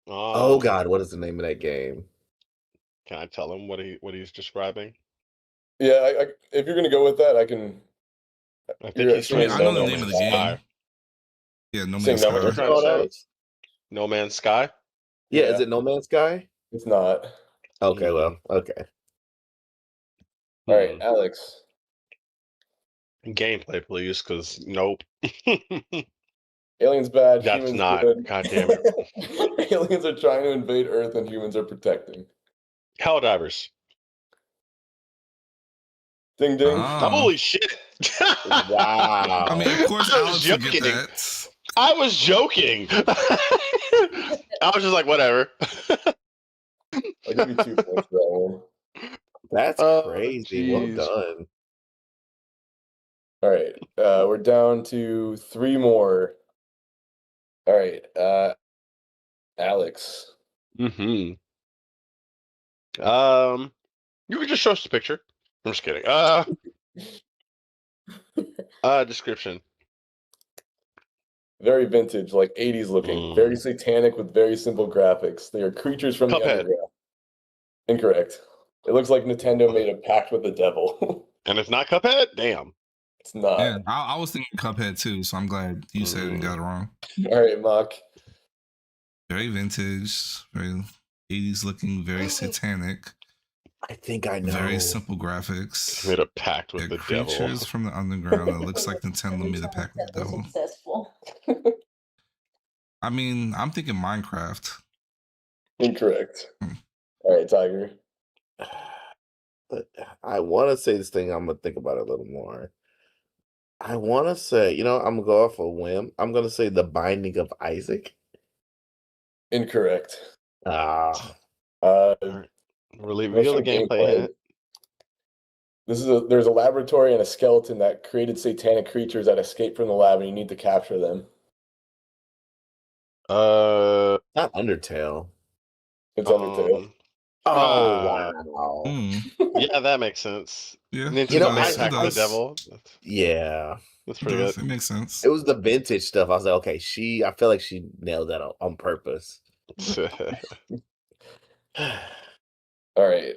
[SPEAKER 3] Oh God, what is the name of that game?
[SPEAKER 5] Can I tell him what he's describing?
[SPEAKER 2] Yeah, if you're gonna go with that, I can.
[SPEAKER 5] I think
[SPEAKER 2] You're
[SPEAKER 5] he's
[SPEAKER 1] I mean,
[SPEAKER 5] saying
[SPEAKER 1] I know
[SPEAKER 5] No
[SPEAKER 1] the name of
[SPEAKER 5] Man's
[SPEAKER 1] the game.
[SPEAKER 5] Sky.
[SPEAKER 1] Yeah, No
[SPEAKER 2] Saying
[SPEAKER 1] Man's
[SPEAKER 2] No
[SPEAKER 1] Sky.
[SPEAKER 2] Man's
[SPEAKER 5] What you're trying to
[SPEAKER 3] Oh,
[SPEAKER 5] say?
[SPEAKER 3] Alex?
[SPEAKER 5] No Man's Sky?
[SPEAKER 3] Yeah, is
[SPEAKER 2] Yeah.
[SPEAKER 3] it No Man's Sky?
[SPEAKER 2] It's not.
[SPEAKER 3] Okay, well, okay.
[SPEAKER 2] All right, Alex.
[SPEAKER 5] Gameplay, please, because nope.
[SPEAKER 2] Aliens bad,
[SPEAKER 5] That's
[SPEAKER 2] humans
[SPEAKER 5] not.
[SPEAKER 2] good.
[SPEAKER 5] God damn it.
[SPEAKER 2] Aliens are trying to invade Earth and humans are protecting.
[SPEAKER 5] Helldivers.
[SPEAKER 2] Ding ding.
[SPEAKER 1] Ah.
[SPEAKER 5] Holy shit.
[SPEAKER 3] Wow.
[SPEAKER 1] I mean, of course,
[SPEAKER 5] I was
[SPEAKER 1] Alex would get
[SPEAKER 5] joking.
[SPEAKER 1] that.
[SPEAKER 5] I was joking. I was just like, whatever.
[SPEAKER 2] I'll give you 2 points for that one.
[SPEAKER 3] That's
[SPEAKER 5] Oh,
[SPEAKER 3] crazy. Well
[SPEAKER 5] jeez.
[SPEAKER 3] done.
[SPEAKER 2] All right, we're down to 3 more. All right, Alex.
[SPEAKER 5] You can just show us the picture. I'm just kidding. Description.
[SPEAKER 2] Very vintage, like 80s looking. Very satanic with very simple graphics. They are creatures from the
[SPEAKER 5] Cuphead.
[SPEAKER 2] underground. Incorrect. It looks like Nintendo made a pact with the devil.
[SPEAKER 5] And it's not Cuphead? Damn.
[SPEAKER 2] It's not.
[SPEAKER 1] Yeah, I was thinking Cuphead too, so I'm glad you said it and got it wrong.
[SPEAKER 2] All right, Mach.
[SPEAKER 1] Very vintage, very 80s looking, very satanic,
[SPEAKER 3] I think I know.
[SPEAKER 1] very simple graphics.
[SPEAKER 5] Made a pact with
[SPEAKER 1] They're
[SPEAKER 5] the devil.
[SPEAKER 1] creatures from the underground. It looks like Nintendo made a pact with the
[SPEAKER 6] That was
[SPEAKER 1] devil.
[SPEAKER 6] successful.
[SPEAKER 1] I mean, I'm thinking Minecraft.
[SPEAKER 2] Incorrect. All right, Tiger.
[SPEAKER 3] But I want to say this thing. I'm gonna think about it a little more. I want to say, I'm gonna go off a whim. I'm gonna say The Binding of Isaac.
[SPEAKER 2] Incorrect.
[SPEAKER 3] Ah,
[SPEAKER 5] Reveal the gameplay hint.
[SPEAKER 2] There's a laboratory and a skeleton that created satanic creatures that escape from the lab, and you need to capture them.
[SPEAKER 3] not Undertale.
[SPEAKER 2] It's Undertale.
[SPEAKER 3] Oh wow.
[SPEAKER 5] Yeah, that makes sense.
[SPEAKER 1] Yeah,
[SPEAKER 5] Nintendo made a
[SPEAKER 1] it
[SPEAKER 5] pact with
[SPEAKER 1] does.
[SPEAKER 5] the devil.
[SPEAKER 3] Yeah,
[SPEAKER 5] That's
[SPEAKER 1] It
[SPEAKER 5] pretty
[SPEAKER 1] does.
[SPEAKER 5] good.
[SPEAKER 1] It makes sense.
[SPEAKER 3] it was the vintage stuff. I was like, okay, I feel like she nailed that on purpose.
[SPEAKER 2] All right,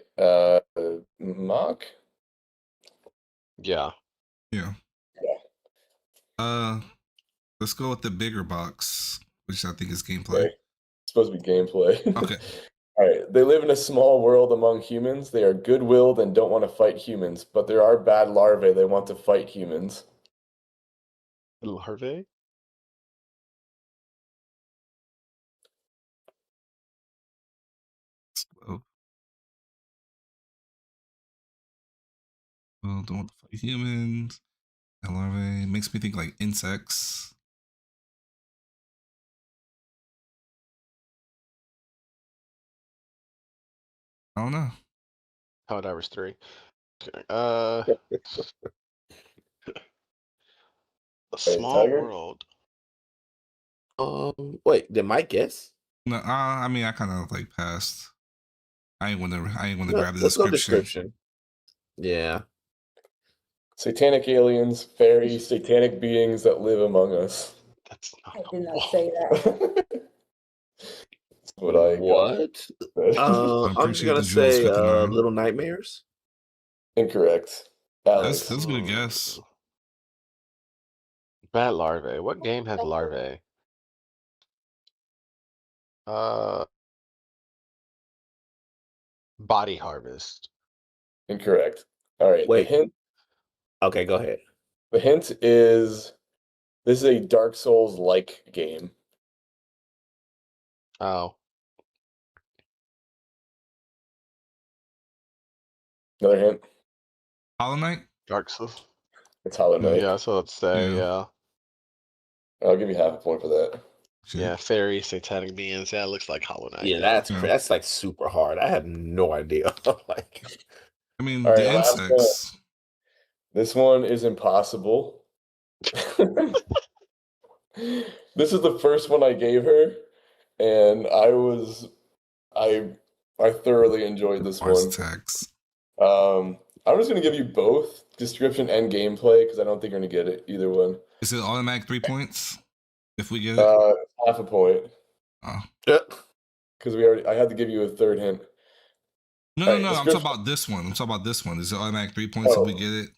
[SPEAKER 2] Mach.
[SPEAKER 5] Yeah.
[SPEAKER 1] Yeah. Let's go with the bigger box, which I think is gameplay.
[SPEAKER 2] Okay. It's supposed to be gameplay.
[SPEAKER 1] Okay.
[SPEAKER 2] All right. They live in a small world among humans. They are good-willed and don't want to fight humans, but there are bad larvae they want to fight humans.
[SPEAKER 5] Larvae?
[SPEAKER 1] Oh. Well, don't want to fight humans. And larvae makes me think like insects. I don't know.
[SPEAKER 5] Helldivers 3. Okay. A small
[SPEAKER 2] Tiger?
[SPEAKER 5] world.
[SPEAKER 3] Wait, did Mike guess?
[SPEAKER 1] No, I mean I kind of like passed. I ain't want to
[SPEAKER 3] No,
[SPEAKER 1] grab the
[SPEAKER 3] let's go
[SPEAKER 1] description.
[SPEAKER 3] Yeah.
[SPEAKER 2] Satanic aliens, fairies, satanic beings that live among us.
[SPEAKER 5] That's
[SPEAKER 6] I
[SPEAKER 5] not
[SPEAKER 6] did
[SPEAKER 5] a
[SPEAKER 6] not
[SPEAKER 5] wall.
[SPEAKER 6] say that.
[SPEAKER 2] That's what I got.
[SPEAKER 3] What? I'm just
[SPEAKER 1] appreciate
[SPEAKER 3] gonna
[SPEAKER 1] the Jules
[SPEAKER 3] say
[SPEAKER 1] 59.
[SPEAKER 3] Little Nightmares.
[SPEAKER 2] Incorrect. Alex.
[SPEAKER 1] That's a good guess.
[SPEAKER 5] Bad larvae. What game has larvae? Body Harvest.
[SPEAKER 2] Incorrect. All right.
[SPEAKER 3] Wait. Okay, go ahead.
[SPEAKER 2] The hint is this is a Dark Souls-like game.
[SPEAKER 5] Oh,
[SPEAKER 2] Another hint.
[SPEAKER 1] Hollow Knight.
[SPEAKER 5] Dark Souls.
[SPEAKER 2] It's Hollow Knight.
[SPEAKER 5] Yeah, so let's say,
[SPEAKER 1] Yeah.
[SPEAKER 2] I'll give you half a point for that.
[SPEAKER 1] Shit.
[SPEAKER 5] yeah, fairy, satanic beings. Yeah, it looks like Hollow Knight.
[SPEAKER 3] Yeah, that's like super hard. I have no idea. Like,
[SPEAKER 1] I mean,
[SPEAKER 2] All right,
[SPEAKER 1] the
[SPEAKER 2] last
[SPEAKER 1] insects.
[SPEAKER 2] This one is impossible. This is the first one I gave her, and I thoroughly enjoyed this
[SPEAKER 1] Mars
[SPEAKER 2] one.
[SPEAKER 1] attacks.
[SPEAKER 2] I'm just gonna give you both description and gameplay because I don't think you're gonna get it either one.
[SPEAKER 1] Is it automatic 3 points? If we get it?
[SPEAKER 2] Half a point
[SPEAKER 1] Oh.
[SPEAKER 2] because I had to give you a third hint.
[SPEAKER 1] No,
[SPEAKER 2] Alright,
[SPEAKER 1] I'm talking
[SPEAKER 2] description.
[SPEAKER 1] about this one. I'm talking about this one. Is it automatic 3 points if we get it?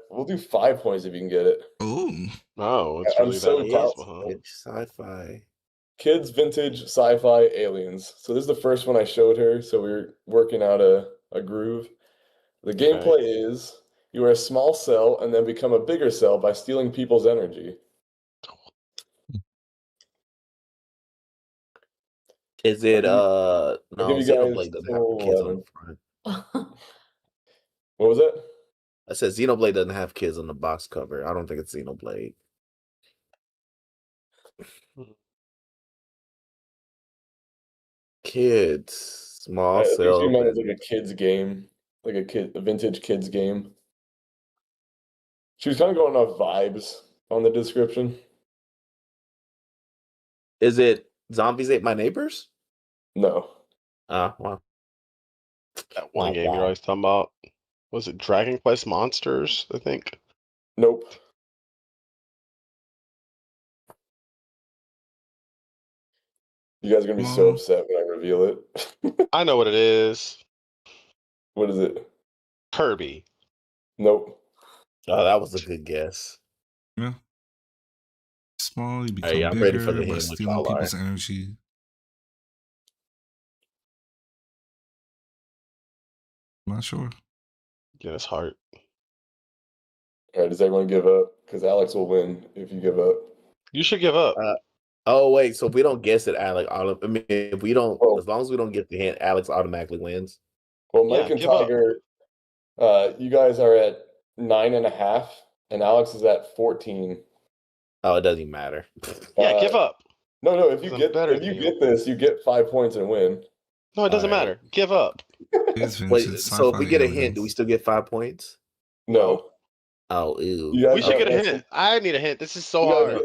[SPEAKER 2] We'll do 5 points if you can get it.
[SPEAKER 1] Oh.
[SPEAKER 5] Oh, it's
[SPEAKER 2] I'm
[SPEAKER 5] really
[SPEAKER 2] so
[SPEAKER 5] that impossible, huh?
[SPEAKER 3] it's sci-fi.
[SPEAKER 2] Kids, vintage, sci-fi, aliens. So this is the first one I showed her. So we were working out a groove. The gameplay is you are a small cell and then become a bigger cell by stealing people's energy.
[SPEAKER 3] Is it
[SPEAKER 2] I'll
[SPEAKER 3] no,
[SPEAKER 2] give you guys
[SPEAKER 3] Xenoblade doesn't have kids on the front.
[SPEAKER 2] What was that?
[SPEAKER 3] I said Xenoblade doesn't have kids on the box cover. I don't think it's Xenoblade. Kids, small
[SPEAKER 2] I think
[SPEAKER 3] cell.
[SPEAKER 2] you meant it's like a kids game, like a vintage kids game. She was kind of going off vibes on the description.
[SPEAKER 3] Is it Zombies Ate My Neighbors?
[SPEAKER 2] No.
[SPEAKER 3] Well.
[SPEAKER 5] That one game you're always talking about. Was it Dragon Quest Monsters, I think?
[SPEAKER 2] Nope. You guys are gonna be so upset when I reveal it.
[SPEAKER 5] I know what it is.
[SPEAKER 2] What is it?
[SPEAKER 5] Kirby.
[SPEAKER 2] Nope.
[SPEAKER 3] Oh, that was a good guess.
[SPEAKER 1] Yeah. Small, you become
[SPEAKER 3] Hey, I'm
[SPEAKER 1] bigger
[SPEAKER 3] ready for the
[SPEAKER 1] by
[SPEAKER 3] hint.
[SPEAKER 1] stealing people's energy. I'm not sure.
[SPEAKER 5] Get his heart.
[SPEAKER 2] All right, does everyone give up? Because Alex will win if you give up.
[SPEAKER 5] You should give up.
[SPEAKER 3] Oh wait, so if we don't guess it, Alex, I mean, if we don't, as long as we don't get the hint, Alex automatically wins.
[SPEAKER 2] Well, Mike and Tiger, you guys are at 9.5, and Alex is at 14.
[SPEAKER 3] Oh, it doesn't matter.
[SPEAKER 5] Yeah, give up.
[SPEAKER 2] No. If you get this, you get 5 points and win.
[SPEAKER 5] No, it doesn't matter. Give up.
[SPEAKER 3] Wait, so if we get a hint, do we still get 5 points?
[SPEAKER 2] No.
[SPEAKER 3] Oh, ew.
[SPEAKER 5] We should get a hint. I need a hint. This is so hard.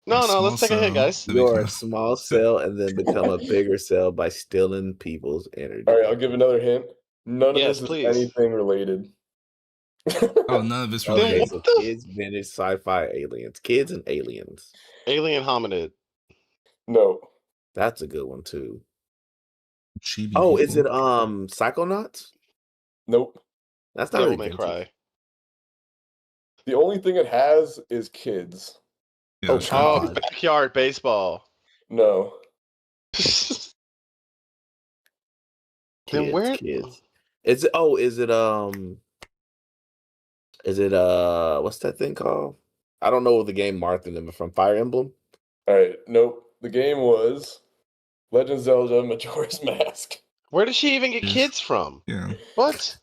[SPEAKER 5] No, let's take a hint, guys.
[SPEAKER 3] You're a small cell and then become a bigger cell by stealing people's energy.
[SPEAKER 2] All right, I'll give another hint. None of this is
[SPEAKER 5] please.
[SPEAKER 2] anything related.
[SPEAKER 1] Oh, none of it's
[SPEAKER 3] Okay,
[SPEAKER 1] related.
[SPEAKER 3] so kids, vintage, sci-fi, aliens. Kids and aliens.
[SPEAKER 5] Alien hominid.
[SPEAKER 2] No.
[SPEAKER 3] That's a good one too.
[SPEAKER 1] Chibi
[SPEAKER 3] Oh, is it
[SPEAKER 1] people.
[SPEAKER 3] Psychonauts?
[SPEAKER 2] Nope.
[SPEAKER 3] That's not
[SPEAKER 5] Devil
[SPEAKER 3] really
[SPEAKER 5] May
[SPEAKER 3] vintage.
[SPEAKER 5] Cry.
[SPEAKER 2] The only thing it has is kids.
[SPEAKER 1] Yeah,
[SPEAKER 3] Oh,
[SPEAKER 5] Backyard baseball.
[SPEAKER 2] No.
[SPEAKER 5] Then where-
[SPEAKER 3] Kids. Is it what's that thing called? I don't know the game Martha and them are from. Fire Emblem?
[SPEAKER 2] All right, nope. The game was Legend of Zelda: Majora's Mask.
[SPEAKER 5] Where does she even get
[SPEAKER 1] Yes.
[SPEAKER 5] kids from?
[SPEAKER 1] Yeah.
[SPEAKER 5] What?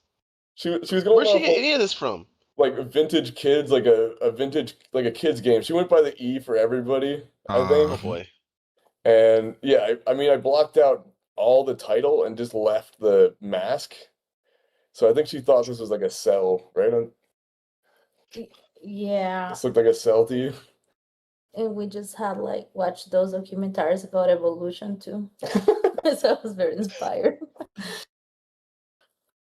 [SPEAKER 2] She was going
[SPEAKER 5] Where'd she
[SPEAKER 2] off
[SPEAKER 5] get any of this from?
[SPEAKER 2] like vintage kids, like a vintage like a kids game. She went by the E for everybody, I think.
[SPEAKER 5] Oh boy.
[SPEAKER 2] And yeah, I mean, I blocked out all the title and just left the mask. So I think she thought this was like a cell, right?
[SPEAKER 6] Yeah,
[SPEAKER 2] This looked like a cell to you.
[SPEAKER 6] and we just had like watched those documentaries about evolution too. So I was very inspired.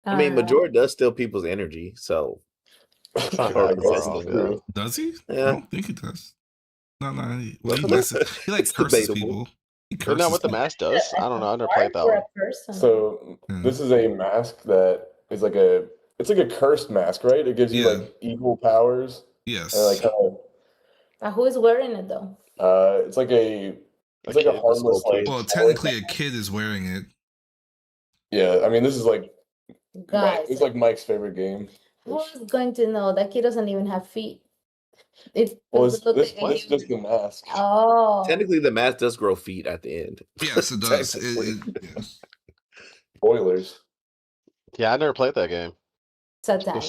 [SPEAKER 3] I mean,
[SPEAKER 6] Uh,
[SPEAKER 3] Majora does steal people's energy, so it's not
[SPEAKER 2] I
[SPEAKER 3] hard
[SPEAKER 2] guess
[SPEAKER 3] to
[SPEAKER 2] it's
[SPEAKER 3] possess
[SPEAKER 2] true.
[SPEAKER 3] them.
[SPEAKER 1] Does he? I
[SPEAKER 3] Yeah.
[SPEAKER 1] don't think he does. No. Well, he
[SPEAKER 3] Well,
[SPEAKER 1] messes. He like
[SPEAKER 3] it's
[SPEAKER 1] curses
[SPEAKER 3] debatable.
[SPEAKER 1] people. He
[SPEAKER 5] Isn't that
[SPEAKER 1] curses
[SPEAKER 5] what the
[SPEAKER 1] people.
[SPEAKER 5] mask does? I don't know. I never played that
[SPEAKER 6] for
[SPEAKER 5] one.
[SPEAKER 6] a person.
[SPEAKER 2] So this is a mask that is like it's like a cursed mask, right? It gives you
[SPEAKER 1] Yeah.
[SPEAKER 2] like evil powers
[SPEAKER 1] Yes.
[SPEAKER 2] and like kind
[SPEAKER 6] But who is wearing it though?
[SPEAKER 2] of it's like a
[SPEAKER 5] kid, the
[SPEAKER 2] harmless
[SPEAKER 3] skull
[SPEAKER 2] like
[SPEAKER 3] kid.
[SPEAKER 1] Well,
[SPEAKER 2] toy
[SPEAKER 1] technically, a
[SPEAKER 2] mask.
[SPEAKER 1] kid is wearing it.
[SPEAKER 2] Yeah, I mean this is like
[SPEAKER 6] Guys,
[SPEAKER 2] it's like Mike's favorite game.
[SPEAKER 6] who is going to know that kid doesn't even have feet? It
[SPEAKER 2] Well,
[SPEAKER 6] doesn't look
[SPEAKER 2] this
[SPEAKER 6] like a
[SPEAKER 2] is just the mask.
[SPEAKER 6] Oh,
[SPEAKER 3] Technically, the mask does grow feet at the end.
[SPEAKER 1] Yes, it does.
[SPEAKER 3] Technically.
[SPEAKER 1] Yes.
[SPEAKER 2] Spoilers.
[SPEAKER 5] Yeah, I never played that game.
[SPEAKER 6] satanic.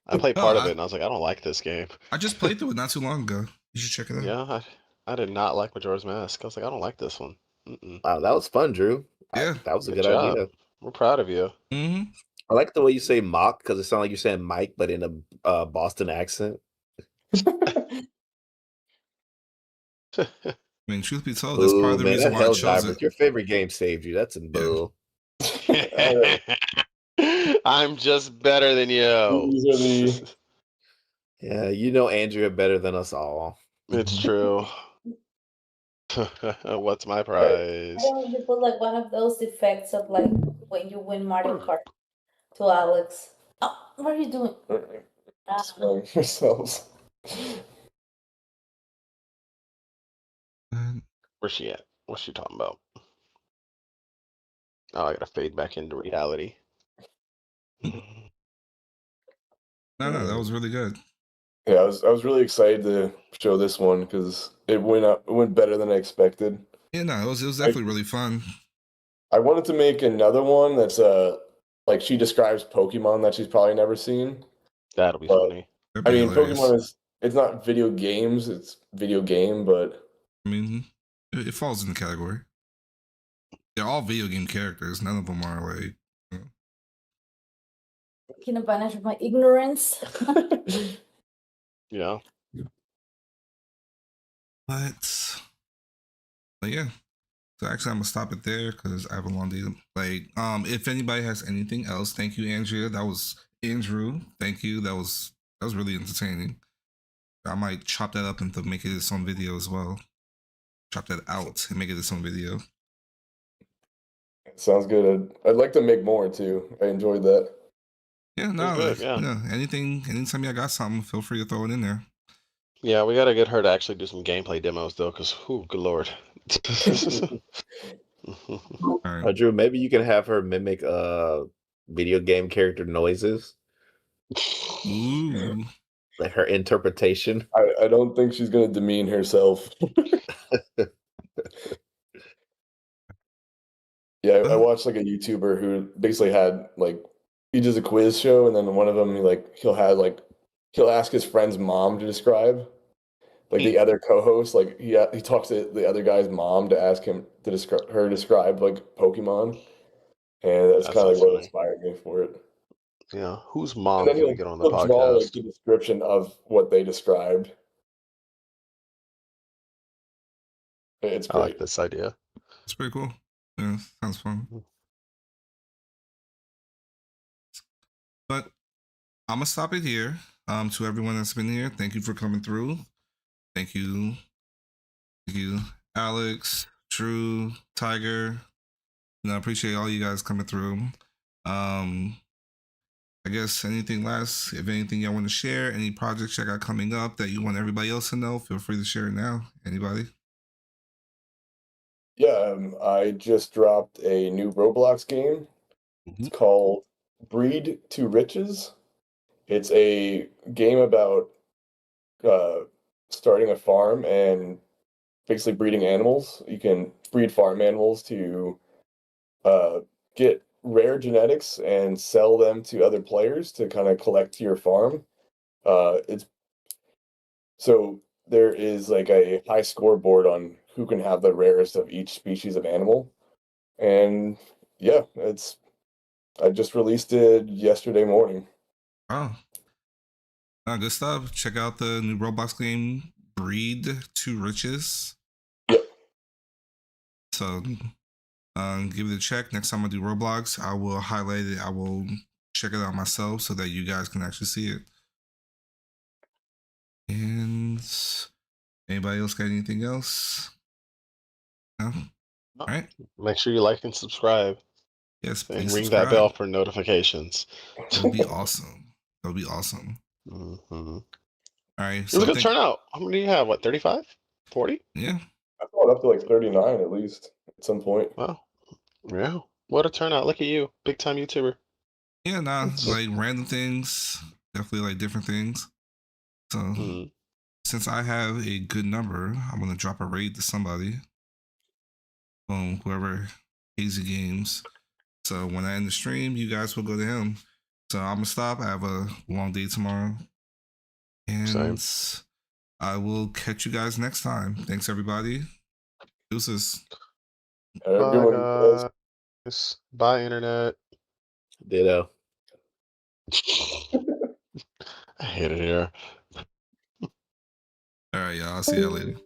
[SPEAKER 5] I played part of it and I was like, I don't like this game.
[SPEAKER 1] I just played through it not too long ago. You should check it out.
[SPEAKER 5] Yeah, I did not like Majora's Mask. I was like, I don't like this one. Mm-mm.
[SPEAKER 3] Wow, that was fun, Drew.
[SPEAKER 1] Yeah.
[SPEAKER 3] That was a
[SPEAKER 5] Good
[SPEAKER 3] good
[SPEAKER 5] job.
[SPEAKER 3] idea.
[SPEAKER 5] We're proud of you.
[SPEAKER 1] Mm-hmm.
[SPEAKER 3] I like the way you say Mach because it sounds like you're saying Mike, but in a Boston accent.
[SPEAKER 1] I mean, truth be told, that's part
[SPEAKER 3] Ooh,
[SPEAKER 1] of the
[SPEAKER 3] man,
[SPEAKER 1] reason
[SPEAKER 3] that
[SPEAKER 1] why I
[SPEAKER 3] Hell
[SPEAKER 1] chose
[SPEAKER 3] Diver.
[SPEAKER 1] it.
[SPEAKER 3] Your favorite game saved you. That's in bull.
[SPEAKER 5] I'm just better than you.
[SPEAKER 2] These are the
[SPEAKER 3] Yeah, you know Andrea better than us all.
[SPEAKER 5] It's true. What's my prize?
[SPEAKER 6] Why don't you put like one of those effects of like when you win Mario Kart to Alex? Oh, what are you doing?
[SPEAKER 2] displaying yourselves.
[SPEAKER 5] Where's she at? What's she talking about? Oh, I gotta fade back into reality.
[SPEAKER 1] No, that was really good.
[SPEAKER 2] Yeah, I was really excited to show this one because it went better than I expected.
[SPEAKER 1] Yeah, no, it was definitely really fun.
[SPEAKER 2] I wanted to make another one that's like she describes Pokemon that she's probably never seen.
[SPEAKER 5] That'll be
[SPEAKER 2] But-
[SPEAKER 5] funny.
[SPEAKER 1] That'd
[SPEAKER 2] I
[SPEAKER 1] be
[SPEAKER 2] mean,
[SPEAKER 1] hilarious.
[SPEAKER 2] Pokemon it's not video games, it's video game, but
[SPEAKER 1] I mean, it falls in the category. They're all video game characters. None of them are like.
[SPEAKER 6] Taking advantage of my ignorance.
[SPEAKER 5] Yeah.
[SPEAKER 1] But yeah. So actually, I'm gonna stop it there because I have a long day. Like, if anybody has anything else, thank you, Andrea. That was Andrew. Thank you. That was really entertaining. I might chop that up and make it its own video as well. Chop that out and make it its own video.
[SPEAKER 2] sounds good. I'd like to make more too. I enjoyed that.
[SPEAKER 1] Yeah, no,
[SPEAKER 5] good, yeah.
[SPEAKER 1] anytime y'all got something, feel free to throw it in there.
[SPEAKER 5] Yeah, we gotta get her to actually do some gameplay demos though, because good lord.
[SPEAKER 1] All right.
[SPEAKER 3] Drew, maybe you can have her mimic video game character noises,
[SPEAKER 1] Ooh.
[SPEAKER 3] like her interpretation.
[SPEAKER 2] I don't think she's gonna demean herself. Yeah, I watched like a YouTuber who basically had like he does a quiz show, and then one of them he'll ask his friend's mom to describe, like the other co-host, like he talks to the other guy's mom to ask him to describe like Pokemon, and that's
[SPEAKER 5] That
[SPEAKER 2] kind of like
[SPEAKER 5] sounds
[SPEAKER 2] what
[SPEAKER 5] funny.
[SPEAKER 2] inspired me for it.
[SPEAKER 5] Yeah, whose
[SPEAKER 2] And
[SPEAKER 5] mom
[SPEAKER 2] then
[SPEAKER 5] can we get on the
[SPEAKER 2] he'll draw like
[SPEAKER 5] podcast?
[SPEAKER 2] the description of what they described. It's
[SPEAKER 5] I
[SPEAKER 2] great.
[SPEAKER 5] like this idea.
[SPEAKER 1] It's pretty cool. Yeah, sounds fun. But I'm gonna stop it here. To everyone that's been here, thank you for coming through. Thank you, Alex, Drew, Tiger. I appreciate all you guys coming through. I guess anything last, if anything y'all want to share, any projects y'all got coming up that you want everybody else to know, feel free to share it now. Anybody?
[SPEAKER 2] Yeah, I just dropped a new Roblox game. It's called Breed to Riches. It's a game about starting a farm and basically breeding animals. You can breed farm animals to get rare genetics and sell them to other players to kind of collect your farm. It's so there is like a high scoreboard on who can have the rarest of each species of animal. And yeah, I just released it yesterday morning.
[SPEAKER 1] Oh, good stuff. Check out the new Roblox game, Breed to Riches.
[SPEAKER 2] Yep.
[SPEAKER 1] So, give it a check. Next time I do Roblox, I will highlight it. I will check it out myself so that you guys can actually see it. And anybody else got anything else? No? All right.
[SPEAKER 5] Make sure you like and subscribe
[SPEAKER 1] Yes,
[SPEAKER 5] and
[SPEAKER 1] please
[SPEAKER 5] ring
[SPEAKER 1] subscribe.
[SPEAKER 5] that bell for notifications.
[SPEAKER 1] That would be awesome. That would be awesome.
[SPEAKER 5] Mm-hmm.
[SPEAKER 1] All right.
[SPEAKER 5] It was
[SPEAKER 1] So
[SPEAKER 5] a good turnout. How many do you have? What, 35? 40?
[SPEAKER 1] Yeah.
[SPEAKER 2] I thought up to like 39 at least at some point.
[SPEAKER 5] Wow. Yeah. What a turnout. Look at you. Big time YouTuber.
[SPEAKER 1] Yeah, nah,
[SPEAKER 5] It's-
[SPEAKER 1] like random things, definitely like different things. So
[SPEAKER 5] Mhm.
[SPEAKER 1] since I have a good number, I'm gonna drop a raid to somebody. Whoever Hazy Games. So when I end the stream, you guys will go to him. So I'm gonna stop. I have a long day tomorrow. And I will catch you guys next time. Thanks everybody. Deuces.
[SPEAKER 2] Have a
[SPEAKER 5] Bye,
[SPEAKER 2] good one,
[SPEAKER 5] guys. Bye, internet.
[SPEAKER 3] Ditto.
[SPEAKER 5] I hate it here.
[SPEAKER 1] All right, y'all. I'll see y'all later.